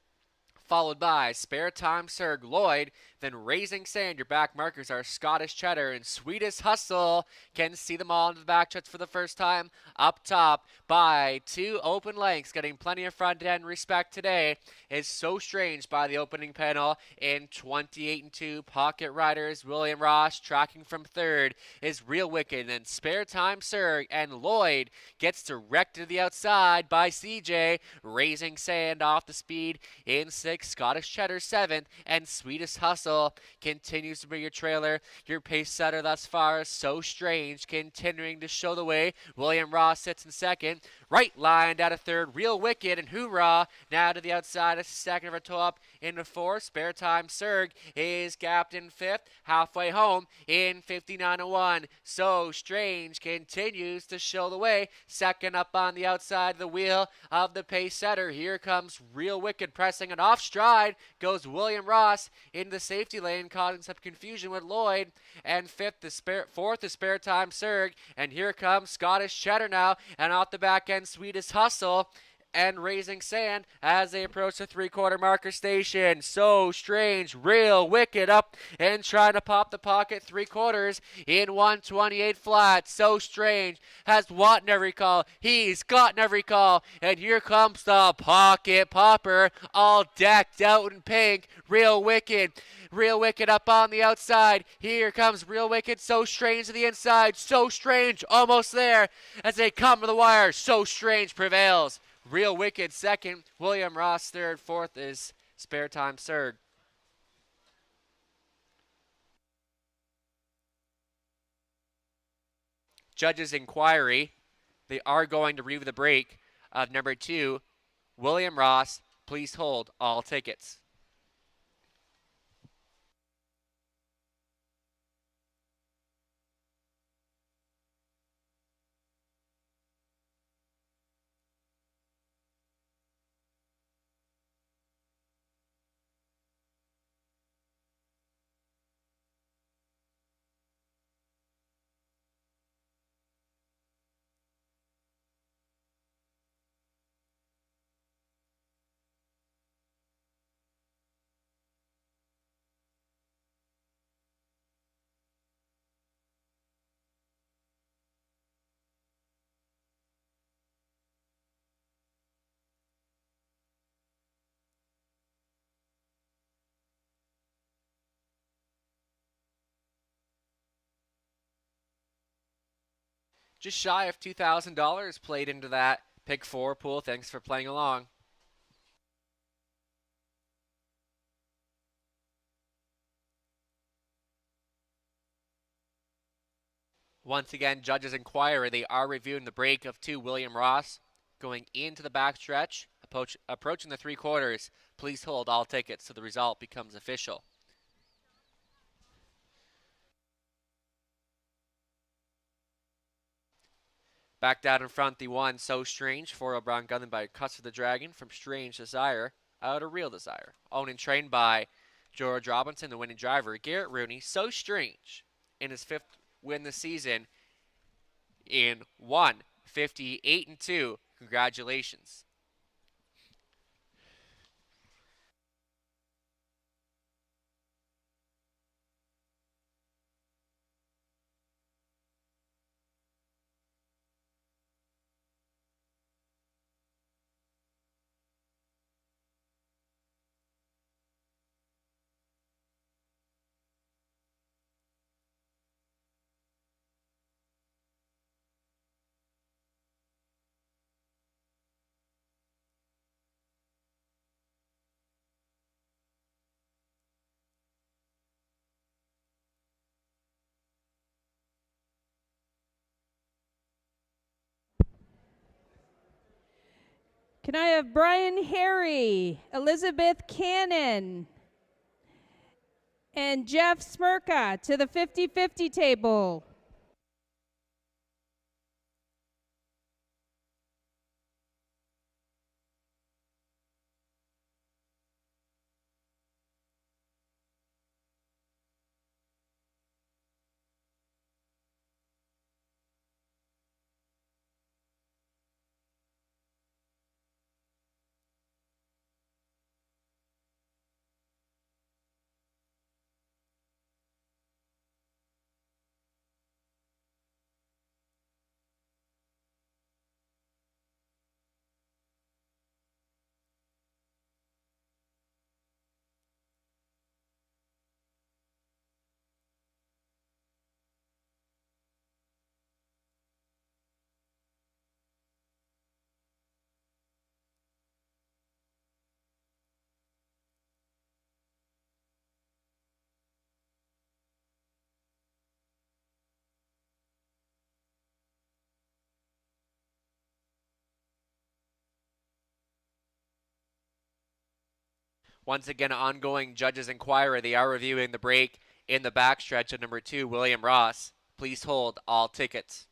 followed by Spare Time Surg, Lloyd, then Raising Sand. Your back markers are Scottish Cheddar and Sweetest Hustle. Can see them all in the back stretch for the first time. Up top by 2 open lengths, getting plenty of front end respect today, is So Strange by the opening panel in 28-2. Pocket Riders, William Ross tracking from third is Real Wicked, then Spare Time Surg, and Lloyd gets directed to the outside by CJ. Raising Sand off the speed in 6th, Scottish Cheddar 7th, and Sweetest Hustle continues to be your trailer. Your pace setter thus far, So Strange, continuing to show the way. William Ross sits in second. Right lined out of third, Real Wicked, and Hoorah now to the outside. A second of a toe up into 4th. Spare Time Surg is gapped in 5th. Halfway home in 59.01. So Strange continues to show the way. Second up on the outside of the wheel of the pace setter. Here comes Real Wicked pressing it off stride. Goes William Ross into the safety lane, causing some confusion with Lloyd. And 4th is Spare Time Surg. And here comes Scottish Cheddar now. And off the back end, Sweetest Hustle and Raising Sand as they approach the 3/4 marker station. So Strange, Real Wicked up and trying to pop the pocket 3/4 in 128 flat. So Strange has wanted every call. He's gotten every call. And here comes the pocket popper, all decked out in pink. Real Wicked up on the outside. Here comes Real Wicked. So Strange to the inside. So Strange almost there as they come to the wire. So Strange prevails. Real Wicked second, William Ross third, 4th is Spare Time Surg. Judges' inquiry, they are going to review the break of number 2, William Ross. Please hold all tickets. Just shy of $2,000 played into that pick 4 pool. Thanks for playing along. Once again, judges inquire. They are reviewing the break of 2 William Ross going into the backstretch, approaching the 3/4. Please hold all tickets so the result becomes official. Back down in front, the 1, So Strange, 4 Brown Gunman by Custer the Dragon from Strange Desire out of Real Desire. Owned and trained by George Robinson, the winning driver. Garrett Rooney, So Strange, in his 5th win this season in 1:58.2. Congratulations. Can I have Brian Harry, Elizabeth Cannon, and Jeff Smirka to the 50-50 table? Once again, ongoing judges inquiry. They are reviewing the break in the backstretch of number 2, William Ross. Please hold all tickets.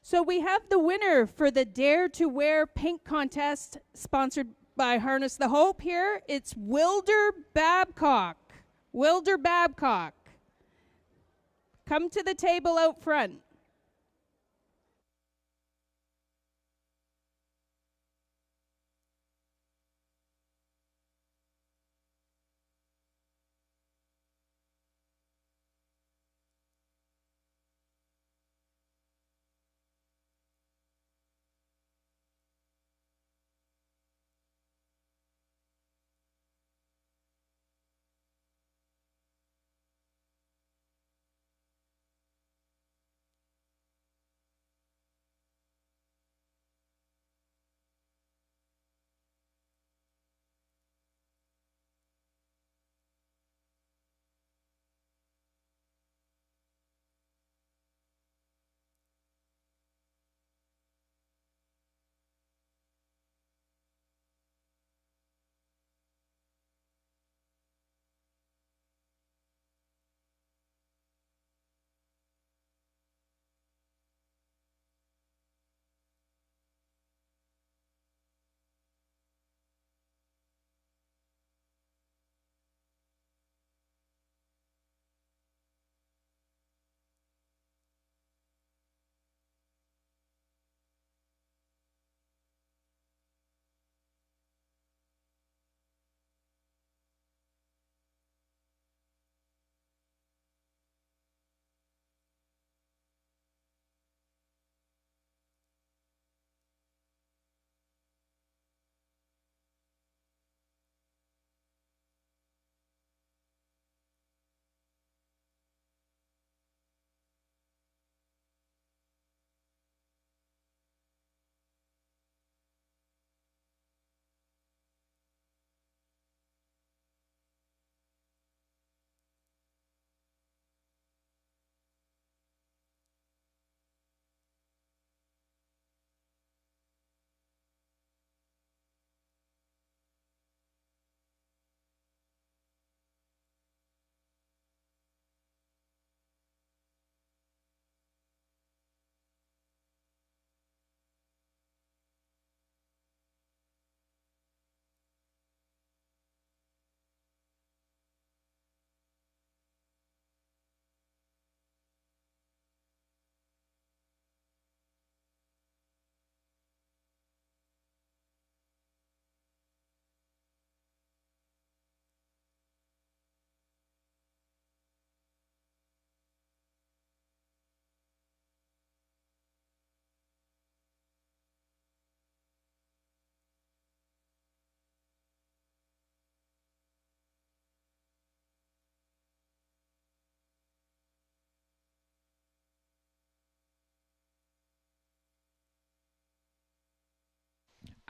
So we have the winner for the Dare to Wear Pink contest sponsored by Harness the Hope here. It's Wilder Babcock. Wilder Babcock. Come to the table out front.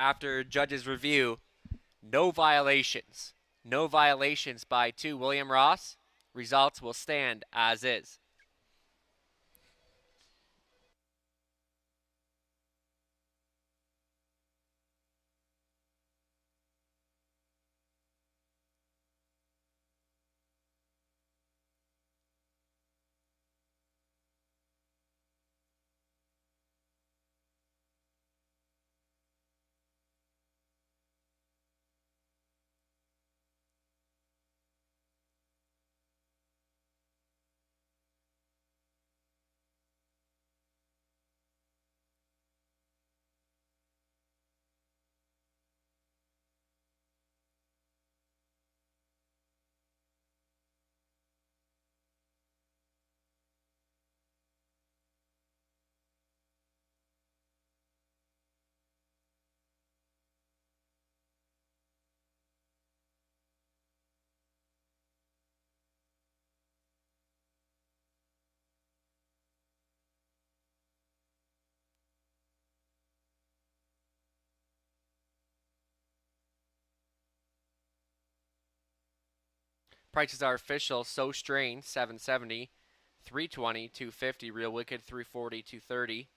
After judges' review, no violations. No violations by 2 William Ross. Results will stand as is. Prices are official. So Strain 770, 320, 250. Real Wicked 340, 230.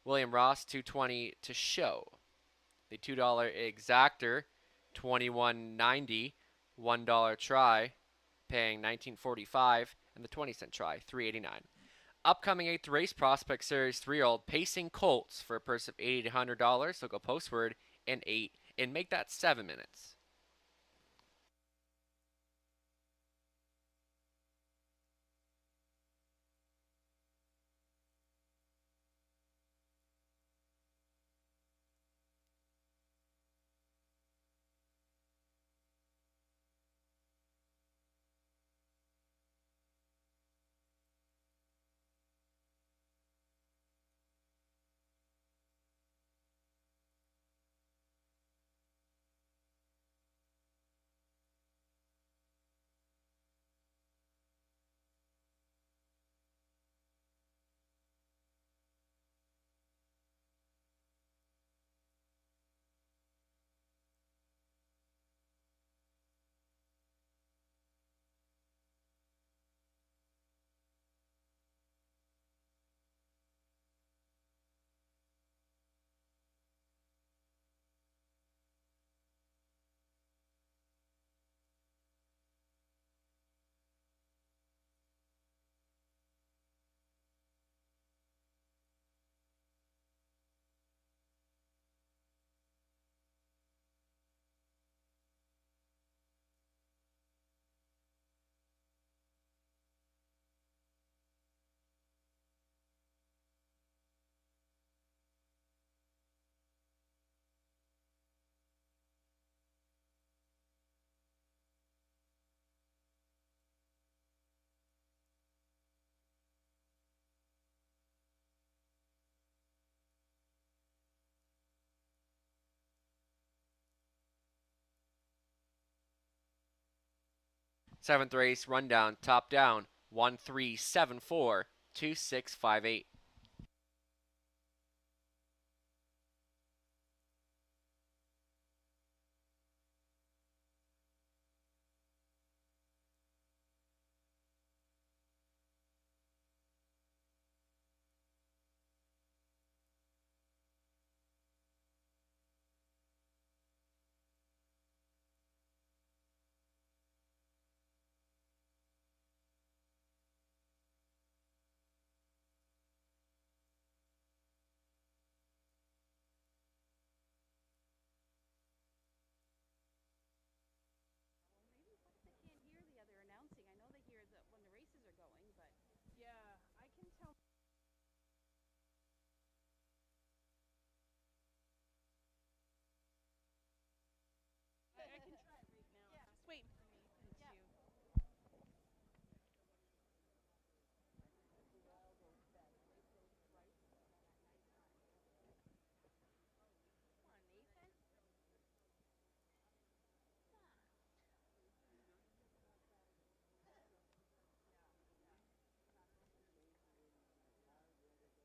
William Ross 220 to show. The $2 exactor 21.90. $1 try paying 19.45, and the 20-cent try 3.89. Upcoming 8th race, Prospect Series 3-year-old Pacing Colts for a purse of $80 to $100. So go postword in 8 and make that 7 minutes. Seventh race rundown, top down, 1374, 2658.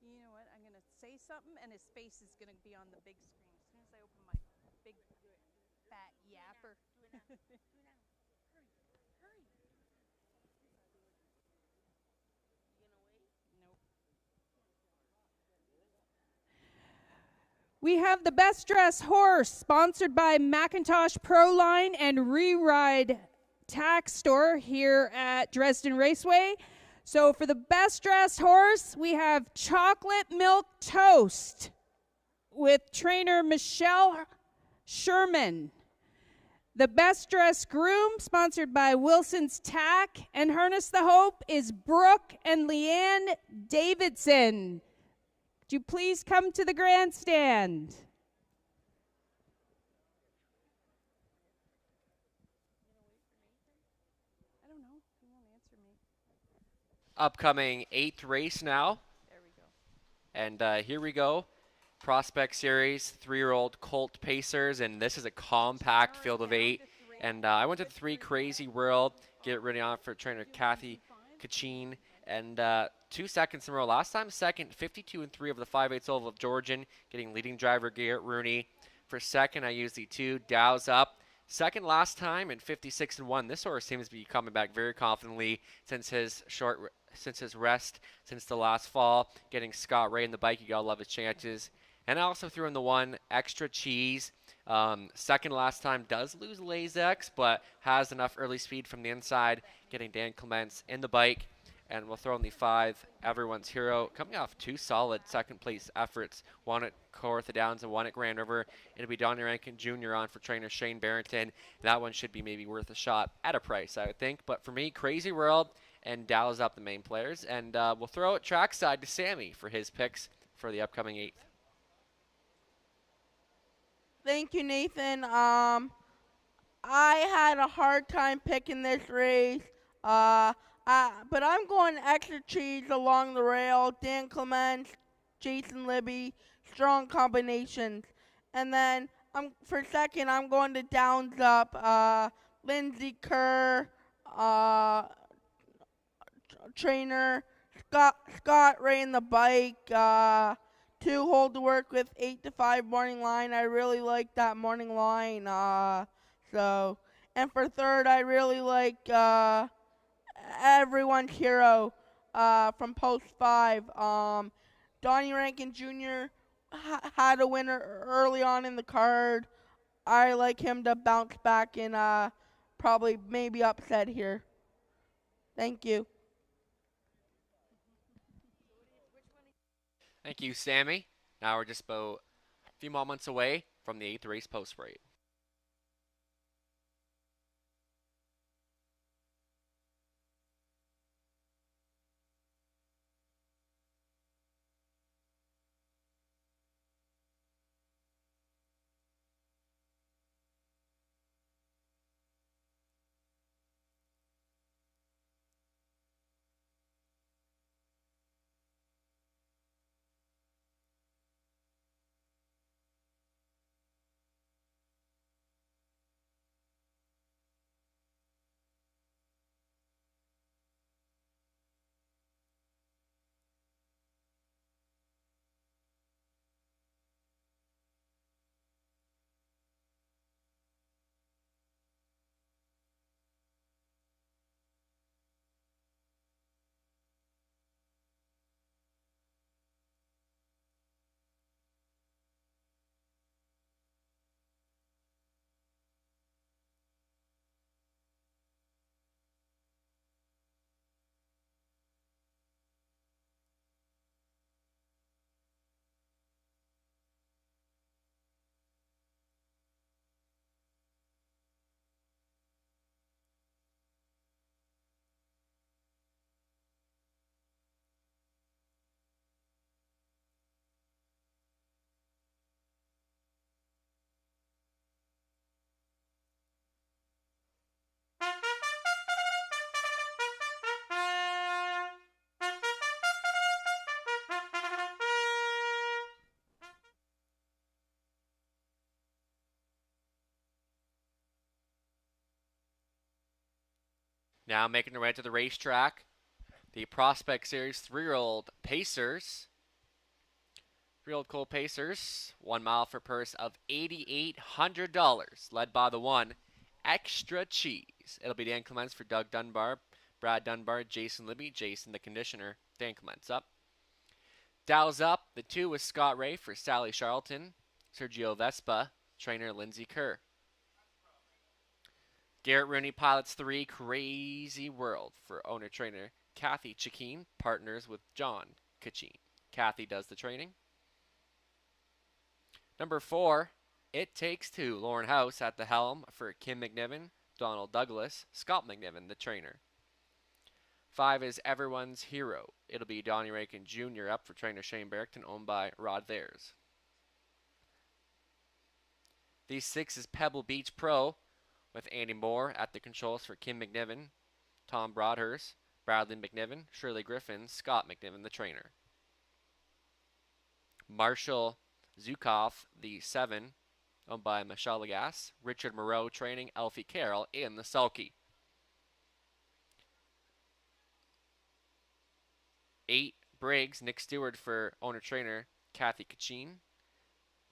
You know what? I'm going to say something, and his face is going to be on the big screen as soon as I open We have the Best Dressed Horse, sponsored by Macintosh Proline and Re-Ride Tax Store here at Dresden Raceway. So for the Best Dressed Horse, we have Chocolate Milk Toast with trainer Michelle Sherman. The Best Dressed Groom, sponsored by Wilson's Tack, and Harness the Hope is Brooke and Leanne Davidson. Would you please come to the grandstand? I don't know. He won't answer me. Upcoming 8th race now. There we go. And here we go. Prospect Series, 3-year-old Colt Pacers, and this is a compact field of 8. And I went to the 3 Crazy World, get ready on for trainer Kathy Kachin. And 2 seconds in a row. Last time second, 52 and 3 of the 5/8 oval of Georgian, getting leading driver Garrett Rooney. For second, I used the 2 Dow's Up. Second last time and 56 and 1. This horse seems to be coming back very confidently since his rest since the last fall. Getting Scott Ray in the bike, you gotta love his chances. And I also threw in the 1 Extra Cheese. Second last time, does lose Lazex, but has enough early speed from the inside, getting Dan Clements in the bike. And we'll throw in the 5 Everyone's Hero, coming off 2 solid second-place efforts, 1 at Kawartha Downs and 1 at Grand River. It'll be Donnie Rankin Jr. on for trainer Shane Barrington. That one should be maybe worth a shot at a price, I would think. But for me, Crazy World and Dow's Up the main players. And we'll throw it trackside to Sammy for his picks for the upcoming 8th. Thank you, Nathan. I had a hard time picking this race. But I'm going Extra Cheese along the rail, Dan Clements, Jason Libby, strong combinations. And then for second, I'm going to Downs Up, Lindsay Kerr, trainer, Scott Ray in the bike, 2 Hold to Work with 8 to 5 morning line. I really like that morning line. And for third, I really like Everyone's Hero from Post 5. Donnie Rankin Jr. Had a winner early on in the card. I like him to bounce back and probably maybe upset here. Thank you. Thank you, Sammy. Now we're just about a few moments away from the 8th race post parade. Now making their way to the racetrack, the Prospect Series 3-year-old Pacers. 3-year-old Cole Pacers, 1 mile for purse of $8,800, led by the 1 Extra Cheese. It'll be Dan Clements for Doug Dunbar, Brad Dunbar, Jason Libby, Jason the conditioner, Dan Clements up. Dow's up. The 2 was Scott Ray for Sally Charlton, Sergio Vespa, trainer Lindsay Kerr. Garrett Rooney pilots 3, Crazy World for owner-trainer Kathy Chikeen, partners with John Kacheen. Kathy does the training. Number 4, It Takes Two, Lauren House at the helm for Kim McNiven, Donald Douglas, Scott McNiven, the trainer. 5 is Everyone's Hero. It'll be Donnie Rankin Jr. up for trainer Shane Barrington, owned by Rod Thayers. The 6 is Pebble Beach Pro with Andy Moore at the controls for Kim McNiven, Tom Broadhurst, Bradley McNiven, Shirley Griffin, Scott McNiven, the trainer. Marshall Zukoff, the 7, owned by Michelle Lagasse, Richard Moreau training Elfie Carroll in the sulky. 8, Briggs, Nick Stewart for owner-trainer Kathy Kacheen,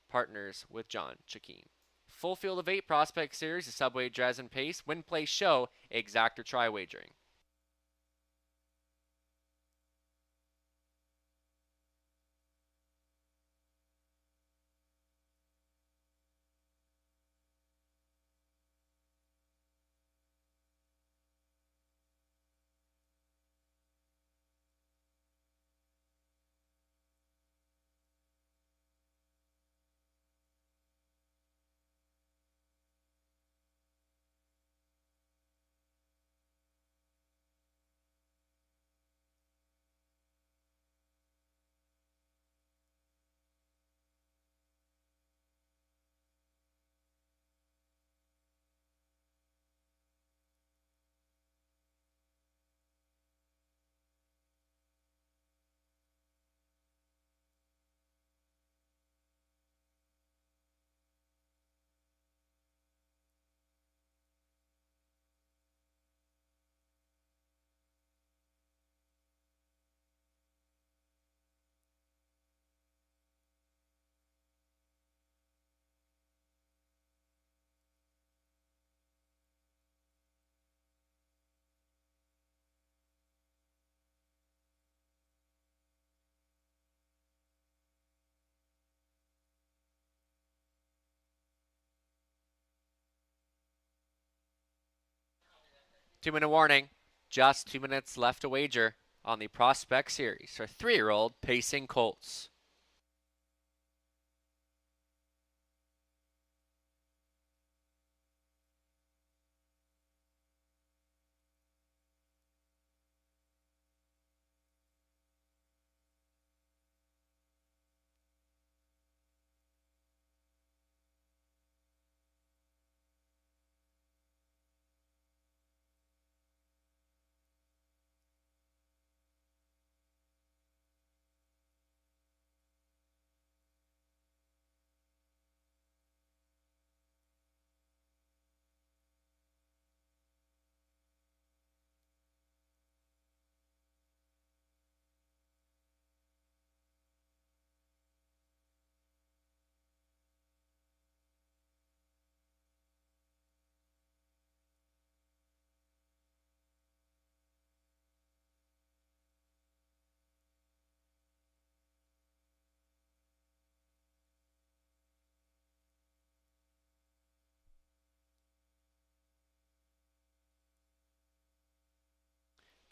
partners with John Chikeen. Full field of 8 prospect series, the Subway Dresden Pace, win, play, show, exact or try wagering. Two-minute warning. Just 2 minutes left to wager on the Prospect Series for 3-year-old Pacing Colts.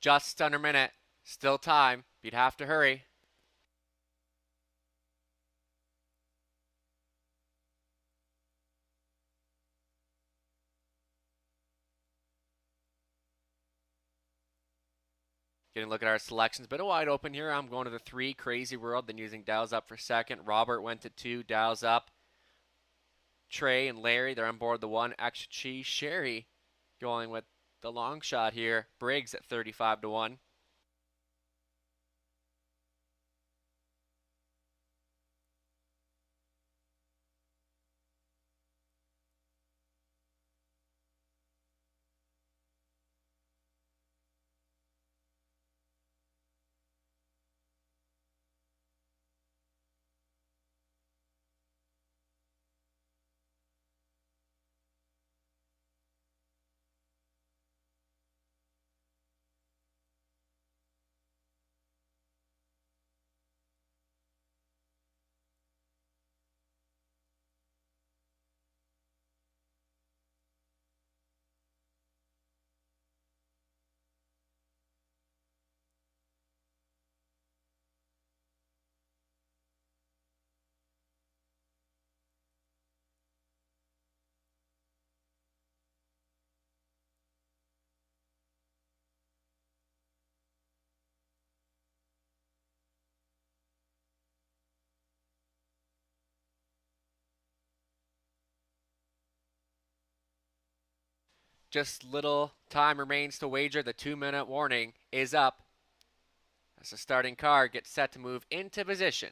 Just under a minute. Still time. You'd have to hurry. Getting a look at our selections. Bit of wide open here. I'm going to the 3, Crazy World, then using Dow's up for 2nd. Robert went to 2, Dow's up. Trey and Larry, they're on board the 1, Extra Cheese. Sherry going with the long shot here. Briggs at 35 to 1. Just little time remains to wager. The 2-minute warning is up as the starting car gets set to move into position.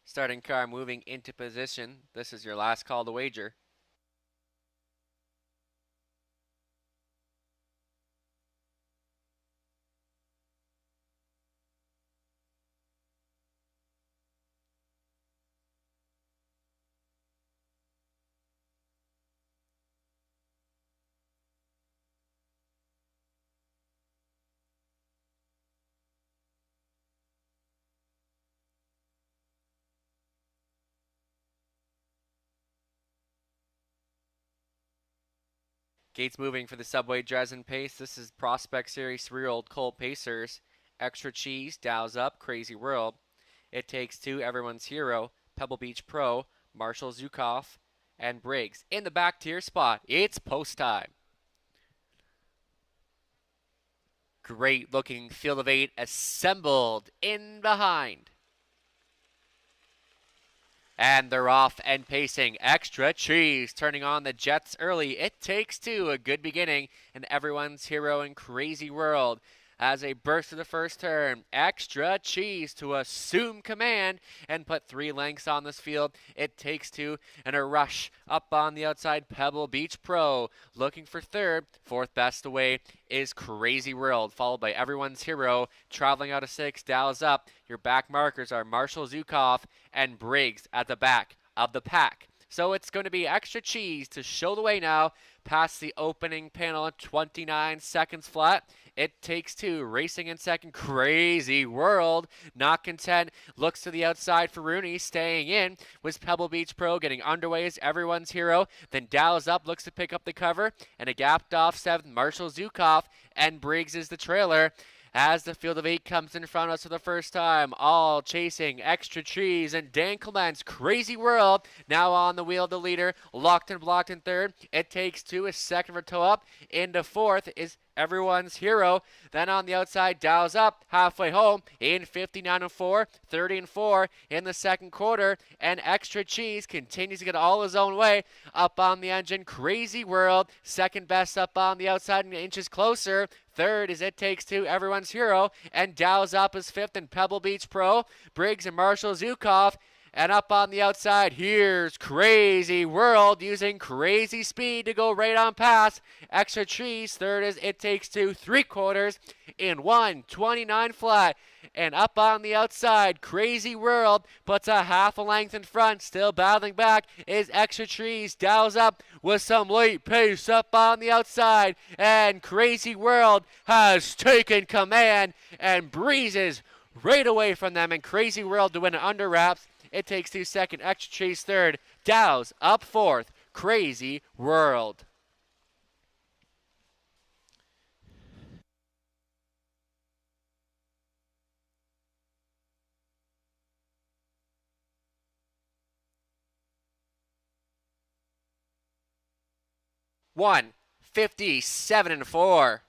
Starting car moving into position. This is your last call to wager. Gates moving for the Subway Dresden Pace. This is Prospect Series 3-year-old Colt Pacers. Extra Cheese, Dows Up, Crazy World. It Takes Two, Everyone's Hero, Pebble Beach Pro, Marshall Zukov, and Briggs. In the back tier spot, it's post time. Great looking field of 8 assembled in behind. And they're off and pacing. Extra Cheese turning on the Jets early. It Takes Two, a good beginning. And Everyone's Hero in Crazy World. As they burst to the first turn, Extra Cheese to assume command and put 3 lengths on this field. It Takes Two, and a rush up on the outside. Pebble Beach Pro looking for third. Fourth best away is Crazy World, followed by Everyone's Hero. Traveling out of 6, Dows Up. Your back markers are Marshall Zukov and Briggs at the back of the pack. So it's going to be Extra Cheese to show the way now past the opening panel at 29 seconds flat. It Takes Two racing in second. Crazy World not content, looks to the outside for Rooney. Staying in was Pebble Beach Pro. Getting underway is Everyone's Hero. Then Dows Up looks to pick up the cover, and a gapped off 7th Marshall Zukov, and Briggs is the trailer. As the field of 8 comes in front of us for the first time, all chasing Extra Cheese and Dan Clement's Crazy World. Now on the wheel, the leader, locked and blocked in third. It Takes Two is second for toe up. Into fourth is Everyone's Hero. Then on the outside, Dows Up halfway home in 59-4, 30-4 in the second quarter. And Extra Cheese continues to get all his own way up on the engine. Crazy World, second best up on the outside and inches closer. Third is It Takes Two, Everyone's Hero, and Dows Up is fifth in Pebble Beach Pro. Briggs and Marshall Zukov. And up on the outside, here's Crazy World using crazy speed to go right on past Extra Cheese. Third is It Takes Two, 3/4 in 1:29 flat. And up on the outside, Crazy World puts a half a length in front. Still battling back is Extra Cheese. Dows Up with some late pace up on the outside. And Crazy World has taken command and breezes right away from them. And Crazy World to win it under wraps. It Takes Two second, Extra Cheese third, Dows Up fourth, Crazy World. One, 57-4.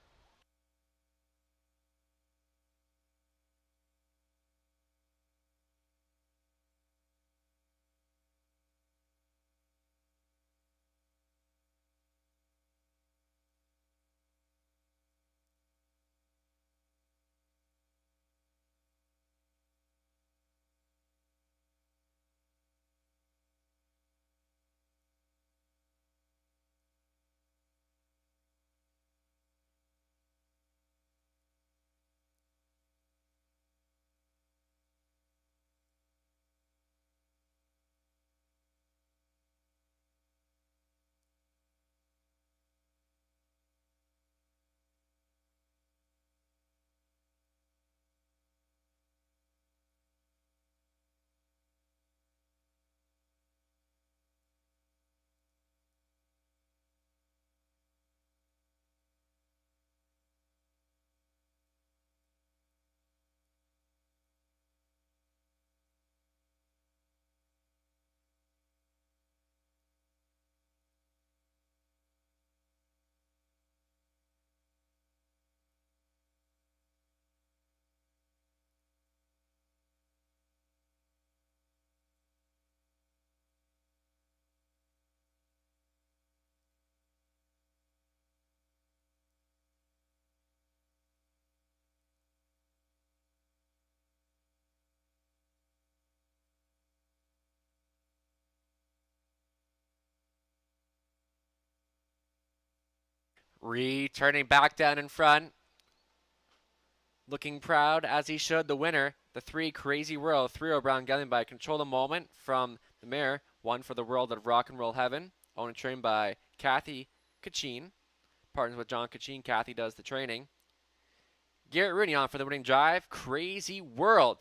Returning back down in front. Looking proud as he should. The winner, the 3 Crazy World 3-0 Brown Gelding by Control the Moment from the mare. 1 for the World of Rock and Roll Heaven. Owned and trained by Kathy Kachin. Partners with John Kachin. Kathy does the training. Garrett Rooney on for the winning drive. Crazy World.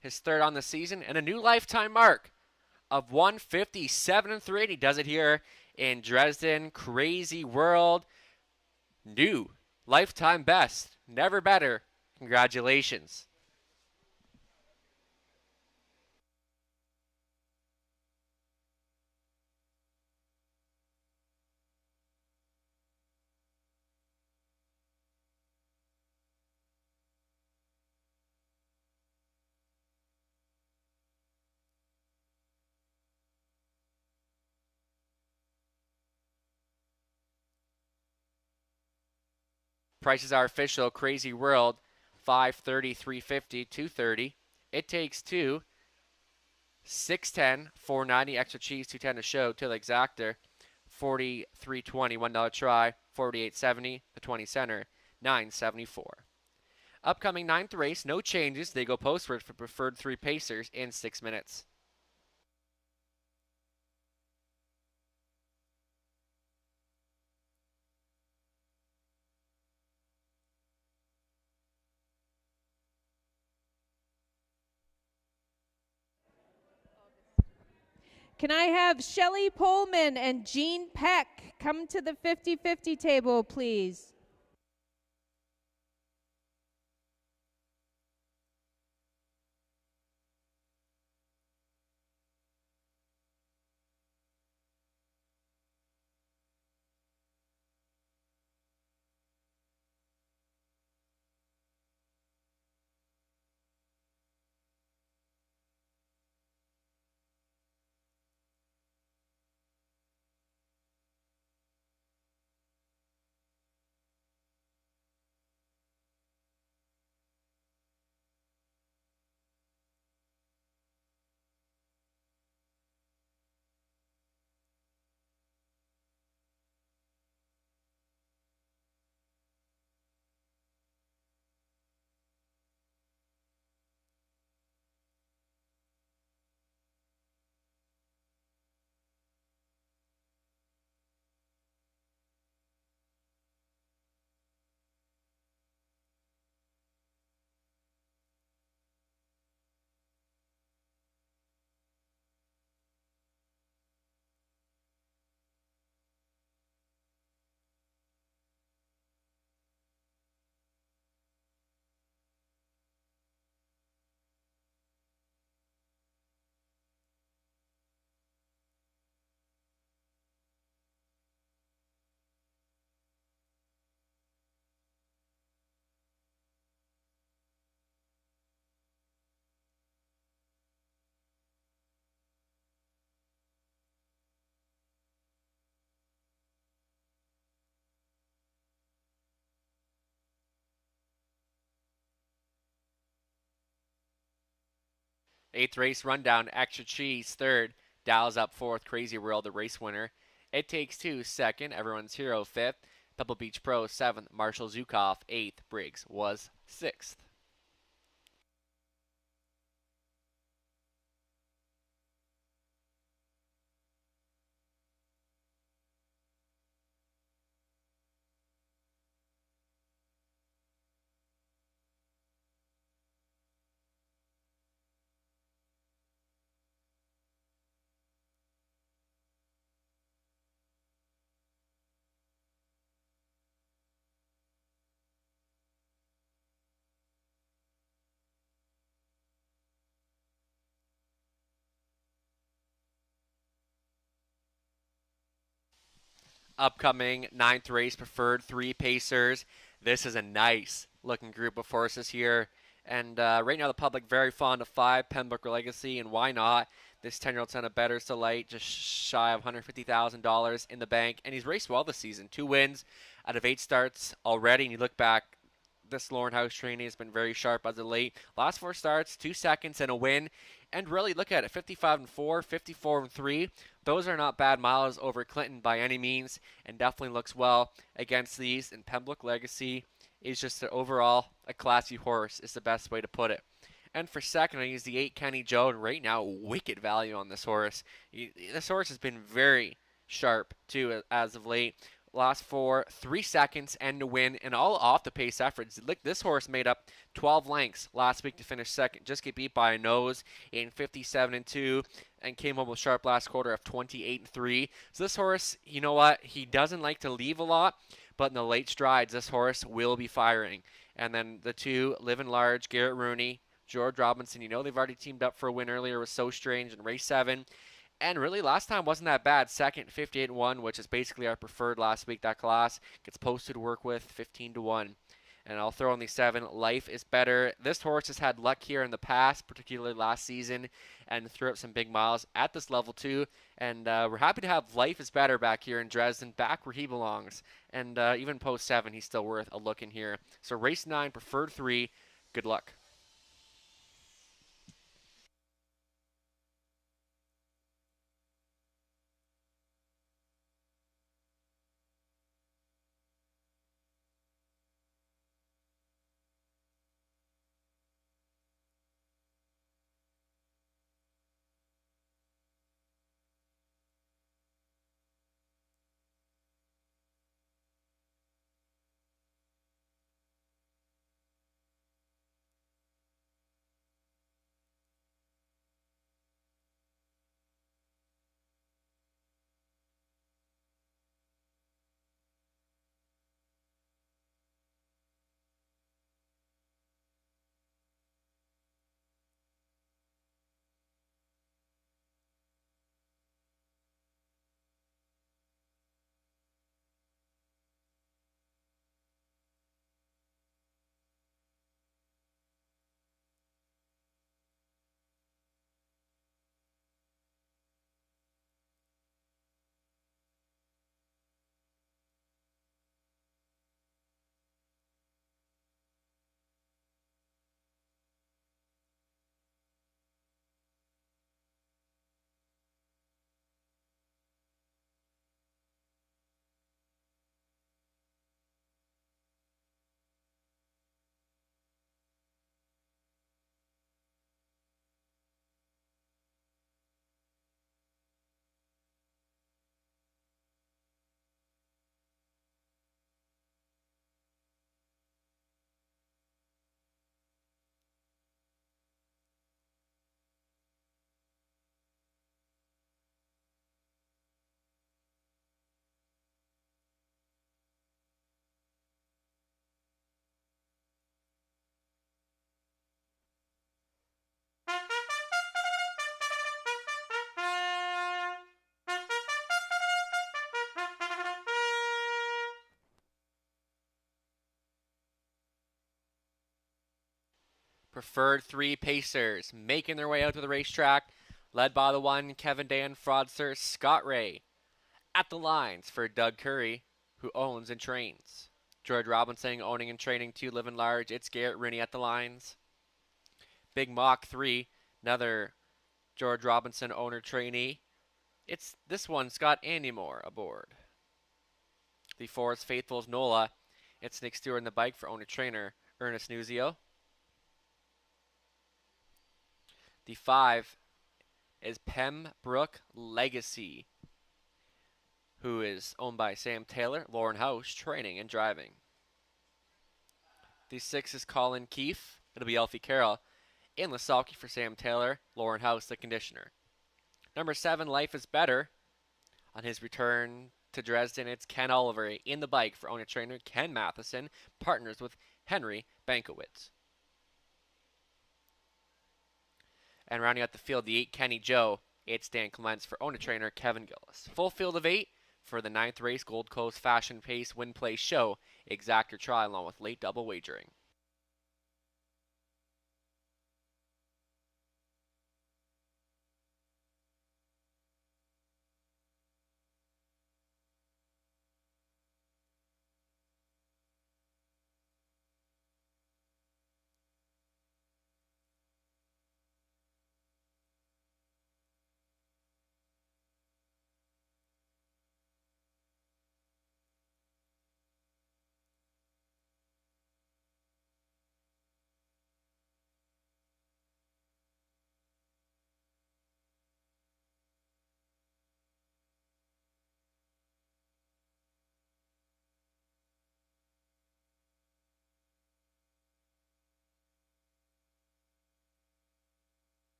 His 3rd on the season and a new lifetime mark of 157 and 3. He does it here in Dresden. Crazy World. New lifetime best. Never better. Congratulations. Prices are official. Crazy World, $530, $350, $230. It Takes Two, $610, $490. Extra cheese, $210 to show. Till exactor, $43.20. $1 try, $48.70. The 20 center, $9.74. Upcoming 9th race, no changes. They go postward for preferred 3 pacers in 6 minutes. Can I have Shelley Pullman and Jean Peck come to the 50-50 table, please? Eighth race rundown, Extra Cheese 3rd, Dallas up 4th, Crazy World the race winner. It Takes Two 2nd, Everyone's Hero 5th, Pebble Beach Pro 7th, Marshall Zukov 8th, Briggs was 6th. Upcoming 9th race, preferred 3 pacers. This is a nice looking group of horses here. And right now the public very fond of 5, Pembroke Legacy, and why not? This 10-year-old son of Better's Delight, just shy of $150,000 in the bank. And he's raced well this season. 2 wins out of 8 starts already. And you look back, this Lauren House training has been very sharp as of late. Last 4 starts, 2 seconds and a win. And really, look at it, 55-4, 54-3. Those are not bad miles over Clinton by any means, and definitely looks well against these. And Pembroke Legacy is just overall a classy horse, is the best way to put it. And for second, I use the 8 Kenny Joe, and right now, wicked value on this horse. This horse has been very sharp, too, as of late. Last 4, 3 seconds, and to win, and all off the pace efforts. Look, this horse made up 12 lengths last week to finish second. Just get beat by a nose in 57-2, and came home with sharp last quarter of 28-3. So this horse, you know what? He doesn't like to leave a lot, but in the late strides, this horse will be firing. And then the 2, Living Large, Garrett Rooney, George Robinson, you know they've already teamed up for a win earlier with So Strange in race 7. And really, last time wasn't that bad. Second, 58-1, which is basically our preferred last week. That class gets posted to work with 15-1. And I'll throw in the 7, Life is Better. This horse has had luck here in the past, particularly last season, and threw up some big miles at this level too. And we're happy to have Life is Better back here in Dresden, back where he belongs. And even post 7, he's still worth a look in here. So race 9, preferred 3. Good luck. Preferred 3 Pacers making their way out to the racetrack, led by the 1 Kevin Dan Fraudster Scott Ray. At the lines for Doug Curry, who owns and trains. George Robinson owning and training 2 Living Large. It's Garrett Rooney at the lines. Big Mock 3, another George Robinson owner trainee. It's this one, Scott Andy Moore aboard. The 4 is Faithful's Nola. It's Nick Stewart in the bike for owner trainer Ernest Nuzio. The 5 is Pembroke Legacy, who is owned by Sam Taylor, Lauren House, training and driving. The 6 is Colin Keefe. It'll be Elfie Carroll. In Lasaki for Sam Taylor, Lauren House, the conditioner. Number 7, Life is Better. On his return to Dresden, it's Ken Oliver in the bike for owner trainer Ken Matheson, partners with Henry Bankowitz. And rounding out the field, the 8 Kenny Joe, it's Dan Clements for owner trainer Kevin Gillis. Full field of 8 for the 9th race, Gold Coast Fashion Pace Win Play Show, exactor try along with late double wagering.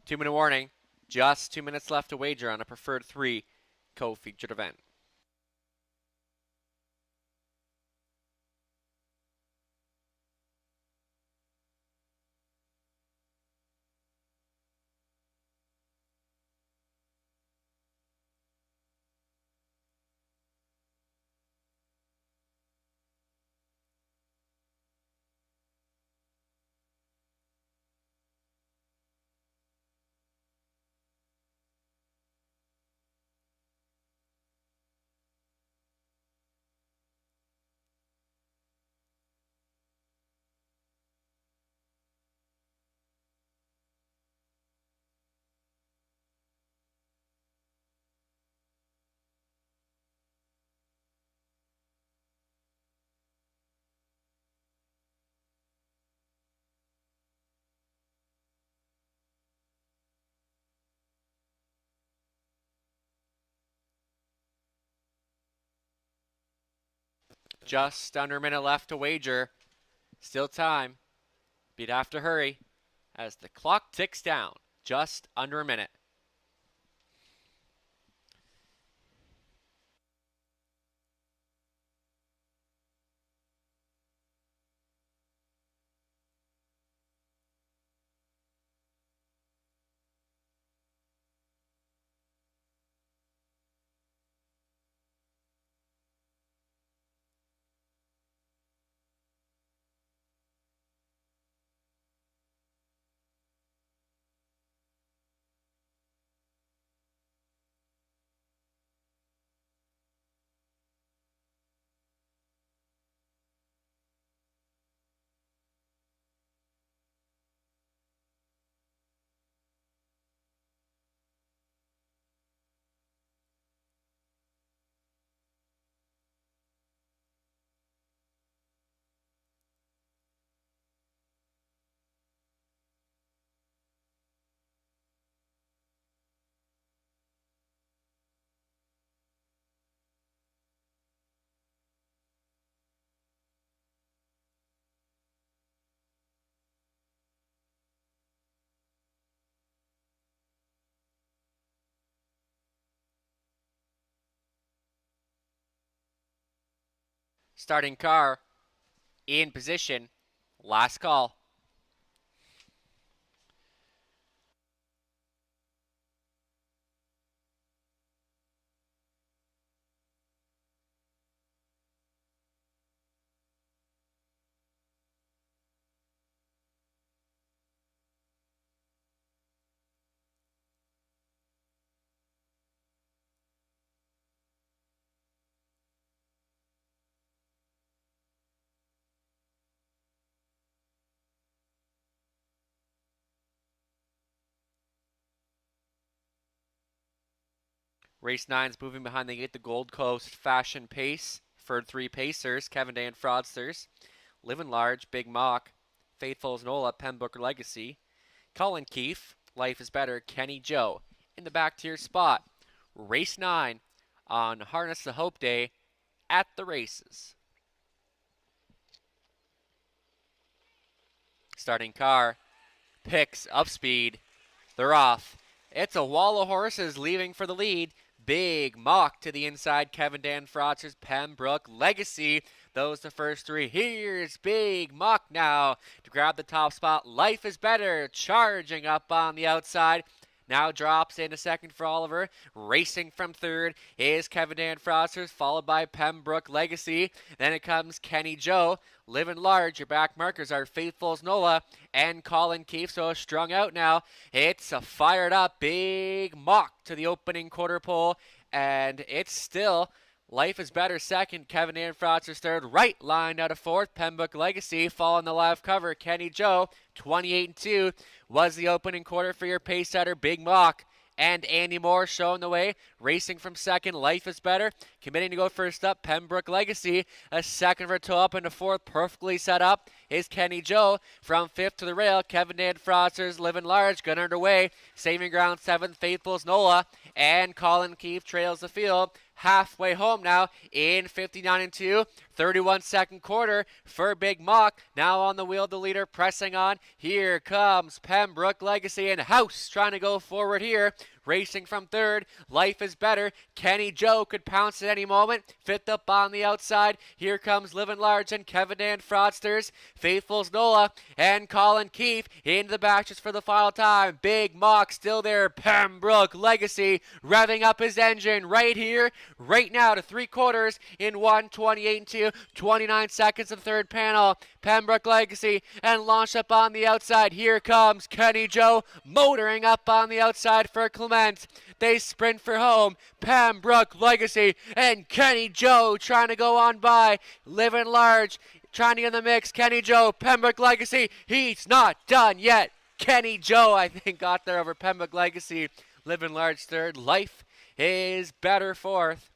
2-minute warning. Just 2 minutes left to wager on a preferred 3 co-featured event. Just under a minute left to wager. Still time. But you'd have to hurry as the clock ticks down. Just under a minute. Starting car in position. Last call. Race 9's moving behind the gate, the Gold Coast Fashion Pace. Preferred 3 Pacers, Kevin Day and Fraudsters. Living Large, Big Mock. Faithful as Nola, Pembroke Legacy. Colin Keefe, Life is Better, Kenny Joe. In the back tier spot, Race 9 on Harness the Hope Day at the races. Starting car, picks up speed. They're off. It's a wall of horses leaving for the lead. Big Mock to the inside. Kevin Dan Fraudsters, Pembroke Legacy. Those the first 3. Here's Big Mock now to grab the top spot. Life is Better charging up on the outside. Now drops into second for Oliver. Racing from third is Kevin Dan Fraudsters, followed by Pembroke Legacy. Then it comes Kenny Joe. Living Large, your back markers are Faithful as Nola and Colin Keefe. So strung out now. It's a fired up Big Mock to the opening quarter pole. And it's still Life is Better second. Kevin Dan Fraudsters third. Right line out of fourth. Pembroke Legacy following the live cover. Kenny Joe, 28-2 was the opening quarter for your pace setter. Big Mock and Andy Moore showing the way. Racing from second, Life is Better. Committing to go first up, Pembroke Legacy. A second for toe up into fourth, perfectly set up, is Kenny Joe. From fifth to the rail, Kevin Dan Fraudsters, Living Large, gun underway. Saving ground seventh, Faithful's Nola. And Colin Keefe trails the field. halfway home now in 59-2. 31-second quarter for Big Mock. Now on the wheel, the leader pressing on. Here comes Pembroke Legacy and House trying to go forward here. Racing from third, Life is Better. Kenny Joe could pounce at any moment. Fifth up on the outside. Here comes Living Large and Kevin Dan Fraudsters. Faithful's Nola and Colin Keefe into the back just for the final time. Big Mock still there. Pembroke Legacy revving up his engine right here, right now to 3/4 in 1:28-2. 29 seconds of third panel. Pembroke Legacy and launch up on the outside. Here comes Kenny Joe motoring up on the outside for Clement. They sprint for home. Pembroke Legacy and Kenny Joe trying to go on by. Living Large trying to get in the mix. Kenny Joe, Pembroke Legacy. He's not done yet. Kenny Joe, I think, got there over Pembroke Legacy. Living Large third. Life is Better fourth.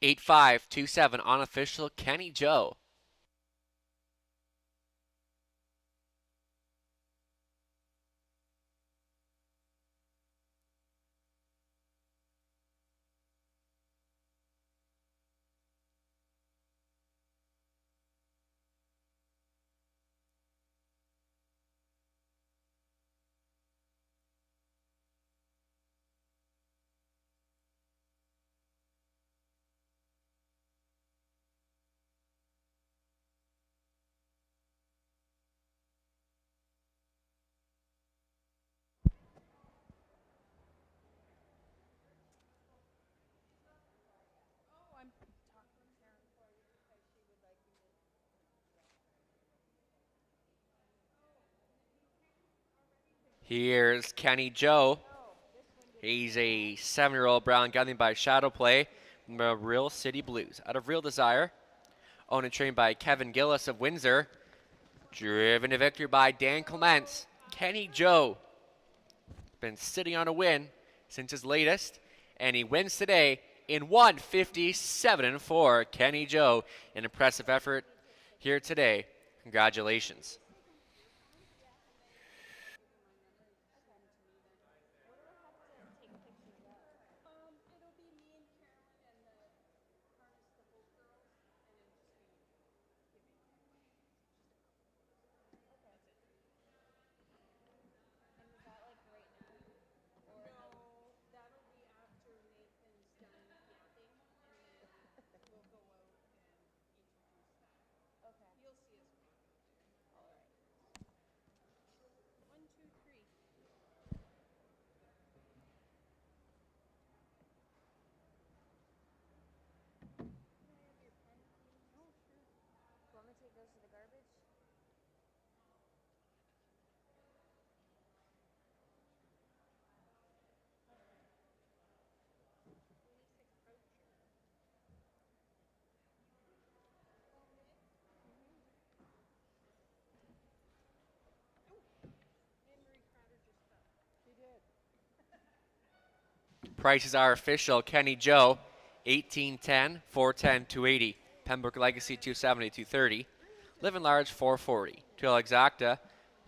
Eight 5-2-7 unofficial Kenny Joe. Here's Kenny Joe. He's a 7-year-old brown gelding by Shadow Play from the Real City Blues. Out of Real Desire, owned and trained by Kevin Gillis of Windsor. Driven to victory by Dan Clements. Kenny Joe been sitting on a win since his latest, and he wins today in 1:57-4. Kenny Joe, an impressive effort here today. Congratulations. Prices are official. Kenny Joe, 1810, 410, 280. Pembroke Legacy, 270, 230. Living Large, 440. Trail Exacta,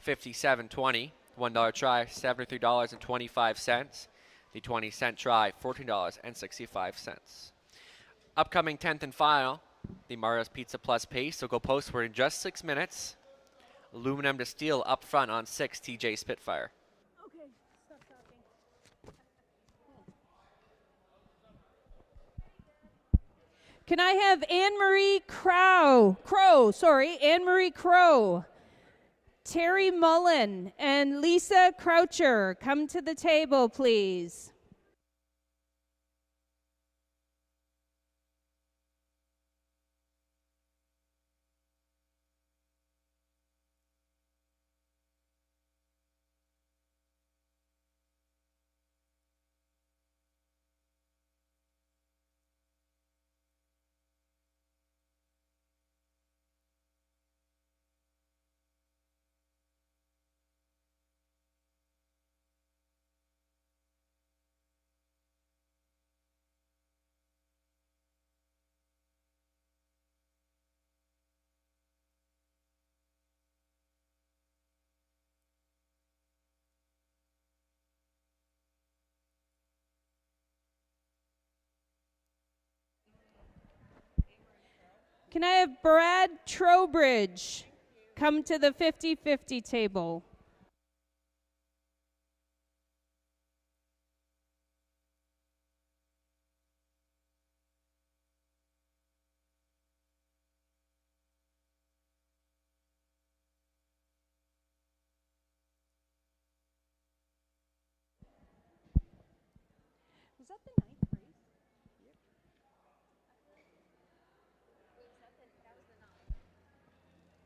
57.20. $1 try, $73.25. The 20-cent try, $14.65. Upcoming 10th and final, the Mario's Pizza Plus pace. So go postward in just 6 minutes. Aluminum to steel up front on 6 TJ Spitfire. Okay, stop talking. Can I have Anne-Marie Crow, Anne-Marie Crow, Terry Mullen, and Lisa Croucher come to the table, please. Can I have Brad Trowbridge come to the 50-50 table? Was that the ninth race?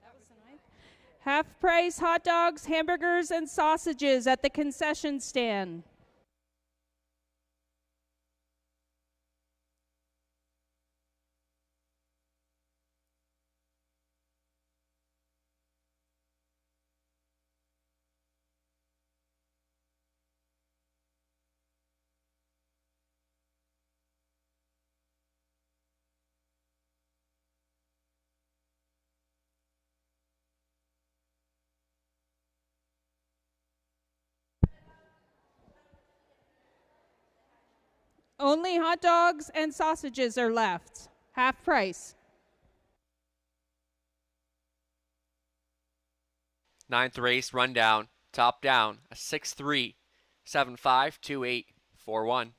That was the ninth. Half price hot dogs, hamburgers, and sausages at the concession stand. Only hot dogs and sausages are left. Half price. Ninth race rundown. Top down. A 6-3, 7-5, 2-8, 4-1.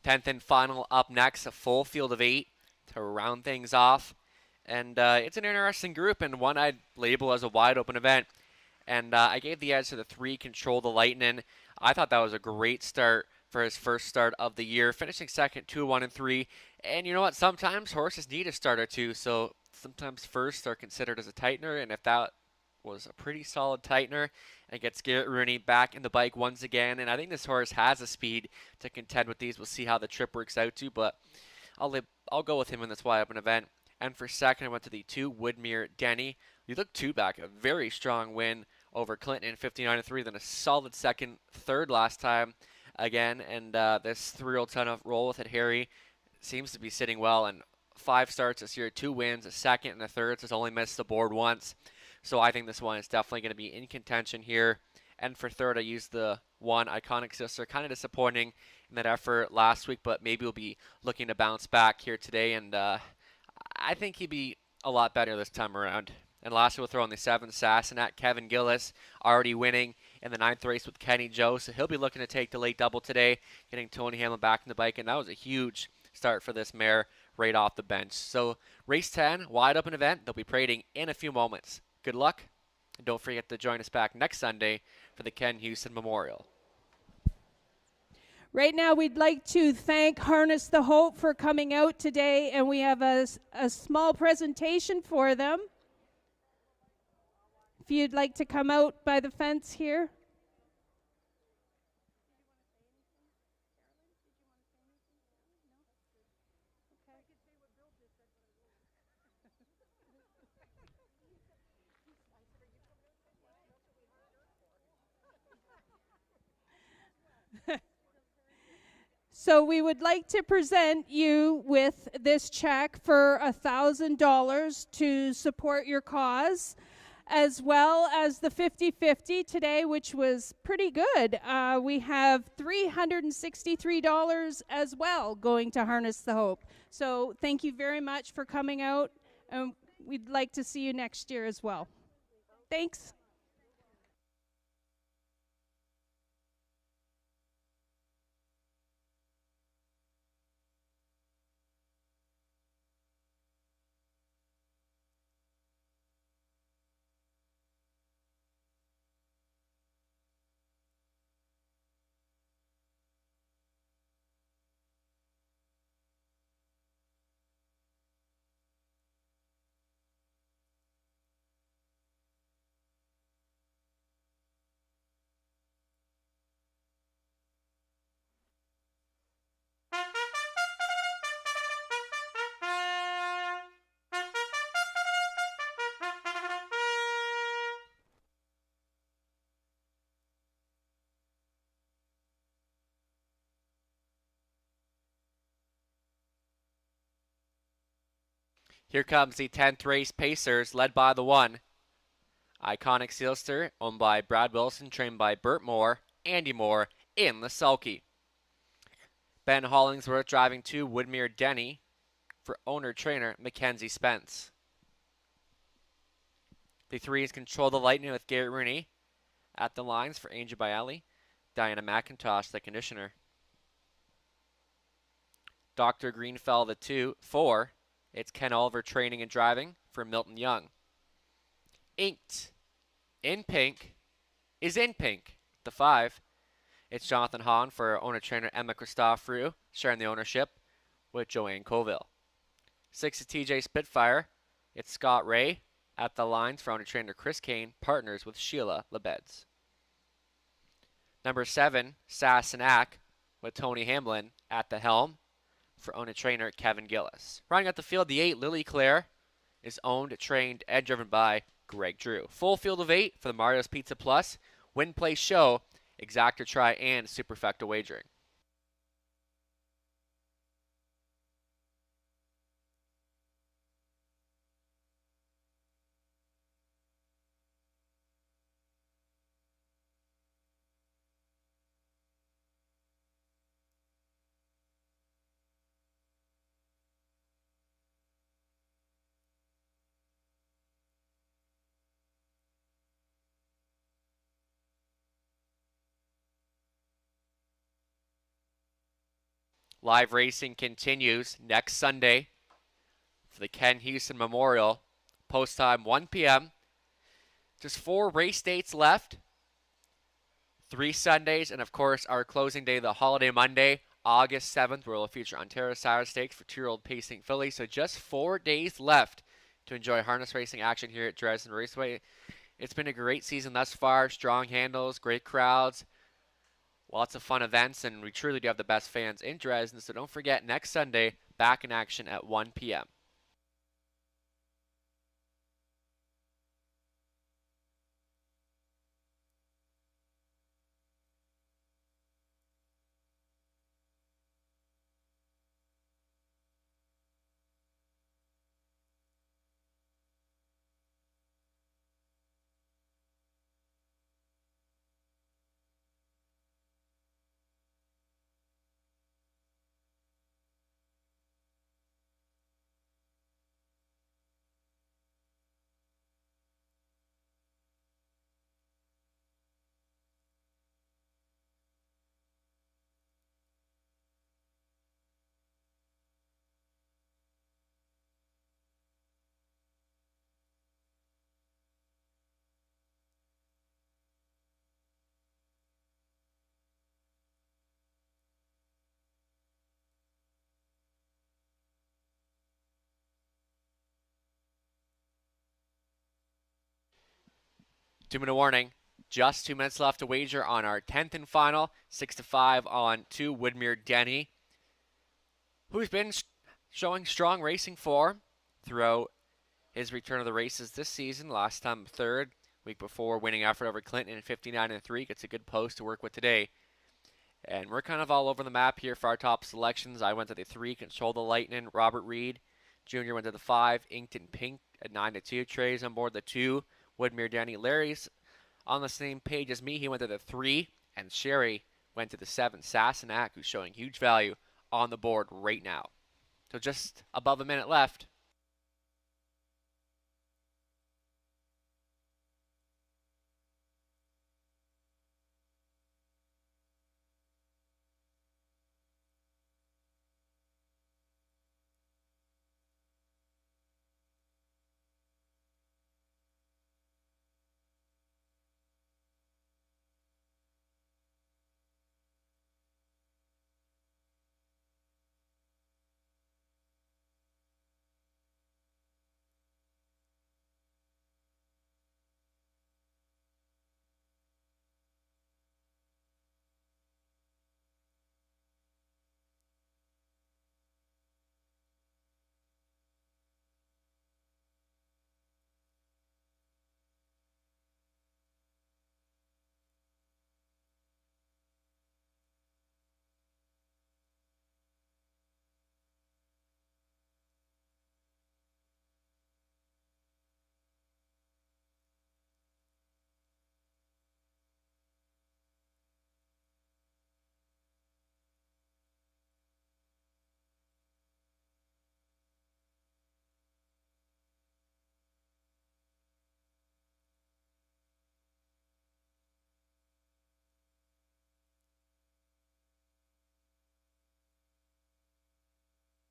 Tenth and final up next, a full field of 8 to round things off. And it's an interesting group and one I'd label as a wide open event. And I gave the edge to the 3, Control the Lightning. I thought that was a great start for his first start of the year, finishing second, 2-1 and 3. And you know what? Sometimes horses need a start or two, so sometimes firsts are considered as a tightener. And if that was a pretty solid tightener, and gets Garrett Rooney back in the bike once again. And I think this horse has the speed to contend with these. We'll see how the trip works out too, but I'll go with him in this wide open event. And for second, I went to the 2, Woodmere Denny. You look 2 back, a very strong win over Clinton in 59-3, then a solid second, third last time again. And this 3-year-old ton of roll with it, Harry, seems to be sitting well. And 5 starts this year, 2 wins, a second and a third. So it's only missed the board once. So I think this one is definitely going to be in contention here. And for third, I used the 1, Iconic Sister. Kind of disappointing in that effort last week, but maybe we'll be looking to bounce back here today. And I think he'd be a lot better this time around. And lastly, we'll throw in the 7, Sassenat. Kevin Gillis already winning in the 9th race with Kenny Joe. So he'll be looking to take the late double today, getting Tony Hamlin back in the bike. And that was a huge start for this mare right off the bench. So race 10, wide open event. They'll be parading in a few moments. Good luck, and don't forget to join us back next Sunday for the Ken Houston Memorial. Right now, we'd like to thank Harness the Hope for coming out today, and we have a small presentation for them. If you'd like to come out by the fence here. So we would like to present you with this check for $1,000 to support your cause, as well as the 50-50 today, which was pretty good. We have $363 as well going to Harness the Hope. So thank you very much for coming out, and we'd like to see you next year as well. Thanks. Here comes the 10th race Pacers, led by the 1. Iconic Sealster, owned by Brad Wilson, trained by Burt Moore, Andy Moore, in the sulky. Ben Hollingsworth driving 2, Woodmere Denny, for owner-trainer Mackenzie Spence. The 3s control the Lightning with Garrett Rooney. At the lines for Angel Bialy, Diana McIntosh, the conditioner. Dr. Greenfell, the 2, 4. It's Ken Oliver training and driving for Milton Young. Inked in pink is in pink, the 5. It's Jonathan Hahn for owner-trainer Emma Christoforou, sharing the ownership with Joanne Colville. 6 is TJ Spitfire. It's Scott Ray. At the lines for owner-trainer Chris Kane, partners with Sheila Lebeds. Number 7, Sassenach, with Tony Hamlin at the helm for owner-trainer Kevin Gillis. Running out the field, the 8, Lily Claire, is owned, trained, and driven by Greg Drew. Full field of 8 for the Mario's Pizza Plus, Win Play Show, Exactor Try, and Superfecta Wagering. Live racing continues next Sunday for the Ken Houston Memorial. Post time 1 p.m. Just 4 race dates left. 3 Sundays, and of course our closing day, the holiday Monday, August 7th, where we'll feature Ontario Sire Stakes for 2-year-old pacing fillies. So just 4 days left to enjoy harness racing action here at Dresden Raceway. It's been a great season thus far. Strong handles, great crowds. Lots of fun events, and we truly do have the best fans in Dresden, so don't forget, next Sunday, back in action at 1 p.m. Two-minute warning. Just 2 minutes left to wager on our 10th and final. 6-5 on 2, Woodmere Denny, who's been showing strong racing form throughout his return of the races this season. Last time 3rd, week before winning effort over Clinton in 59-3. Gets a good post to work with today. And we're kind of all over the map here for our top selections. I went to the 3, Control the Lightning, Robert Reed. Jr. went to the 5, Inked in Pink at 9-2. Trey's on board the 2, Woodmere Denny. Larry's on the same page as me. He went to the 3, and Sherry went to the 7, Sassenach, who's showing huge value on the board right now. So just above a minute left.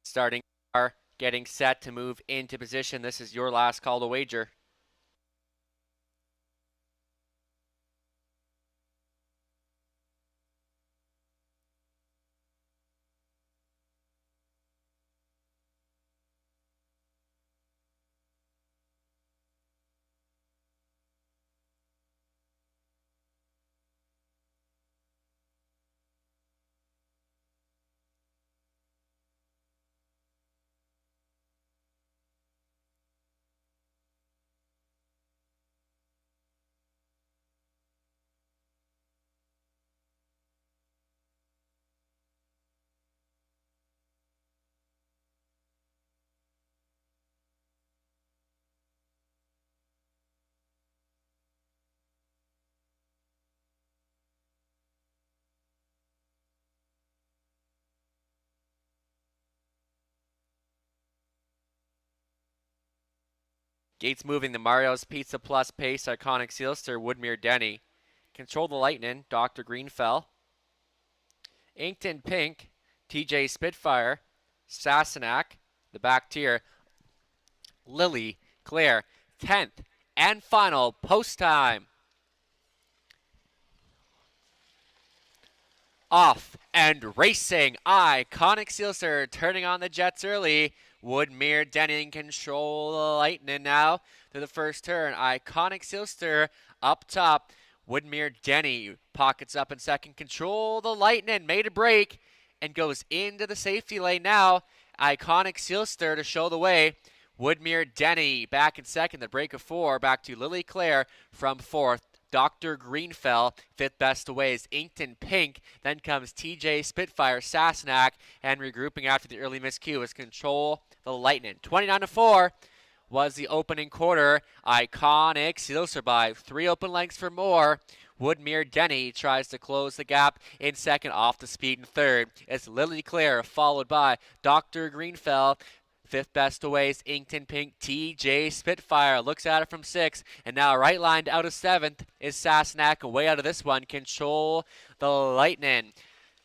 Starting car, getting set to move into position. This is your last call to wager. Gates moving the Mario's Pizza Plus Pace, Iconic Sealster, Woodmere Denny. Control the Lightning, Dr. Greenfell. Inked in Pink, TJ Spitfire, Sassenach, the back tier, Lily Claire, 10th and final post time. Off and racing, Iconic Sealster turning on the jets early. Woodmere Denny in control the Lightning now to the first turn. Iconic Sealster up top. Woodmere Denny pockets up in second. Control the Lightning, made a break and goes into the safety lane now. Iconic Sealster to show the way. Woodmere Denny back in second. The break of 4 back to Lily Claire from 4th. Dr. Greenfell, 5th best away, is Inked in Pink. Then comes TJ Spitfire, Sassenach, and regrouping after the early miscue is Control the Lightning. 29-4 was the opening quarter. Iconic Sealster by 3 open lengths for more. Woodmere Denny tries to close the gap in second, off the speed in third. It's Lily Claire, followed by Dr. Greenfell. 5th best away is Inked in Pink. TJ Spitfire looks at it from 6th, and now right lined out of 7th is Sassenach. Away out of this one, Control the Lightning.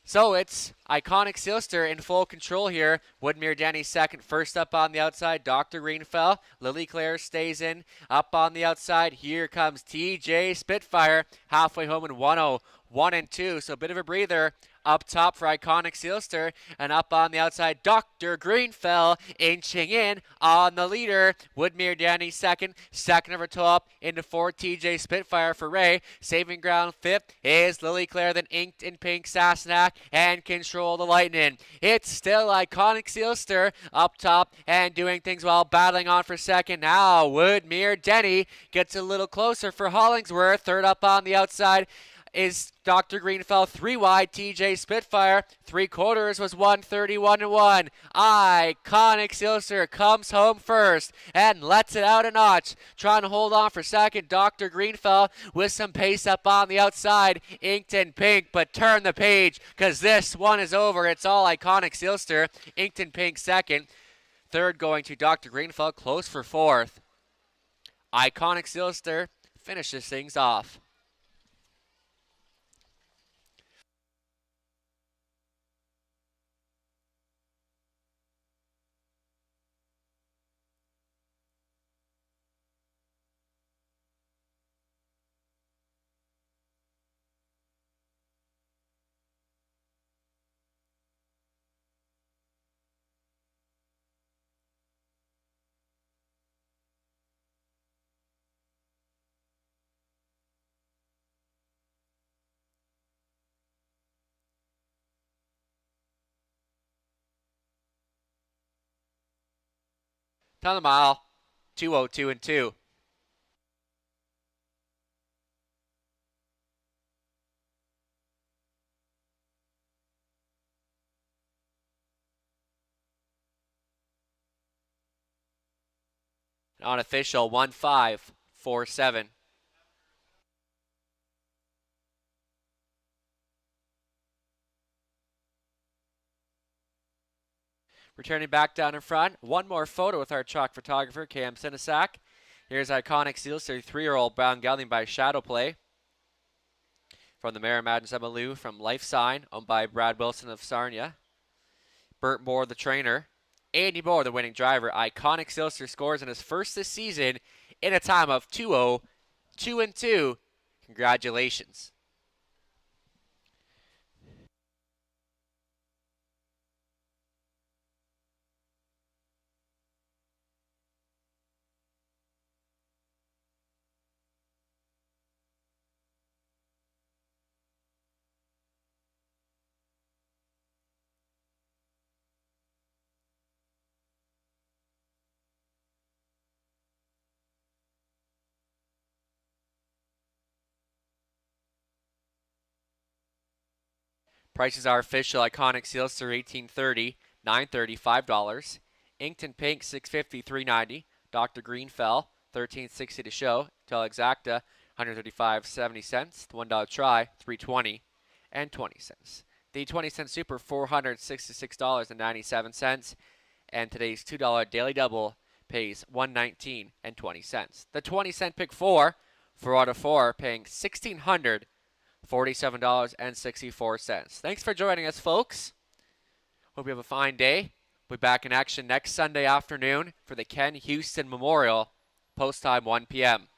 So it's Iconic Sealster in full control here. Woodmere Denny second, first up on the outside. Dr. Greenfell. Lily Claire stays in, up on the outside. Here comes TJ Spitfire, halfway home in 1-0, 1 and 2. So a bit of a breather up top for Iconic Sealster, and up on the outside, Dr. Greenfell inching in on the leader. Woodmere Denny second over top into 4, TJ Spitfire for Ray. Saving ground 5th is Lily Claire, then Inked in Pink, Sassenach, and Control the Lightning. It's still Iconic Sealster up top and doing things well, battling on for second. Now Woodmere Denny gets a little closer for Hollingsworth, third up on the outside. is Dr. Greenfell. 3 wide, TJ Spitfire. 3/4 was 1:31.1. Iconic Silster comes home first and lets it out a notch. Trying to hold on for second, Dr. Greenfell with some pace up on the outside. Inked in pink, but turn the page because this one is over. It's all Iconic Silster. Inked in pink second. Third going to Dr. Greenfell, close for fourth. Iconic Silster finishes things off. Down the mile, 2:02 and 2. Unofficial 1:5.47. Returning back down in front, one more photo with our chalk photographer, Cam Sinasak. Here's Iconic Silster, 3-year-old brown gelding by Shadow Play. From the mare Madden Zemalu from Life Sign, owned by Brad Wilson of Sarnia. Bert Moore, the trainer. Andy Moore, the winning driver. Iconic Silster scores in his first this season in a time of 2:02 and 2. Congratulations. Prices are official. Iconic Silster $18.30, $9.30, $5. Inked in pink $6.50, $3.90. Dr. Greenfell $13.60 to show. Tel Exacta $135.70. The $1 try $3.20 and 20 cents. The 20-cent super $466.97. And today's $2 daily double pays $119 and 20 cents. The 20-cent pick 4 out of 4 paying $1,647.64. Thanks for joining us, folks. Hope you have a fine day. We'll be back in action next Sunday afternoon for the Ken Houston Memorial, post time 1 p.m.